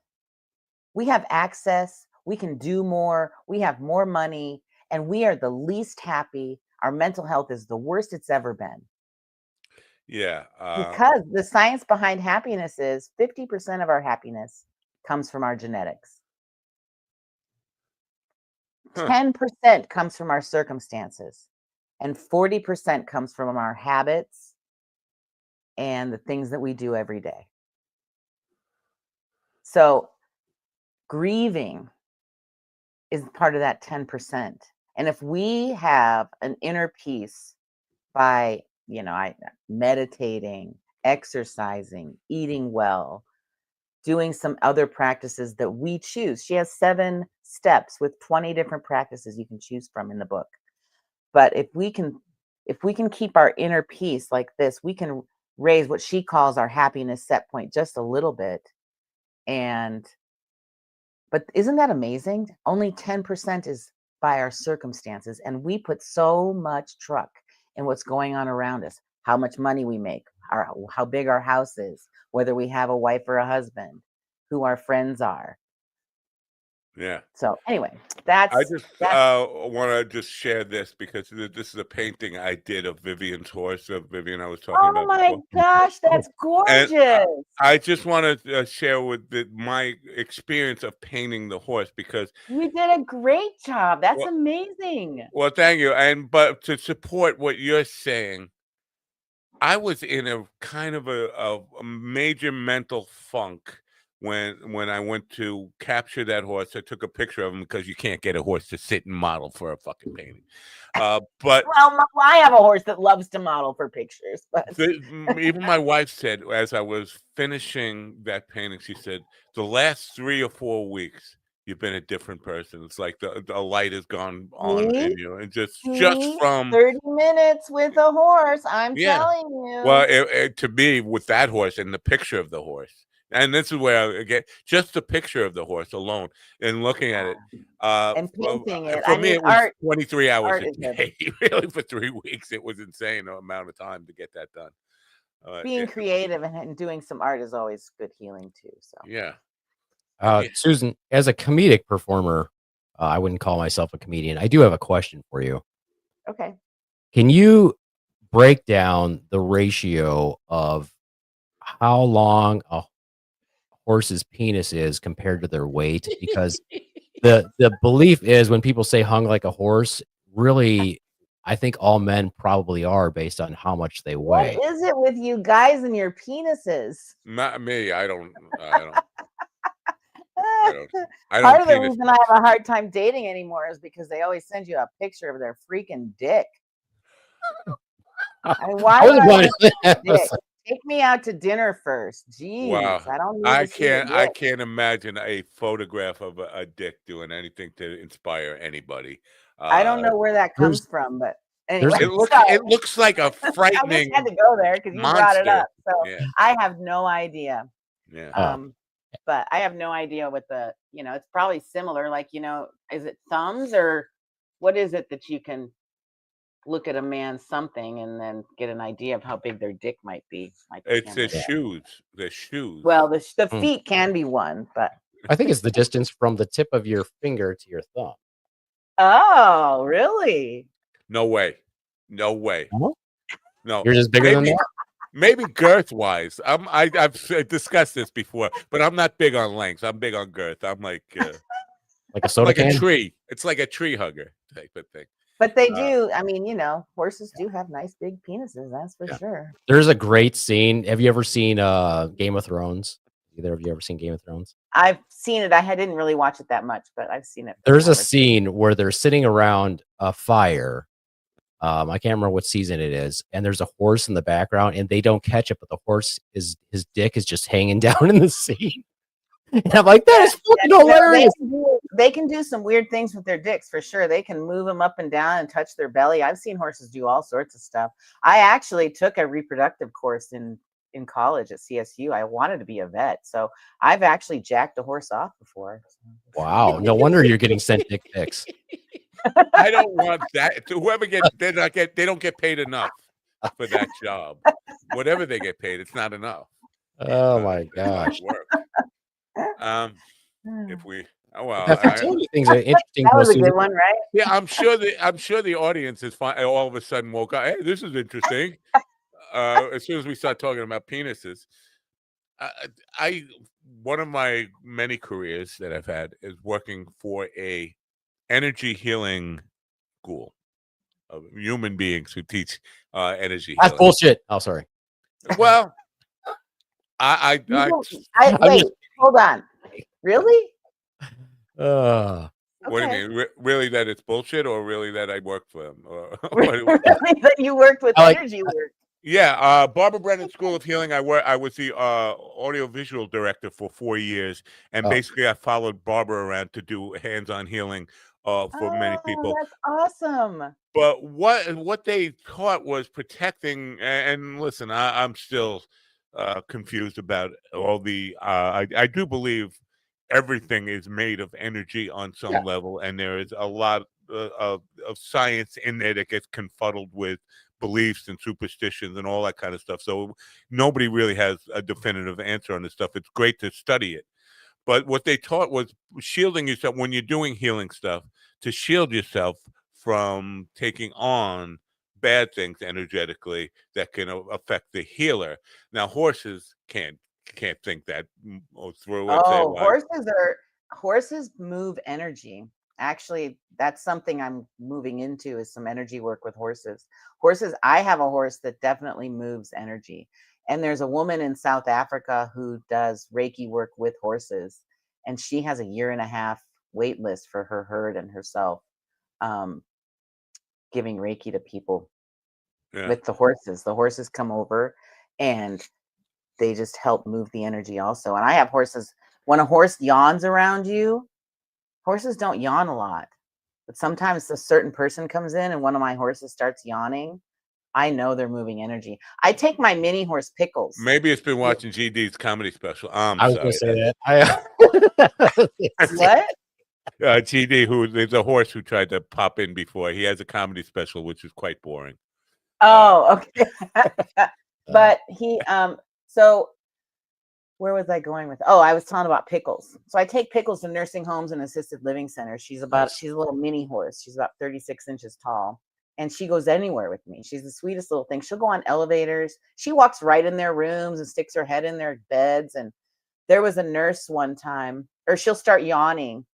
Speaker 13: We have access, we can do more, we have more money, and we are the least happy. Our mental health is the worst it's ever been.
Speaker 4: Yeah.
Speaker 13: Because the science behind happiness is 50% of our happiness comes from our genetics. 10% comes from our circumstances, and 40% comes from our habits and the things that we do every day. So grieving is part of that 10%. And if we have an inner peace by, meditating, exercising, eating well, doing some other practices that we choose. She has 7 steps with 20 different practices you can choose from in the book. But if we can keep our inner peace like this, we can raise what she calls our happiness set point just a little bit. But isn't that amazing? Only 10% is by our circumstances, and we put so much truck in what's going on around us. How much money we make, how big our house is, whether we have a wife or a husband, who our friends are.
Speaker 4: Yeah.
Speaker 13: So anyway,
Speaker 4: I just want to just share this because this is a painting I did of Vivian's horse. Of Vivian, I was talking about.
Speaker 13: Oh my gosh, that's gorgeous!
Speaker 4: And I just want to share with my experience of painting the horse because
Speaker 13: you did a great job. That's amazing.
Speaker 4: Well, thank you. But to support what you're saying, I was in a kind of a major mental funk when I went to capture that horse. I took a picture of him because you can't get a horse to sit and model for a fucking painting. But
Speaker 13: I have a horse that loves to model for pictures. But
Speaker 4: even my wife said, as I was finishing that painting, she said, the last 3 or 4 weeks, you've been a different person. It's like the light has gone on in you, and just from
Speaker 13: 30 minutes with a horse, I'm telling you.
Speaker 4: Well, to me, with that horse and the picture of the horse, and this is where I get just the picture of the horse alone and looking at it.
Speaker 13: And painting it.
Speaker 4: For me, it was 23 hours
Speaker 13: art
Speaker 4: a
Speaker 13: is
Speaker 4: day. Really, for 3 weeks, it was insane the amount of time to get that done.
Speaker 13: Being creative and doing some art is always good healing too. So
Speaker 4: yeah.
Speaker 10: Susan, as a comedic performer, I wouldn't call myself a comedian. I do have a question for you.
Speaker 13: Okay.
Speaker 10: Can you break down the ratio of how long a horse's penis is compared to their weight? Because the belief is when people say hung like a horse, really I think all men probably are based on how much they
Speaker 13: What
Speaker 10: weigh.
Speaker 13: is it with you guys and your penises?
Speaker 4: Not me. I don't.
Speaker 13: Part of the reason I have a hard time dating anymore is because they always send you a picture of their freaking dick. Why would I want to see dick? Take me out to dinner first. Jeez,
Speaker 4: Wow.
Speaker 13: I don't need to see the dick.
Speaker 4: I can't imagine a photograph of a dick doing anything to inspire anybody.
Speaker 13: I don't know where that comes from, but anyway,
Speaker 4: it looks like a frightening.
Speaker 13: I just had to go there because you brought it up. So
Speaker 4: yeah.
Speaker 13: I have no idea.
Speaker 4: Yeah.
Speaker 13: But I have no idea what it's probably similar. Like, is it thumbs or what is it that you can look at a man's something and then get an idea of how big their dick might be?
Speaker 4: It's the shoes. The shoes.
Speaker 13: Well, the feet can be one, but
Speaker 10: I think it's the distance from the tip of your finger to your thumb.
Speaker 13: Oh, really?
Speaker 4: No way. No way.
Speaker 10: No.
Speaker 4: You're
Speaker 10: just bigger than that?
Speaker 4: Maybe girth wise. I've discussed this before, but I'm not big on length. I'm big on girth. I'm like
Speaker 10: a soda can?
Speaker 4: a tree. It's like a tree hugger type of thing.
Speaker 13: But they do. I mean, horses do have nice big penises. That's for sure.
Speaker 10: There's a great scene. Have you ever seen Game of Thrones? Either of you ever seen Game of Thrones?
Speaker 13: I've seen it. I didn't really watch it that much, but I've seen it.
Speaker 10: There's a scene where they're sitting around a fire. I can't remember what season it is, and there's a horse in the background, and they don't catch it, but the horse his dick is just hanging down in the scene. And I'm like, that is fucking hilarious.
Speaker 13: They can do some weird things with their dicks for sure. They can move them up and down and touch their belly. I've seen horses do all sorts of stuff. I actually took a reproductive course in college at CSU. I wanted to be a vet, so I've actually jacked a horse off before.
Speaker 10: Wow, no wonder you're getting sent dick pics.
Speaker 4: I don't want that. Whoever they don't get paid enough for that job. Whatever they get paid, it's not enough.
Speaker 10: Oh my gosh.
Speaker 4: If we well,
Speaker 10: things are interesting.
Speaker 13: That was a good one, right?
Speaker 4: Yeah, I'm sure the audience is fine. All of a sudden woke up. Hey, this is interesting. As soon as we start talking about penises, one of my many careers that I've had is working for a energy healing school of human beings who teach energy.
Speaker 10: That's bullshit. Oh, sorry.
Speaker 4: Well,
Speaker 13: wait, hold on. Really?
Speaker 4: What do you mean? Really that it's bullshit, or really that I work for them?
Speaker 13: Really that you worked with energy work?
Speaker 4: Yeah, Barbara Brennan School of Healing. I was the audiovisual director for 4 years, and basically I followed Barbara around to do hands-on healing for many people.
Speaker 13: That's awesome.
Speaker 4: But what they taught was protecting. And listen, I'm still confused about all the. I do believe everything is made of energy on some level, and there is a lot of science in there that gets confuddled with beliefs and superstitions and all that kind of stuff. So nobody really has a definitive answer on this stuff. It's great to study it. But what they taught was shielding yourself when you're doing healing stuff, to shield yourself from taking on bad things energetically that can affect the healer. Now, horses can't think that through.
Speaker 13: Horses move energy. Actually, that's something I'm moving into, is some energy work with horses. I have a horse that definitely moves energy. And there's a woman in South Africa who does Reiki work with horses. And she has a 1.5 year wait list for her herd and herself, giving Reiki to people with the horses. The horses come over and they just help move the energy also. And I have horses. When a horse yawns around you, horses don't yawn a lot, but sometimes a certain person comes in and one of my horses starts yawning. I know they're moving energy. I take my mini horse Pickles.
Speaker 4: Maybe it's been watching GD's comedy special. I
Speaker 10: was going to say that.
Speaker 13: What?
Speaker 4: GD, who there's a horse who tried to pop in before. He has a comedy special, which is quite boring.
Speaker 13: Oh, okay. But he, so where was I going with? Oh, I was talking about Pickles. So I take Pickles to nursing homes and assisted living centers. She's a little mini horse. She's about 36 inches tall. And she goes anywhere with me. She's the sweetest little thing. She'll go on elevators. She walks right in their rooms and sticks her head in their beds. And there was a nurse one time, or she'll start yawning.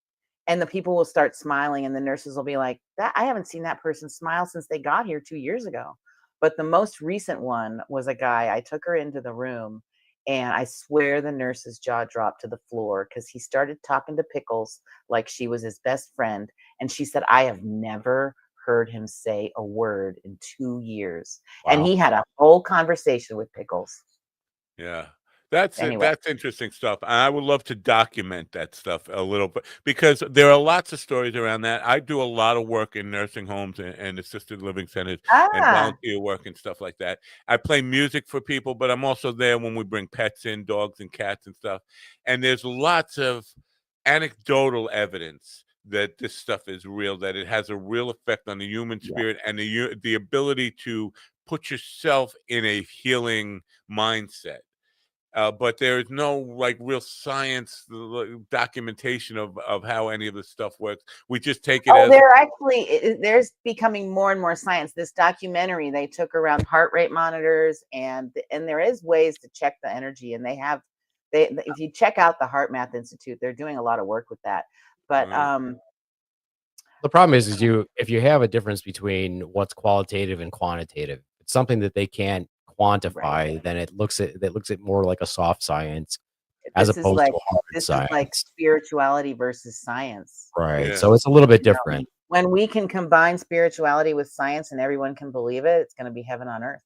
Speaker 13: and the people will start smiling, and the nurses will be like, "That I haven't seen that person smile since they got here 2 years ago." But the most recent one was a guy. I took her into the room, and I swear the nurse's jaw dropped to the floor because he started talking to Pickles like she was his best friend. And she said, I have never heard him say a word in 2 years.
Speaker 10: Wow.
Speaker 13: And he had a whole conversation with Pickles.
Speaker 4: Yeah. That's
Speaker 13: Anyway.
Speaker 4: That's interesting stuff. I would love to document that stuff a little bit because there are lots of stories around that. I do a lot of work in nursing homes and assisted living centers and volunteer work and stuff like that. I play music for people, but I'm also there when we bring pets in, dogs and cats and stuff. And there's lots of anecdotal evidence that this stuff is real, that it has a real effect on the human spirit and the ability to put yourself in a healing mindset. But there is no like real science documentation of how any of this stuff works. We just take it as
Speaker 13: there's becoming more and more science. This documentary, they took around heart rate monitors, and there is ways to check the energy, and if you check out the Heart Math Institute, they're doing a lot of work with that. But
Speaker 10: the problem is if you have a difference between what's qualitative and quantitative, it's something that they can't quantify, then it looks at more like a soft science as opposed to a hard science.
Speaker 13: Is like spirituality versus science.
Speaker 10: Right.
Speaker 4: Yeah.
Speaker 10: So it's a little bit different.
Speaker 13: When we can combine spirituality with science and everyone can believe it, it's going to be heaven on earth.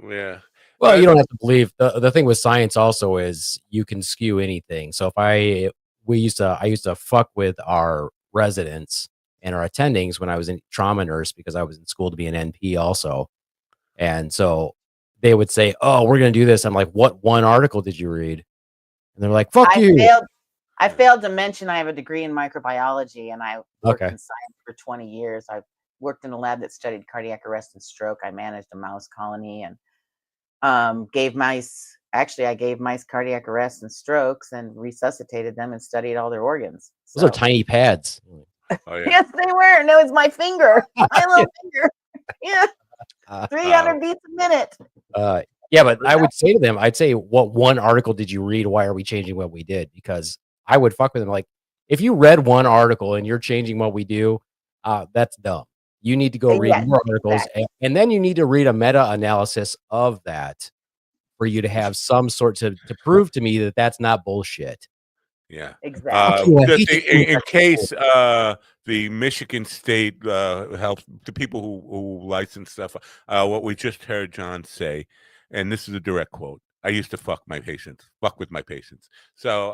Speaker 4: Yeah.
Speaker 10: Well, you don't have to believe. The thing with science also is you can skew anything. So I used to fuck with our residents and our attendings when I was in trauma nurse because I was in school to be an NP also. And so they would say, "Oh, we're going to do this." I'm like, "What one article did you read?" And they're like, "Fuck you."
Speaker 13: I failed to mention I have a degree in microbiology, and I worked in science for 20 years. I worked in a lab that studied cardiac arrest and stroke. I managed a mouse colony and gave mice cardiac arrest and strokes and resuscitated them and studied all their organs.
Speaker 10: Those are tiny pads.
Speaker 4: Oh, yeah.
Speaker 13: Yes, they were. No, it's my finger. My little finger. Yeah. 300 beats a minute.
Speaker 10: Yeah, but I would say to them, I'd say, what one article did you read? Why are we changing what we did? Because I would fuck with them. Like, if you read one article and you're changing what we do, that's dumb. You need to go read more articles, and then you need to read a meta-analysis of that for you to have some sort to prove to me that that's not bullshit.
Speaker 4: Yeah,
Speaker 13: exactly.
Speaker 4: Just in case the Michigan State helps the people who license stuff. What we just heard John say, and this is a direct quote: "I used to fuck my patients, fuck with my patients." So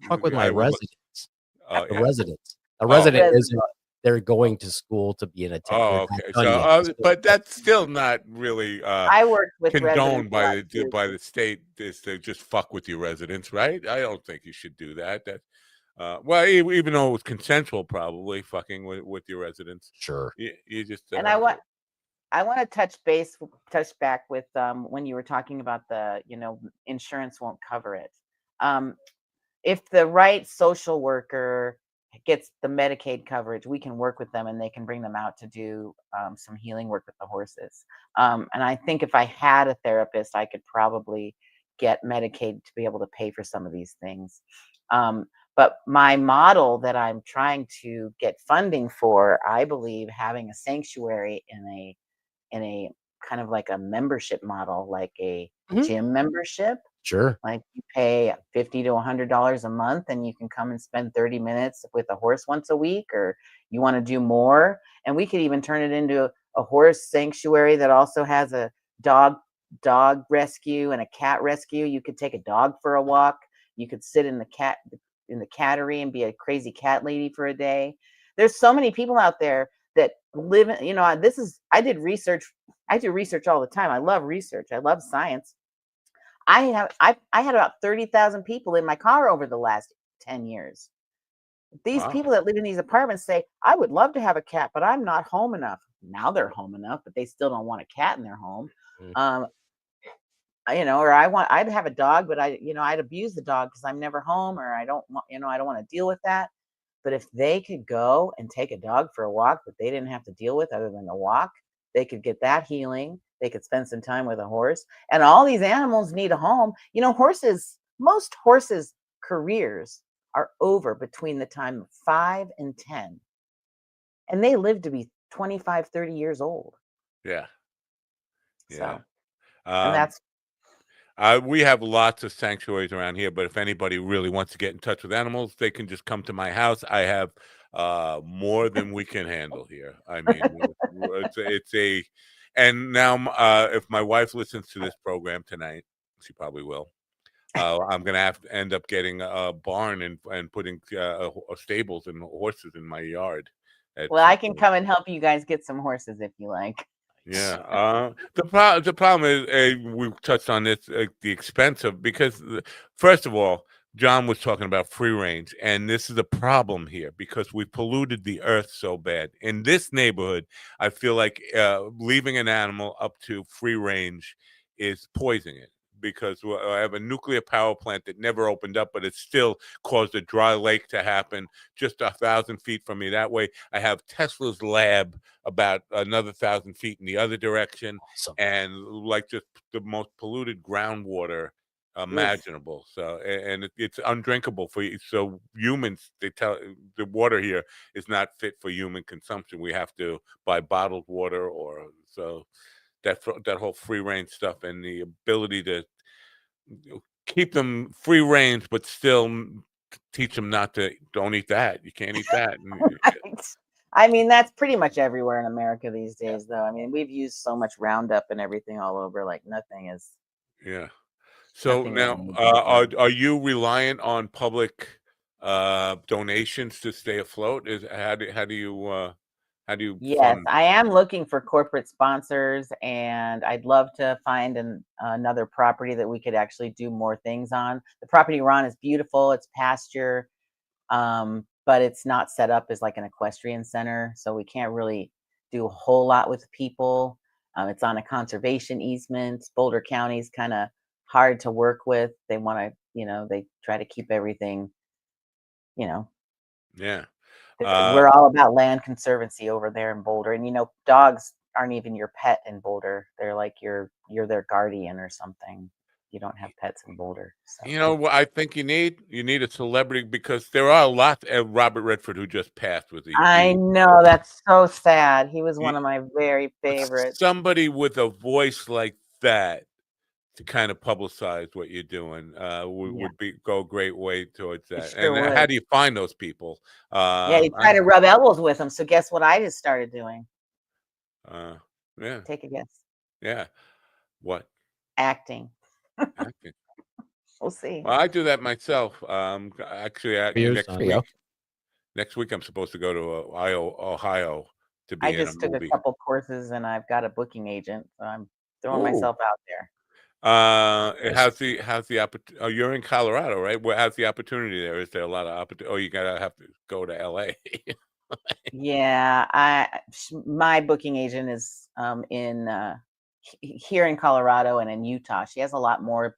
Speaker 10: fuck with my residents.
Speaker 4: The
Speaker 10: residents. A resident is they're going to school to be an attendant.
Speaker 4: Oh, okay. So, but that's still not really
Speaker 13: I worked with
Speaker 4: condoned by the state. Is to just fuck with your residents, right? I don't think you should do that. That well, even though it was consensual, probably fucking with your residents.
Speaker 10: Sure.
Speaker 4: You just
Speaker 13: and I want to touch back with when you were talking about the insurance won't cover it. If the right social worker gets the Medicaid coverage, we can work with them and they can bring them out to do some healing work with the horses. And I think if I had a therapist, I could probably get Medicaid to be able to pay for some of these things. But my model that I'm trying to get funding for, I believe having a sanctuary in a kind of like a membership model, like a gym membership.
Speaker 10: Sure.
Speaker 13: Like you pay $50 to $100 a month and you can come and spend 30 minutes with a horse once a week, or you want to do more. And we could even turn it into a horse sanctuary that also has a dog rescue and a cat rescue. You could take a dog for a walk. You could sit in the cattery and be a crazy cat lady for a day. There's so many people out there that live in, I do research all the time. I love research. I love science. I had about 30,000 people in my car over the last 10 years. These people that live in these apartments say, I would love to have a cat, but I'm not home enough. Now they're home enough, but they still don't want a cat in their home. Or I'd have a dog, but I'd abuse the dog because I'm never home, or I don't want to deal with that. But if they could go and take a dog for a walk that they didn't have to deal with other than the walk, they could get that healing. They could spend some time with a horse. And all these animals need a home. Most horses' careers are over between the time of 5 and 10. And they live to be 25, 30 years old.
Speaker 4: Yeah.
Speaker 13: So,
Speaker 4: Yeah.
Speaker 13: and that's
Speaker 4: We have lots of sanctuaries around here, but if anybody really wants to get in touch with animals, they can just come to my house. I have more than we can handle here. I mean, it's a, and now if my wife listens to this program tonight, she probably will. I'm gonna have to end up getting a barn and putting stables and horses in my yard.
Speaker 13: well, I can come and help you guys get some horses if you like.
Speaker 4: Yeah. The problem is we've touched on this the expense of because first of all, John was talking about free range, and this is a problem here because we polluted the earth so bad. In this neighborhood, I feel like leaving an animal up to free range is poisoning it because I have a nuclear power plant that never opened up, but it still caused a dry lake to happen just 1,000 feet from me. That way, I have Tesla's lab about another 1,000 feet in the other direction, and like just the most polluted groundwater imaginable. So, and it's undrinkable for you. So humans, they tell the water here is not fit for human consumption. We have to buy bottled water, or so that whole free range stuff and the ability to keep them free range, but still teach them don't eat that. You can't eat that.
Speaker 13: Right. I mean, that's pretty much everywhere in America these days, though. I mean, we've used so much Roundup and everything all over, like nothing is.
Speaker 4: Yeah. So
Speaker 13: nothing
Speaker 4: now, are you reliant on public donations to stay afloat? How do you
Speaker 13: Yes,
Speaker 4: fund?
Speaker 13: I am looking for corporate sponsors, and I'd love to find another property that we could actually do more things on. The property we're on is beautiful. It's pasture, but it's not set up as like an equestrian center, so we can't really do a whole lot with people. It's on a conservation easement. Boulder County's kind of hard to work with. They want to, they try to keep everything, you know.
Speaker 4: Yeah.
Speaker 13: We're all about land conservancy over there in Boulder, and dogs aren't even your pet in Boulder. They're like you're their guardian or something. You don't have pets in Boulder. So.
Speaker 4: You know what I think you need? You need a celebrity because there are a lot. Robert Redford, who just passed, with
Speaker 13: I know, that's so sad. He was one of my very favorites.
Speaker 4: Somebody with a voice like that to kind of publicize what you're doing would go a great way towards that.
Speaker 13: Sure
Speaker 4: and
Speaker 13: would.
Speaker 4: how do you find those people?
Speaker 13: Yeah, you try to rub elbows with them. So guess what I just started doing?
Speaker 4: Yeah.
Speaker 13: Take a guess.
Speaker 4: Yeah. What?
Speaker 13: Acting.
Speaker 4: Acting.
Speaker 13: We'll see.
Speaker 4: Well, I do that myself. Actually, next week I'm supposed to go to Ohio to be
Speaker 13: I
Speaker 4: in a
Speaker 13: just took
Speaker 4: movie.
Speaker 13: a couple courses, and I've got a booking agent, so I'm throwing myself out there.
Speaker 4: How's the opportunity? Oh, you're in Colorado, right? How's the opportunity there? Is there a lot of opportunity? Oh, you have to go to LA.
Speaker 13: Yeah, my booking agent is here in Colorado and in Utah. She has a lot more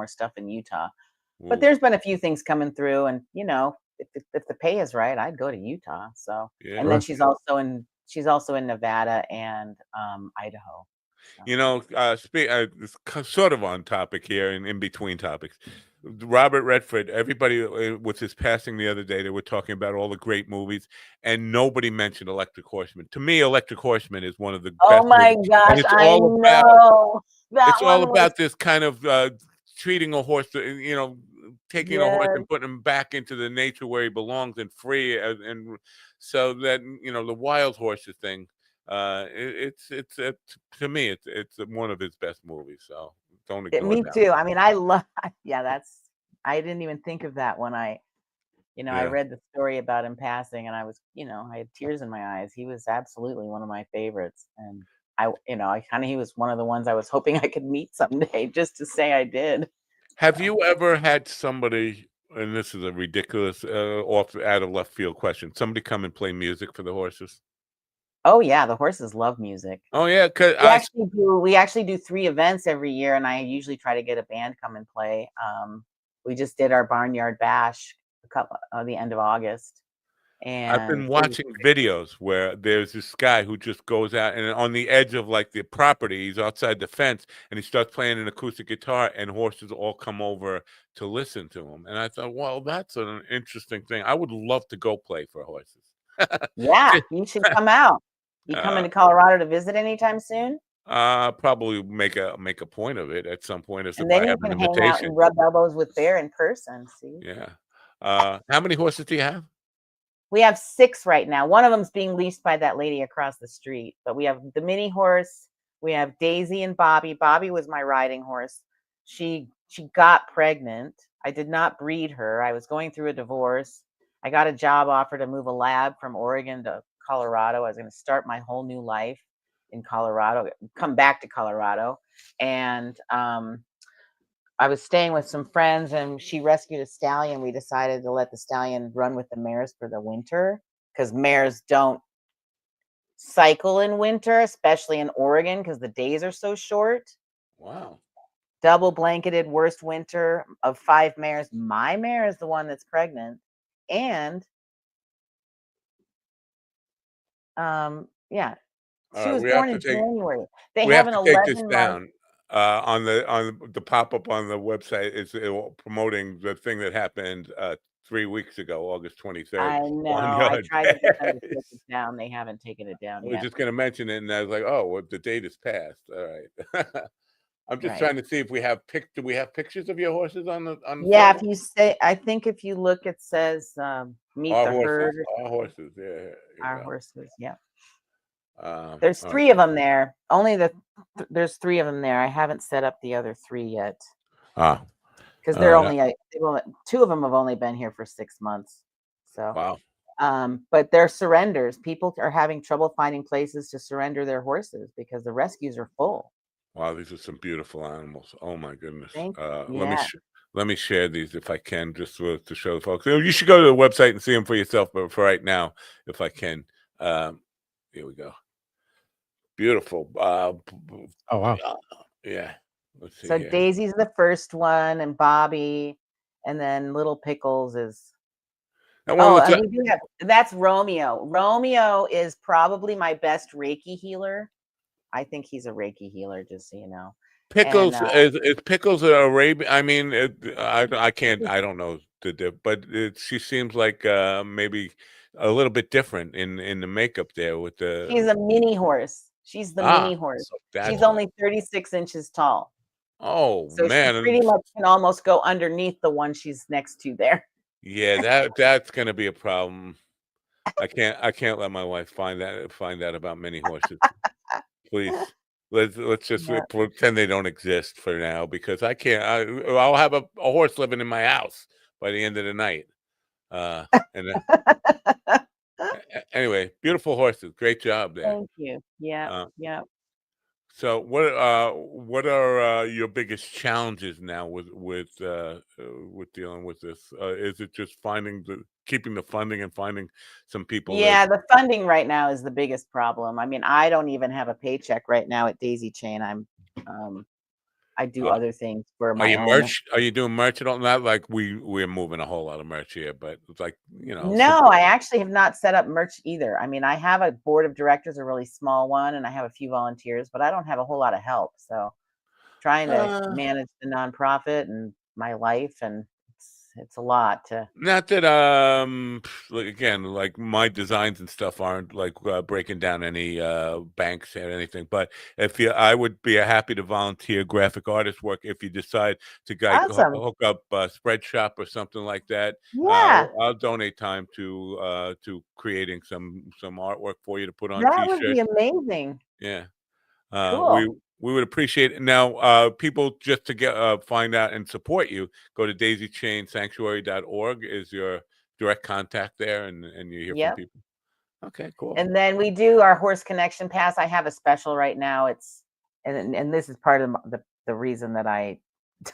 Speaker 13: stuff in Utah. But there's been a few things coming through, and if the pay is right, I'd go to Utah. So, and then she's also in Nevada and Idaho.
Speaker 4: It's sort of on topic here and in between topics. Robert Redford, everybody with his passing the other day, they were talking about all the great movies, and nobody mentioned Electric Horseman. To me, Electric Horseman is one of the best.
Speaker 13: Oh my gosh, I know.
Speaker 4: It's all about this kind of treating a horse, taking a horse and putting him back into the nature where he belongs and free, and so that the wild horses thing. It's to me, it's one of his best movies. So don't ignore
Speaker 13: me
Speaker 4: that.
Speaker 13: too. I mean, I love. Yeah, I didn't even think of that when I read the story about him passing, and I was, I had tears in my eyes. He was absolutely one of my favorites, and he was one of the ones I was hoping I could meet someday, just to say I did.
Speaker 4: Have you ever had somebody? And this is a ridiculous, out of left field question. Somebody come and play music for the horses?
Speaker 13: Oh yeah, the horses love music.
Speaker 4: Oh yeah, because
Speaker 13: we actually do 3 events every year, and I usually try to get a band come and play. We just did our barnyard bash the end of August, And
Speaker 4: I've been watching videos where there's this guy who just goes out and on the edge of like the property, he's outside the fence and he starts playing an acoustic guitar and horses all come over to listen to him. And I thought, well, that's an interesting thing. I would love to go play for horses.
Speaker 13: Yeah, you should come out. You coming to Colorado to visit anytime soon?
Speaker 4: Probably make a point of it at some point if
Speaker 13: And then
Speaker 4: I
Speaker 13: you
Speaker 4: have an
Speaker 13: can hang out
Speaker 4: invitation.
Speaker 13: and rub elbows with Bear in person. See?
Speaker 4: Yeah. How many horses do you have?
Speaker 13: We have 6 right now. One of them's being leased by that lady across the street. But we have the mini horse. We have Daisy and Bobby. Bobby was my riding horse. She got pregnant. I did not breed her. I was going through a divorce. I got a job offer to move a lab from Oregon to Colorado. I was going to start my whole new life in Colorado, come back to Colorado. And I was staying with some friends and she rescued a stallion. We decided to let the stallion run with the mares for the winter because mares don't cycle in winter, especially in Oregon because the days are so short.
Speaker 4: Wow.
Speaker 13: Double blanketed, worst winter of 5 mares. My mare is the one that's pregnant. And yeah, she was born in January. They have an 11 month.
Speaker 4: On the pop-up on the website is promoting the thing that happened 3 weeks ago, August 23rd.
Speaker 13: I know. I tried to get them to take it down. They haven't taken it down
Speaker 4: yet. I was
Speaker 13: yet.
Speaker 4: just going to mention it, and I was like, "Oh, well, the date is passed." All right. I'm just trying to see if we have do we have pictures of your horses on the
Speaker 13: Yeah,
Speaker 4: photo?
Speaker 13: if you say, I think if you look, it says meet
Speaker 4: Our
Speaker 13: the
Speaker 4: horses,
Speaker 13: herd.
Speaker 4: our horses, yeah.
Speaker 13: Our horses, yeah.
Speaker 4: There's
Speaker 13: There's 3 of them there. Only there's 3 of them there. I haven't set up the other 3 yet. Because they're only 2 of them have only been here for 6 months. So
Speaker 4: wow.
Speaker 13: But they're surrenders. People are having trouble finding places to surrender their horses because the rescues are full.
Speaker 4: Wow, these are some beautiful animals. Oh my goodness.
Speaker 13: Yeah.
Speaker 4: Let me share these if I can, just to show the folks. You should go to the website and see them for yourself. But for right now, if I can, here we go. Beautiful.
Speaker 10: Oh wow.
Speaker 4: Yeah. Let's see.
Speaker 13: So
Speaker 4: here.
Speaker 13: Daisy's the first one, and Bobby, and then Little Pickles is. And we do have, that's Romeo. Romeo is probably my best Reiki healer. I think he's a Reiki healer, just so you know.
Speaker 4: Pickles is Pickles Arabian? I mean, I can't. I don't know but she seems like maybe a little bit different in the makeup there with the.
Speaker 13: She's a mini horse. She's the mini horse.
Speaker 4: So
Speaker 13: she's only 36 inches tall.
Speaker 4: Oh
Speaker 13: so
Speaker 4: man!
Speaker 13: She pretty much can almost go underneath the one she's next to there.
Speaker 4: Yeah, that's gonna be a problem. I can't let my wife find that about many horses. Please. Let's just pretend they don't exist for now because I can't. I'll have a horse living in my house by the end of the night. Anyway, beautiful horses. Great job there.
Speaker 13: Thank you. Yeah, yeah.
Speaker 4: So what are your biggest challenges now with dealing with this? Is it just keeping the funding and finding some people?
Speaker 13: Yeah, the funding right now is the biggest problem. I mean, I don't even have a paycheck right now at Daisy Chain. I do other things for my own.
Speaker 4: Are you doing merch at all? Not like we're moving a whole lot of merch here, but it's like, you know.
Speaker 13: No, I actually have not set up merch either. I mean, I have a board of directors, a really small one, and I have a few volunteers, but I don't have a whole lot of help. So trying to manage the nonprofit and my life, and it's a lot to.
Speaker 4: Not that again, like my designs and stuff aren't like breaking down any banks or anything, but I would be happy to volunteer graphic artist work if you decide to hook up a spread shop or something like that.
Speaker 13: Yeah,
Speaker 4: I'll donate time to creating some artwork for you to put on
Speaker 13: that
Speaker 4: t-shirts.
Speaker 13: would be amazing.
Speaker 4: Yeah.
Speaker 13: Cool.
Speaker 4: We would appreciate it. Now, people, just to find out and support you, go to daisychainsanctuary.org is your direct contact there, and you hear from people. Okay, cool.
Speaker 13: And then we do our Horse Connection Pass. I have a special right now. It's and this is part of the reason that I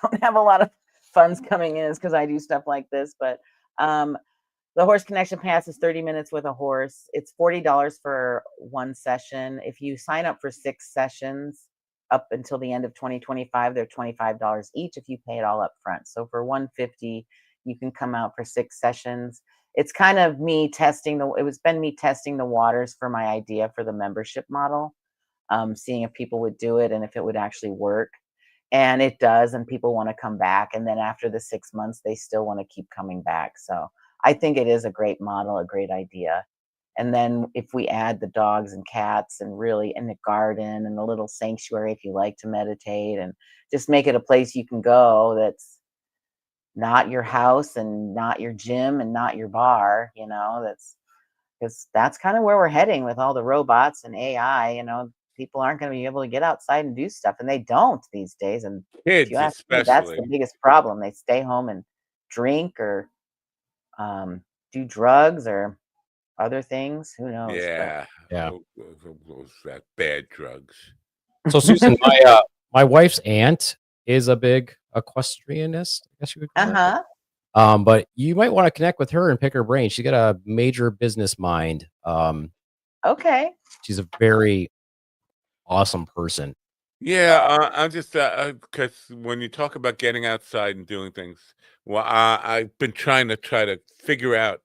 Speaker 13: don't have a lot of funds coming in is because I do stuff like this. But the Horse Connection Pass is 30 minutes with a horse. It's $40 for one session. If you sign up for 6 sessions up until the end of 2025, they're $25 each if you pay it all up front. So for $150, you can come out for 6 sessions. it's kind of me testing me testing the waters for my idea for the membership model, seeing if people would do it and if it would actually work. And it does, and people want to come back. And then after the 6 months, they still want to keep coming back. So I think it is a great model, a great idea. And then if we add the dogs and cats and really in the garden and a little sanctuary if you like to meditate, and just make it a place you can go that's not your house and not your gym and not your bar, that's because that's kind of where we're heading with all the robots and AI. People aren't going to be able to get outside and do stuff, and they don't these days. And if
Speaker 4: Kids
Speaker 13: you ask me, that's the
Speaker 4: especially.
Speaker 13: biggest problem. They stay home and drink or do drugs or other things. Who knows?
Speaker 4: Yeah.
Speaker 10: Yeah.
Speaker 4: Those bad drugs.
Speaker 10: So Susan, my wife's aunt is a big equestrianist, I guess you would call it. But you might want to connect with her and pick her brain. She's got a major business mind.
Speaker 13: Okay.
Speaker 10: She's a very awesome person.
Speaker 4: Yeah, I'm just because when you talk about getting outside and doing things, well, I've been trying to figure out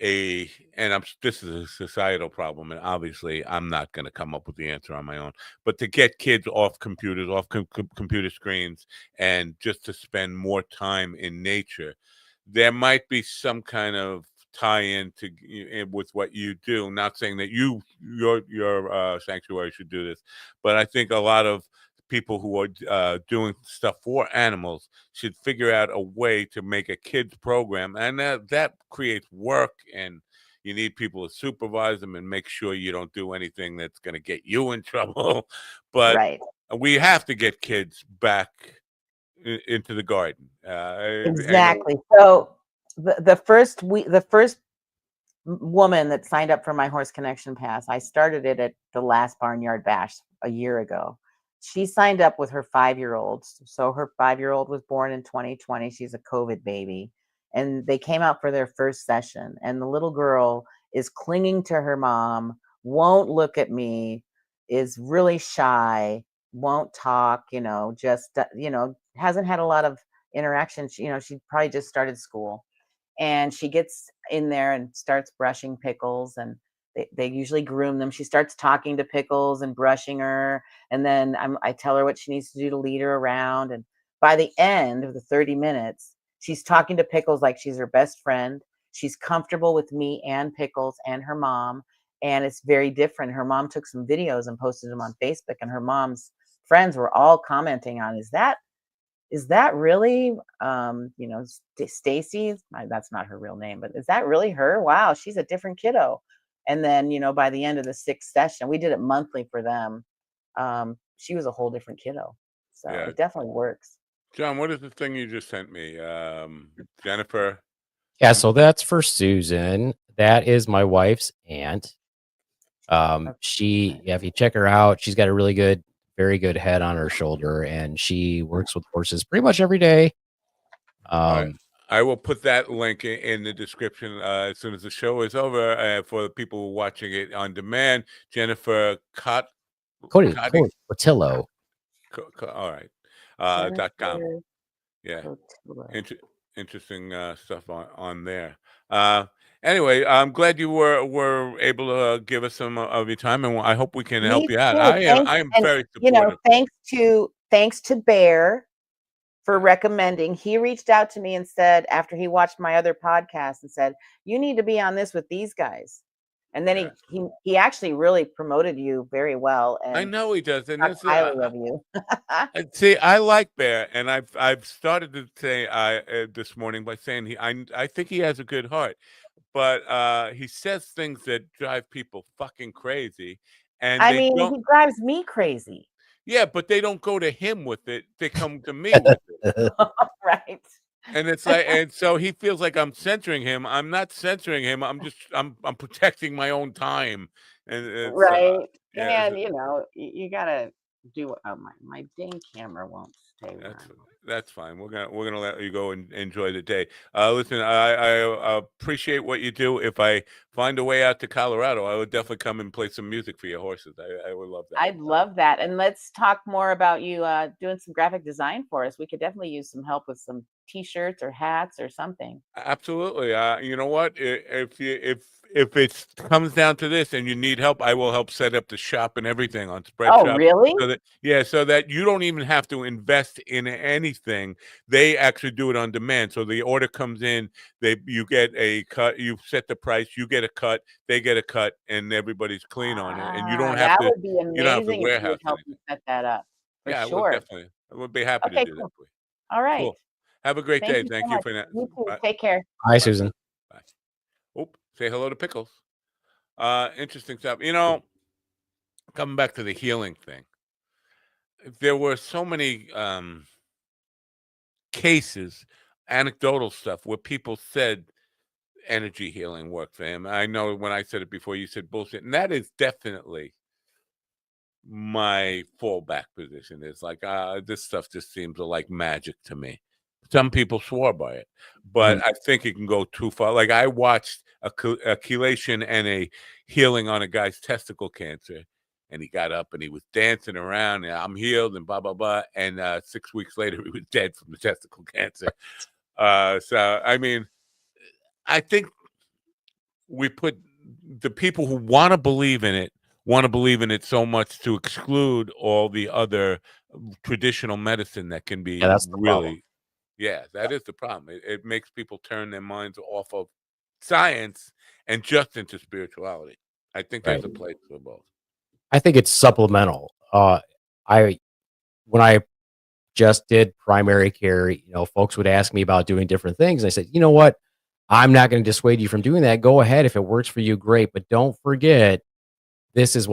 Speaker 4: this is a societal problem, and obviously I'm not going to come up with the answer on my own. But to get kids off computers, off computer screens, and just to spend more time in nature, there might be some kind of tie-in with what you do. Not saying that your sanctuary should do this, but I think a lot of people who are doing stuff for animals should figure out a way to make a kids program, and that creates work, and you need people to supervise them and make sure you don't do anything that's going to get you in trouble. But
Speaker 13: right.
Speaker 4: We have to get kids back into the garden.
Speaker 13: Exactly. So the first woman that signed up for my Horse Connection Pass, I started it at the last Barnyard Bash a year ago. She signed up with her 5-year-old. So her 5-year-old was born in 2020. She's a COVID baby. And they came out for their first session. And the little girl is clinging to her mom, won't look at me, is really shy, won't talk, hasn't had a lot of interaction. She probably just started school. And she gets in there and starts brushing Pickles, and they usually groom them. She starts talking to Pickles and brushing her. And then I tell her what she needs to do to lead her around. And by the end of the 30 minutes, she's talking to Pickles like she's her best friend. She's comfortable with me and Pickles and her mom. And it's very different. Her mom took some videos and posted them on Facebook, and her mom's friends were all commenting on, is that really, Stacy? That's not her real name, but is that really her? Wow, she's a different kiddo. And then, by the end of the 6th session, we did it monthly for them. She was a whole different kiddo. So it definitely works.
Speaker 4: John, what is the thing you just sent me? Jennifer?
Speaker 10: Yeah, so that's for Susan. That is my wife's aunt. If you check her out, she's got a very good head on her shoulder, and she works with horses pretty much every day.
Speaker 4: I will put that link in the description as soon as the show is over for the people watching it on demand. Jennifer
Speaker 10: Cotillo.
Speaker 4: All right. .com. Yeah. Interesting stuff on there. Anyway, I'm glad you were able to give us some of your time, and I hope we can help you out. I am very supportive.
Speaker 13: Thanks to Bear for recommending. He reached out to me and said, after he watched my other podcast, and said, you need to be on this with these guys. And then he actually really promoted you very well. And
Speaker 4: I know he does, and
Speaker 13: talked highly of you.
Speaker 4: See, I like Bear, and I've started to say this morning by saying I think he has a good heart, but he says things that drive people fucking crazy, and
Speaker 13: he drives me crazy.
Speaker 4: Yeah, but they don't go to him with it; they come to me with it.
Speaker 13: Right.
Speaker 4: And it's like, and so he feels like I'm censoring him. I'm not censoring him. I'm protecting my own time. And it's,
Speaker 13: right. And you gotta do. My dang camera won't stay.
Speaker 4: That's fine. We're gonna let you go and enjoy the day. Listen, I appreciate what you do. If I find a way out to Colorado, I would definitely come and play some music for your horses. I would love that.
Speaker 13: I'd love that. And let's talk more about you doing some graphic design for us. We could definitely use some help with some T-shirts or hats or something.
Speaker 4: Absolutely. You know what? If it comes down to this and you need help, I will help set up the shop and everything on
Speaker 13: Oh,
Speaker 4: Spreadshop.
Speaker 13: really?
Speaker 4: So that you don't even have to invest in anything. They actually do it on demand. So the order comes in, you get a cut, you set the price, you get a cut, they get a cut, and everybody's clean on it. And you don't have
Speaker 13: That
Speaker 4: to
Speaker 13: would be amazing if you would
Speaker 4: warehouse
Speaker 13: help me
Speaker 4: anything.
Speaker 13: set that up. For
Speaker 4: Yeah,
Speaker 13: sure.
Speaker 4: I would be happy to
Speaker 13: Okay,
Speaker 4: do that
Speaker 13: cool.
Speaker 4: for you.
Speaker 13: All right.
Speaker 4: Cool. Have a great
Speaker 13: Thank
Speaker 4: day.
Speaker 13: you
Speaker 4: Thank
Speaker 13: so
Speaker 4: you
Speaker 13: much.
Speaker 4: for that.
Speaker 13: You too.
Speaker 4: Bye.
Speaker 13: Take care.
Speaker 10: Hi, Susan.
Speaker 4: Bye. Oh, say hello to Pickles. Interesting stuff. Coming back to the healing thing, there were so many cases, anecdotal stuff where people said energy healing worked for him. I know when I said it before, you said bullshit, and that is definitely my fallback position. Is like this stuff just seems like magic to me. Some people swore by it, but I think it can go too far. Like I watched a chelation and a healing on a guy's testicle cancer, and he got up and he was dancing around, and I'm healed and blah blah blah. And 6 weeks later, he was dead from the testicle cancer. So I mean, I think we put the people who want to believe in it so much to exclude all the other traditional medicine that can be
Speaker 10: that's the problem.
Speaker 4: really. Yeah, that is the problem. It makes people turn their minds off of science and just into spirituality. I think there's a place for both.
Speaker 10: I think it's supplemental. I when I just did primary care, folks would ask me about doing different things. I said, you know what? I'm not going to dissuade you from doing that. Go ahead. If it works for you, great. But don't forget, this is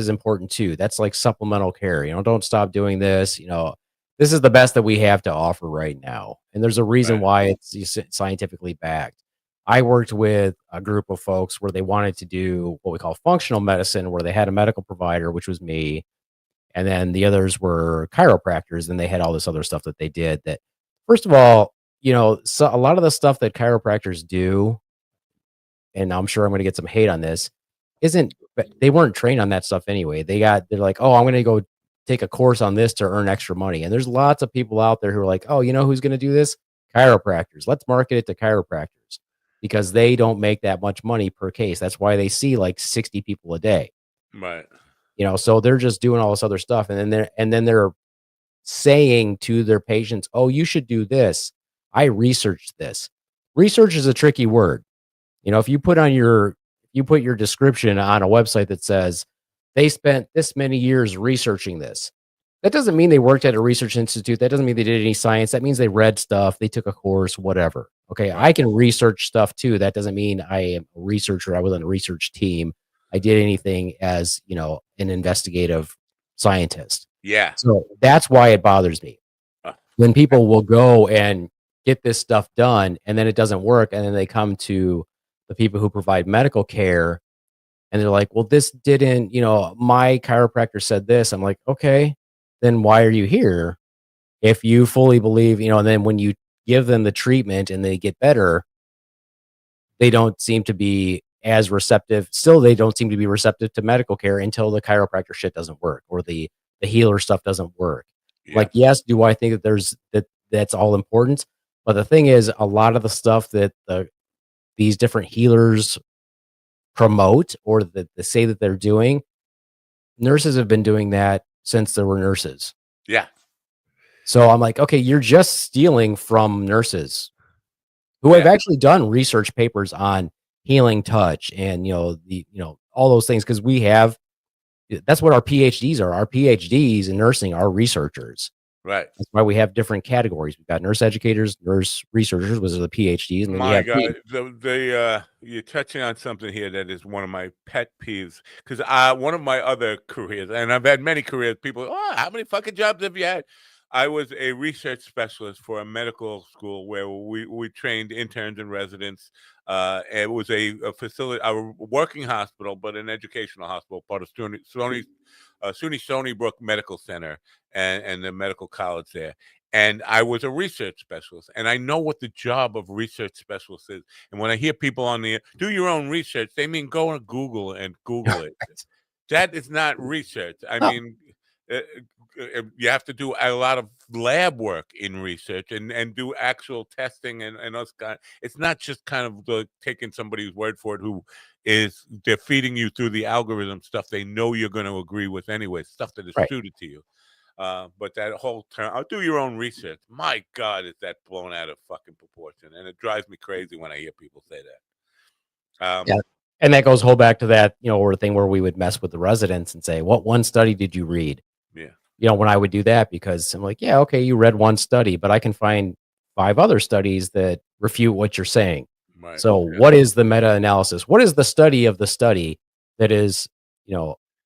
Speaker 10: important too. That's like supplemental care. Don't stop doing this. This is the best that we have to offer right now. And there's a reason why it's scientifically backed. I worked with a group of folks where they wanted to do what we call functional medicine, where they had a medical provider, which was me, and then the others were chiropractors, and they had all this other stuff that they did that, first of all, so a lot of the stuff that chiropractors do, and I'm sure I'm going to get some hate on this, but they weren't trained on that stuff anyway. They're like, oh, I'm going to go take a course on this to earn extra money. And there's lots of people out there who are like, oh, who's going to do this? Chiropractors. Let's market it to chiropractors because they don't make that much money per case. That's why they see like 60 people a day.
Speaker 4: Right.
Speaker 10: So they're just doing all this other stuff. And then they're saying to their patients, oh, you should do this. I researched this. Research is a tricky word. If you put your description on a website that says they spent this many years researching this, that doesn't mean they worked at a research institute. That doesn't mean they did any science. That means they read stuff, they took a course, whatever. Okay. I can research stuff too. That doesn't mean I am a researcher. I was on a research team. I did anything as, an investigative scientist.
Speaker 4: Yeah.
Speaker 10: So that's why it bothers me when people will go and get this stuff done and then it doesn't work. And then they come to the people who provide medical care and they're like, well, this didn't, my chiropractor said this. I'm like, okay, then why are you here? If you fully believe, and then when you give them the treatment and they get better, they don't seem to be as receptive. Still, they don't seem to be receptive to medical care until the chiropractor shit doesn't work or the healer stuff doesn't work.
Speaker 4: Yeah.
Speaker 10: Like, yes, do I think that that's all important? But the thing is, a lot of the stuff that these different healers promote or that they say that they're doing, nurses have been doing that since there were nurses.
Speaker 4: Yeah.
Speaker 10: So I'm like, okay, you're just stealing from nurses who have actually done research papers on healing touch and all those things, because that's what our PhDs are. Our PhDs in nursing are researchers.
Speaker 4: Right.
Speaker 10: That's why we have different categories. We've got nurse educators, nurse researchers, which are the PhDs, and then
Speaker 4: My God, you're touching on something here that is one of my pet peeves. Because one of my other careers, and I've had many careers, people, oh, how many fucking jobs have you had? I was a research specialist for a medical school where we trained interns and residents. It was a facility, a working hospital, but an educational hospital, part of SUNY Stony Brook Medical Center and the medical college there. And I was a research specialist, and I know what the job of research specialist is. And when I hear people on the do your own research, they mean go on Google and Google it. That is not research. I mean, you have to do a lot of lab work in research and do actual testing and us kind. It's not just kind of taking somebody's word for it who they're feeding you through the algorithm stuff they know you're going to agree with anyway, stuff that is suited to you. But that whole term, I'll do your own research. My God, is that blown out of fucking proportion? And it drives me crazy when I hear people say that.
Speaker 10: Yeah. And that goes whole back to that, or thing where we would mess with the residents and say, what one study did you read?
Speaker 4: Yeah.
Speaker 10: When I would do that, because I'm like, yeah, okay, you read one study, but I can find 5 other studies that refute what you're saying.
Speaker 4: Right.
Speaker 10: So what is the meta-analysis? What is the study of the study that is,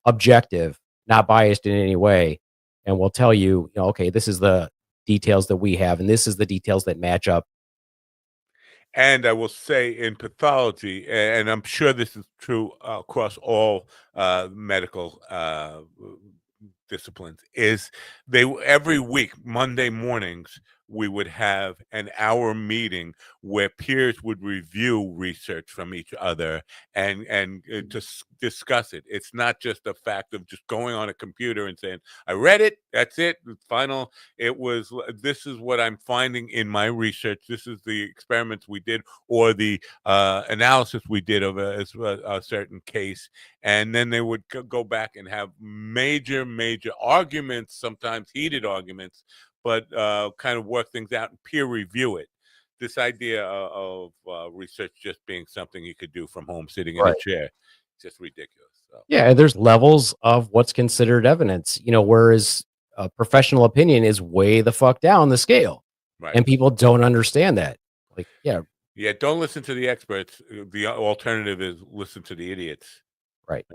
Speaker 10: objective, not biased in any way? And we'll tell you, okay, this is the details that we have, and this is the details that match up.
Speaker 4: And I will say in pathology, and I'm sure this is true across all medical disciplines, is every week, Monday mornings, we would have an hour meeting where peers would review research from each other and just discuss it. It's not just a fact of just going on a computer and saying, I read it, that's it, final. It was, this is what I'm finding in my research. This is the experiments we did or the analysis we did of a certain case. And then they would go back and have major arguments, sometimes heated arguments, but kind of work things out and peer review it. This idea of research just being something you could do from home, sitting in a chair, just ridiculous. So.
Speaker 10: Yeah, there's levels of what's considered evidence, whereas a professional opinion is way the fuck down the scale.
Speaker 4: Right.
Speaker 10: And people don't understand that. Like,
Speaker 4: yeah, don't listen to the experts. The alternative is listen to the idiots.
Speaker 10: Right.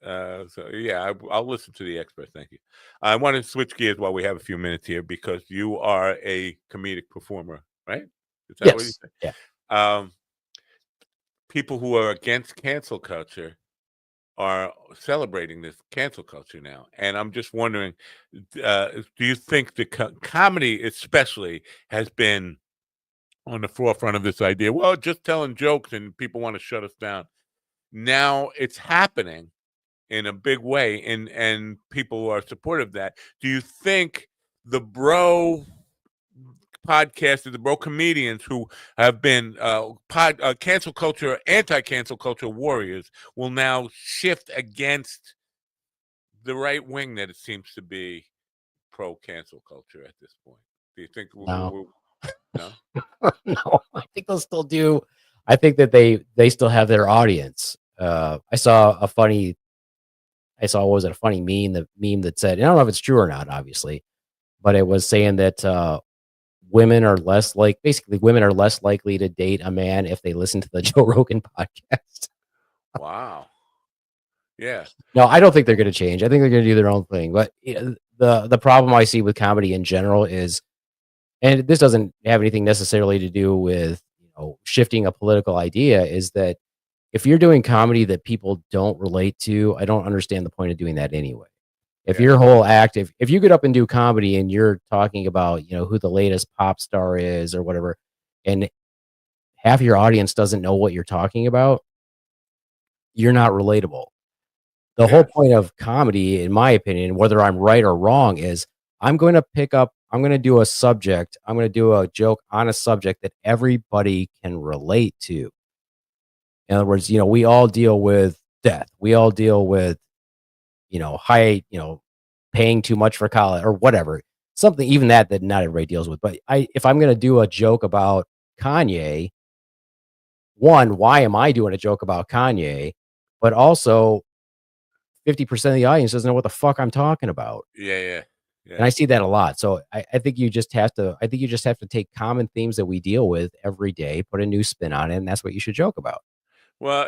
Speaker 4: So yeah, I'll listen to the experts. Thank you. I want to switch gears while we have a few minutes here because you are a comedic performer, right? Is that what you say?
Speaker 10: Yeah.
Speaker 4: People who are against cancel culture are celebrating this cancel culture now, and I'm just wondering, do you think the comedy, especially, has been on the forefront of this idea? Well, just telling jokes and people want to shut us down. Now it's happening in a big way, and people are supportive of that. Do you think the bro podcasters, the bro comedians who have been cancel culture, anti-cancel culture warriors will now shift against the right wing that it seems to be pro-cancel culture at this point? Do you think
Speaker 10: No.
Speaker 4: No?
Speaker 10: No, I think they'll still do. I think that they still have their audience. I saw a funny meme, the meme that said, I don't know if it's true or not, obviously, but it was saying that women are less likely to date a man if they listen to the Joe Rogan podcast.
Speaker 4: Wow. Yeah.
Speaker 10: No, I don't think they're going to change. I think they're going to do their own thing. But the problem I see with comedy in general is, and this doesn't have anything necessarily to do with shifting a political idea, is that if you're doing comedy that people don't relate to, I don't understand the point of doing that anyway. If your whole act, if you get up and do comedy and you're talking about, who the latest pop star is or whatever, and half your audience doesn't know what you're talking about, you're not relatable. The whole point of comedy, in my opinion, whether I'm right or wrong, is I'm going to do a subject, I'm going to do a joke on a subject that everybody can relate to. In other words, we all deal with death. We all deal with, paying too much for college or whatever. Something even that not everybody deals with. But if I'm going to do a joke about Kanye, one, why am I doing a joke about Kanye? But also 50% of the audience doesn't know what the fuck I'm talking about.
Speaker 4: Yeah.
Speaker 10: And I see that a lot. So I think you just have to take common themes that we deal with every day, put a new spin on it, and that's what you should joke about.
Speaker 4: Well,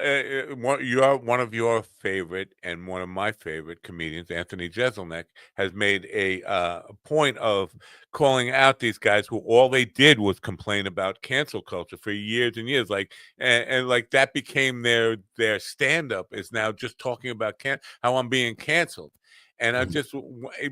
Speaker 4: you are one of your favorite and one of my favorite comedians, Anthony Jeselnik, has made a point of calling out these guys who all they did was complain about cancel culture for years and years. Like, and like that became their stand-up is now just talking about how I'm being canceled. And I just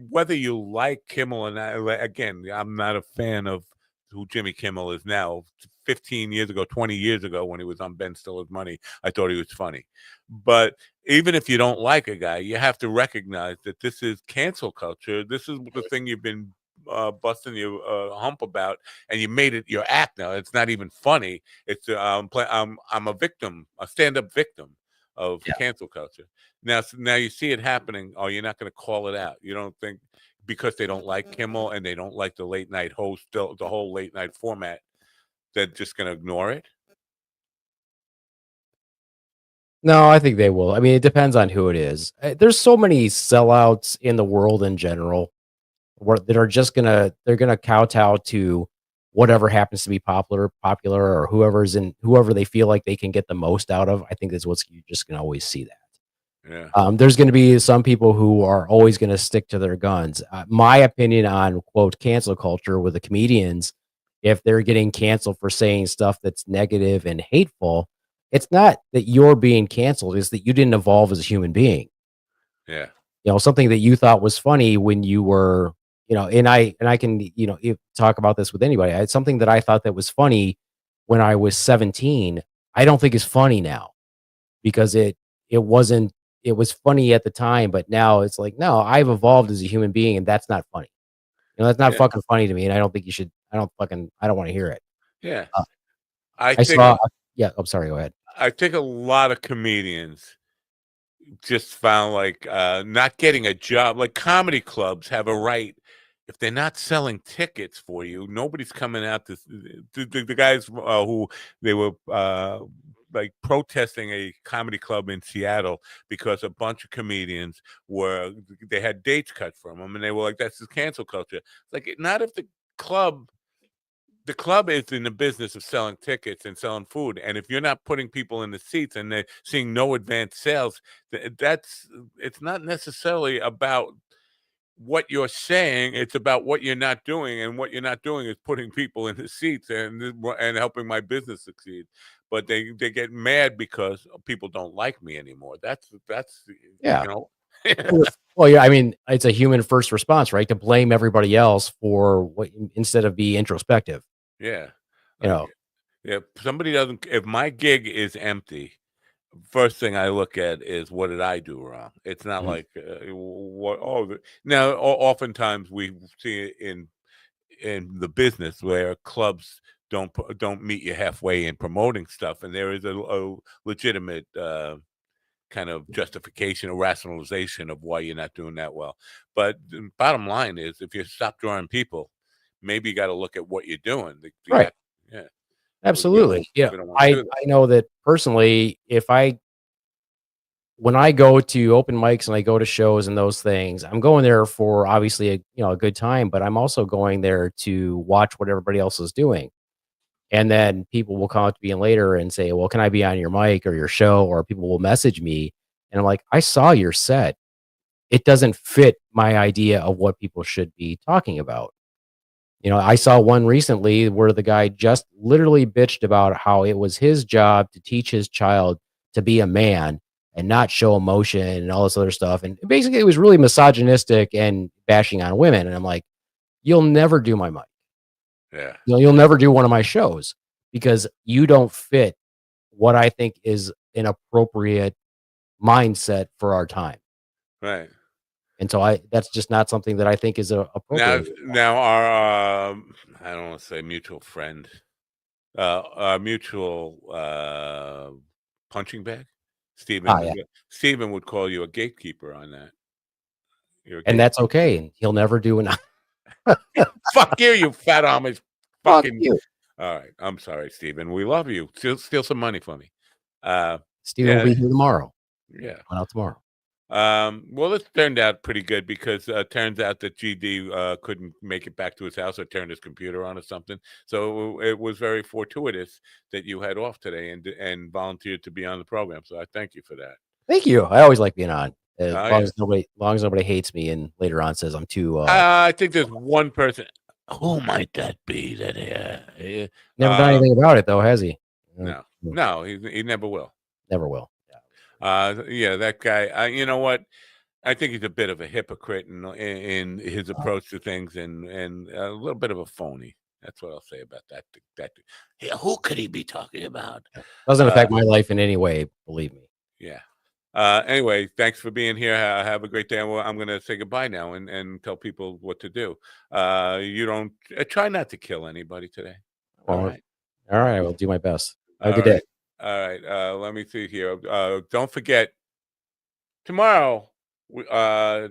Speaker 4: whether you like Kimmel or not, again, I'm not a fan of who Jimmy Kimmel is now. 15 years ago, 20 years ago, when he was on Ben Stiller's Money, I thought he was funny. But even if you don't like a guy, you have to recognize that this is cancel culture. This is the thing you've been busting your hump about, and you made it your act now. It's not even funny. It's I'm a victim, a stand-up victim of cancel culture. Now you see it happening. Oh, you're not going to call it out. You don't think because they don't like Kimmel and they don't like the late night host, the whole late night format, they're just going to ignore it?
Speaker 10: No, I think they will. I mean, it depends on who it is. There's so many sellouts in the world in general that are just they're gonna kowtow to whatever happens to be popular, or whoever they feel like they can get the most out of. I think that's what's you're just gonna always see that.
Speaker 4: Yeah.
Speaker 10: There's going to be some people who are always going to stick to their guns. My opinion on quote cancel culture with the comedians, if they're getting canceled for saying stuff that's negative and hateful, it's not that you're being canceled; it's that you didn't evolve as a human being.
Speaker 4: Yeah.
Speaker 10: Something that you thought was funny when you were, and I can, talk about this with anybody. It's something that I thought that was funny when I was 17. I don't think is funny now because it wasn't. It was funny at the time, but now it's like, no, I've evolved as a human being, and that's not funny. That's not fucking funny to me, and I don't think you should. I don't want to hear it.
Speaker 4: Yeah.
Speaker 10: I saw. Yeah, I'm sorry. Go ahead.
Speaker 4: I think a lot of comedians just found like not getting a job. Like comedy clubs have a right. If they're not selling tickets for you, nobody's coming out to the guys who they were like protesting a comedy club in Seattle because a bunch of comedians they had dates cut from them, and they were like, "That's the cancel culture." Like, not if the club is in the business of selling tickets and selling food, and if you're not putting people in the seats and they're seeing no advanced sales, it's not necessarily about what you're saying. It's about what you're not doing, and what you're not doing is putting people in the seats and helping my business succeed. But they get mad because people don't like me anymore. That's
Speaker 10: Yeah.
Speaker 4: you know.
Speaker 10: Well, yeah. I mean, it's a human first response, right? To blame everybody else for what instead of be introspective.
Speaker 4: Yeah.
Speaker 10: Yeah.
Speaker 4: Somebody doesn't. If my gig is empty, first thing I look at is what did I do wrong. It's not like what. Oh, now oftentimes we see it in the business where clubs don't meet you halfway in promoting stuff, and there is a legitimate kind of justification or rationalization of why you're not doing that well. But the bottom line is, if you stop drawing people, maybe you got to look at what you're doing.
Speaker 10: Right.
Speaker 4: Yeah.
Speaker 10: Absolutely. Yeah. I know that personally, when I go to open mics and I go to shows and those things, I'm going there for obviously a good time, but I'm also going there to watch what everybody else is doing. And then people will come up to me later and say, well, can I be on your mic or your show? Or people will message me. And I'm like, I saw your set. It doesn't fit my idea of what people should be talking about. I saw one recently where the guy just literally bitched about how it was his job to teach his child to be a man and not show emotion and all this other stuff. And basically it was really misogynistic and bashing on women. And I'm like, you'll never do my mic.
Speaker 4: Yeah.
Speaker 10: You'll never do one of my shows because you don't fit what I think is an appropriate mindset for our time.
Speaker 4: Right.
Speaker 10: And so that's just not something that I think is appropriate.
Speaker 4: Now our I don't want to say mutual friend, our mutual punching bag, Stephen. Stephen would call you a gatekeeper on that.
Speaker 10: And that's okay. And he'll never do an.
Speaker 4: Fuck you, you fat Amish.
Speaker 10: Fucking you.
Speaker 4: All right. I'm sorry, Stephen. We love you. Steal some money for me.
Speaker 10: Stephen will be here tomorrow.
Speaker 4: Yeah.
Speaker 10: Went out tomorrow.
Speaker 4: Well, this turned out pretty good because it turns out that GD couldn't make it back to his house or turn his computer on or something. So it was very fortuitous that you had off today and volunteered to be on the program. So I thank you for that.
Speaker 10: Thank you. I always like being on. As long as nobody hates me and later on says I'm too.
Speaker 4: I think there's one person. Who might that be?
Speaker 10: Never done anything about it though, has he?
Speaker 4: No, he never will.
Speaker 10: Never will.
Speaker 4: Yeah, that guy. You know what? I think he's a bit of a hypocrite in his approach to things, and a little bit of a phony. That's what I'll say about that. Yeah, who could he be talking about?
Speaker 10: Doesn't affect my life in any way, believe me.
Speaker 4: Yeah. Anyway, thanks for being here. Have a great day. I'm going to say goodbye now and tell people what to do. You don't try not to kill anybody today.
Speaker 10: All right. I will do my best. Have a good day.
Speaker 4: All right. Let me see here. Don't forget tomorrow. I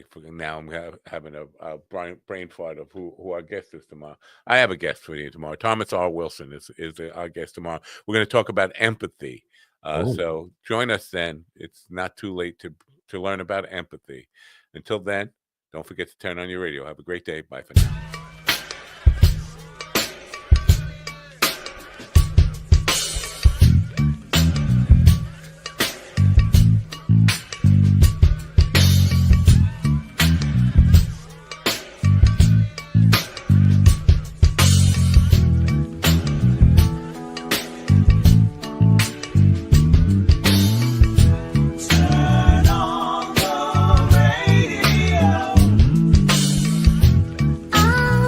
Speaker 4: forget now. I'm having a brain fart of who our guest is tomorrow. I have a guest for you tomorrow. Thomas R. Wilson is our guest tomorrow. We're going to talk about empathy. So join us then. It's not too late to learn about empathy. Until then, don't forget to turn on your radio. Have a great day. Bye for now.
Speaker 7: I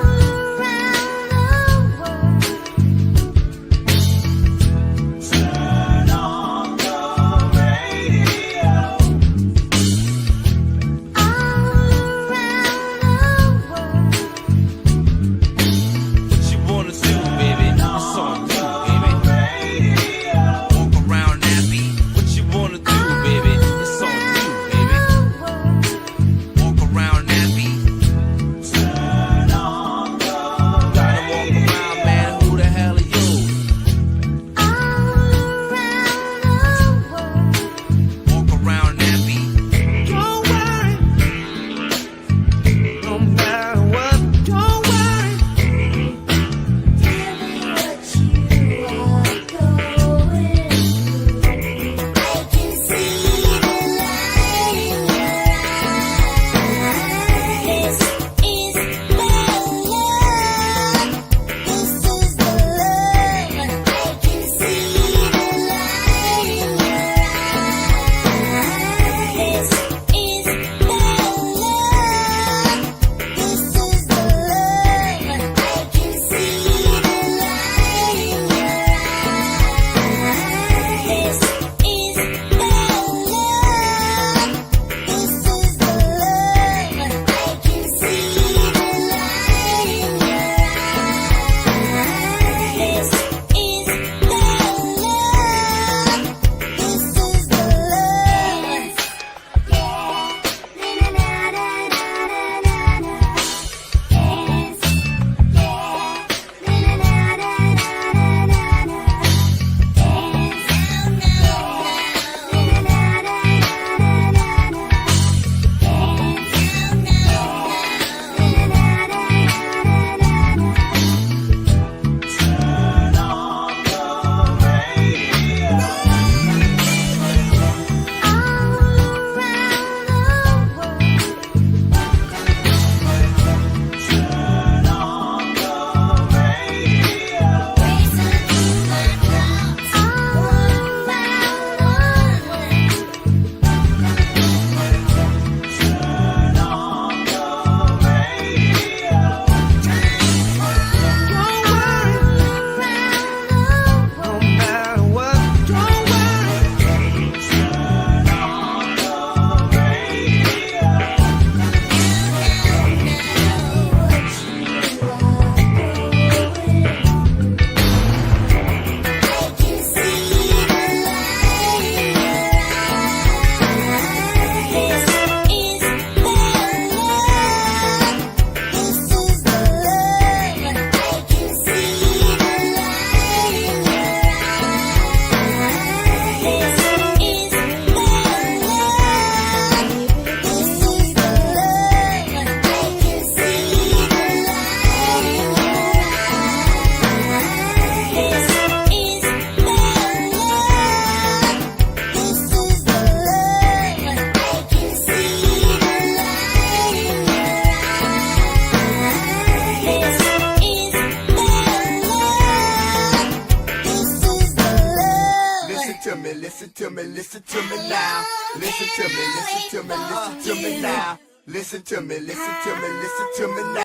Speaker 14: me, listen to me, listen to me now. Listen to me, listen to me, listen to me now. Listen to me, listen to me, listen to me now.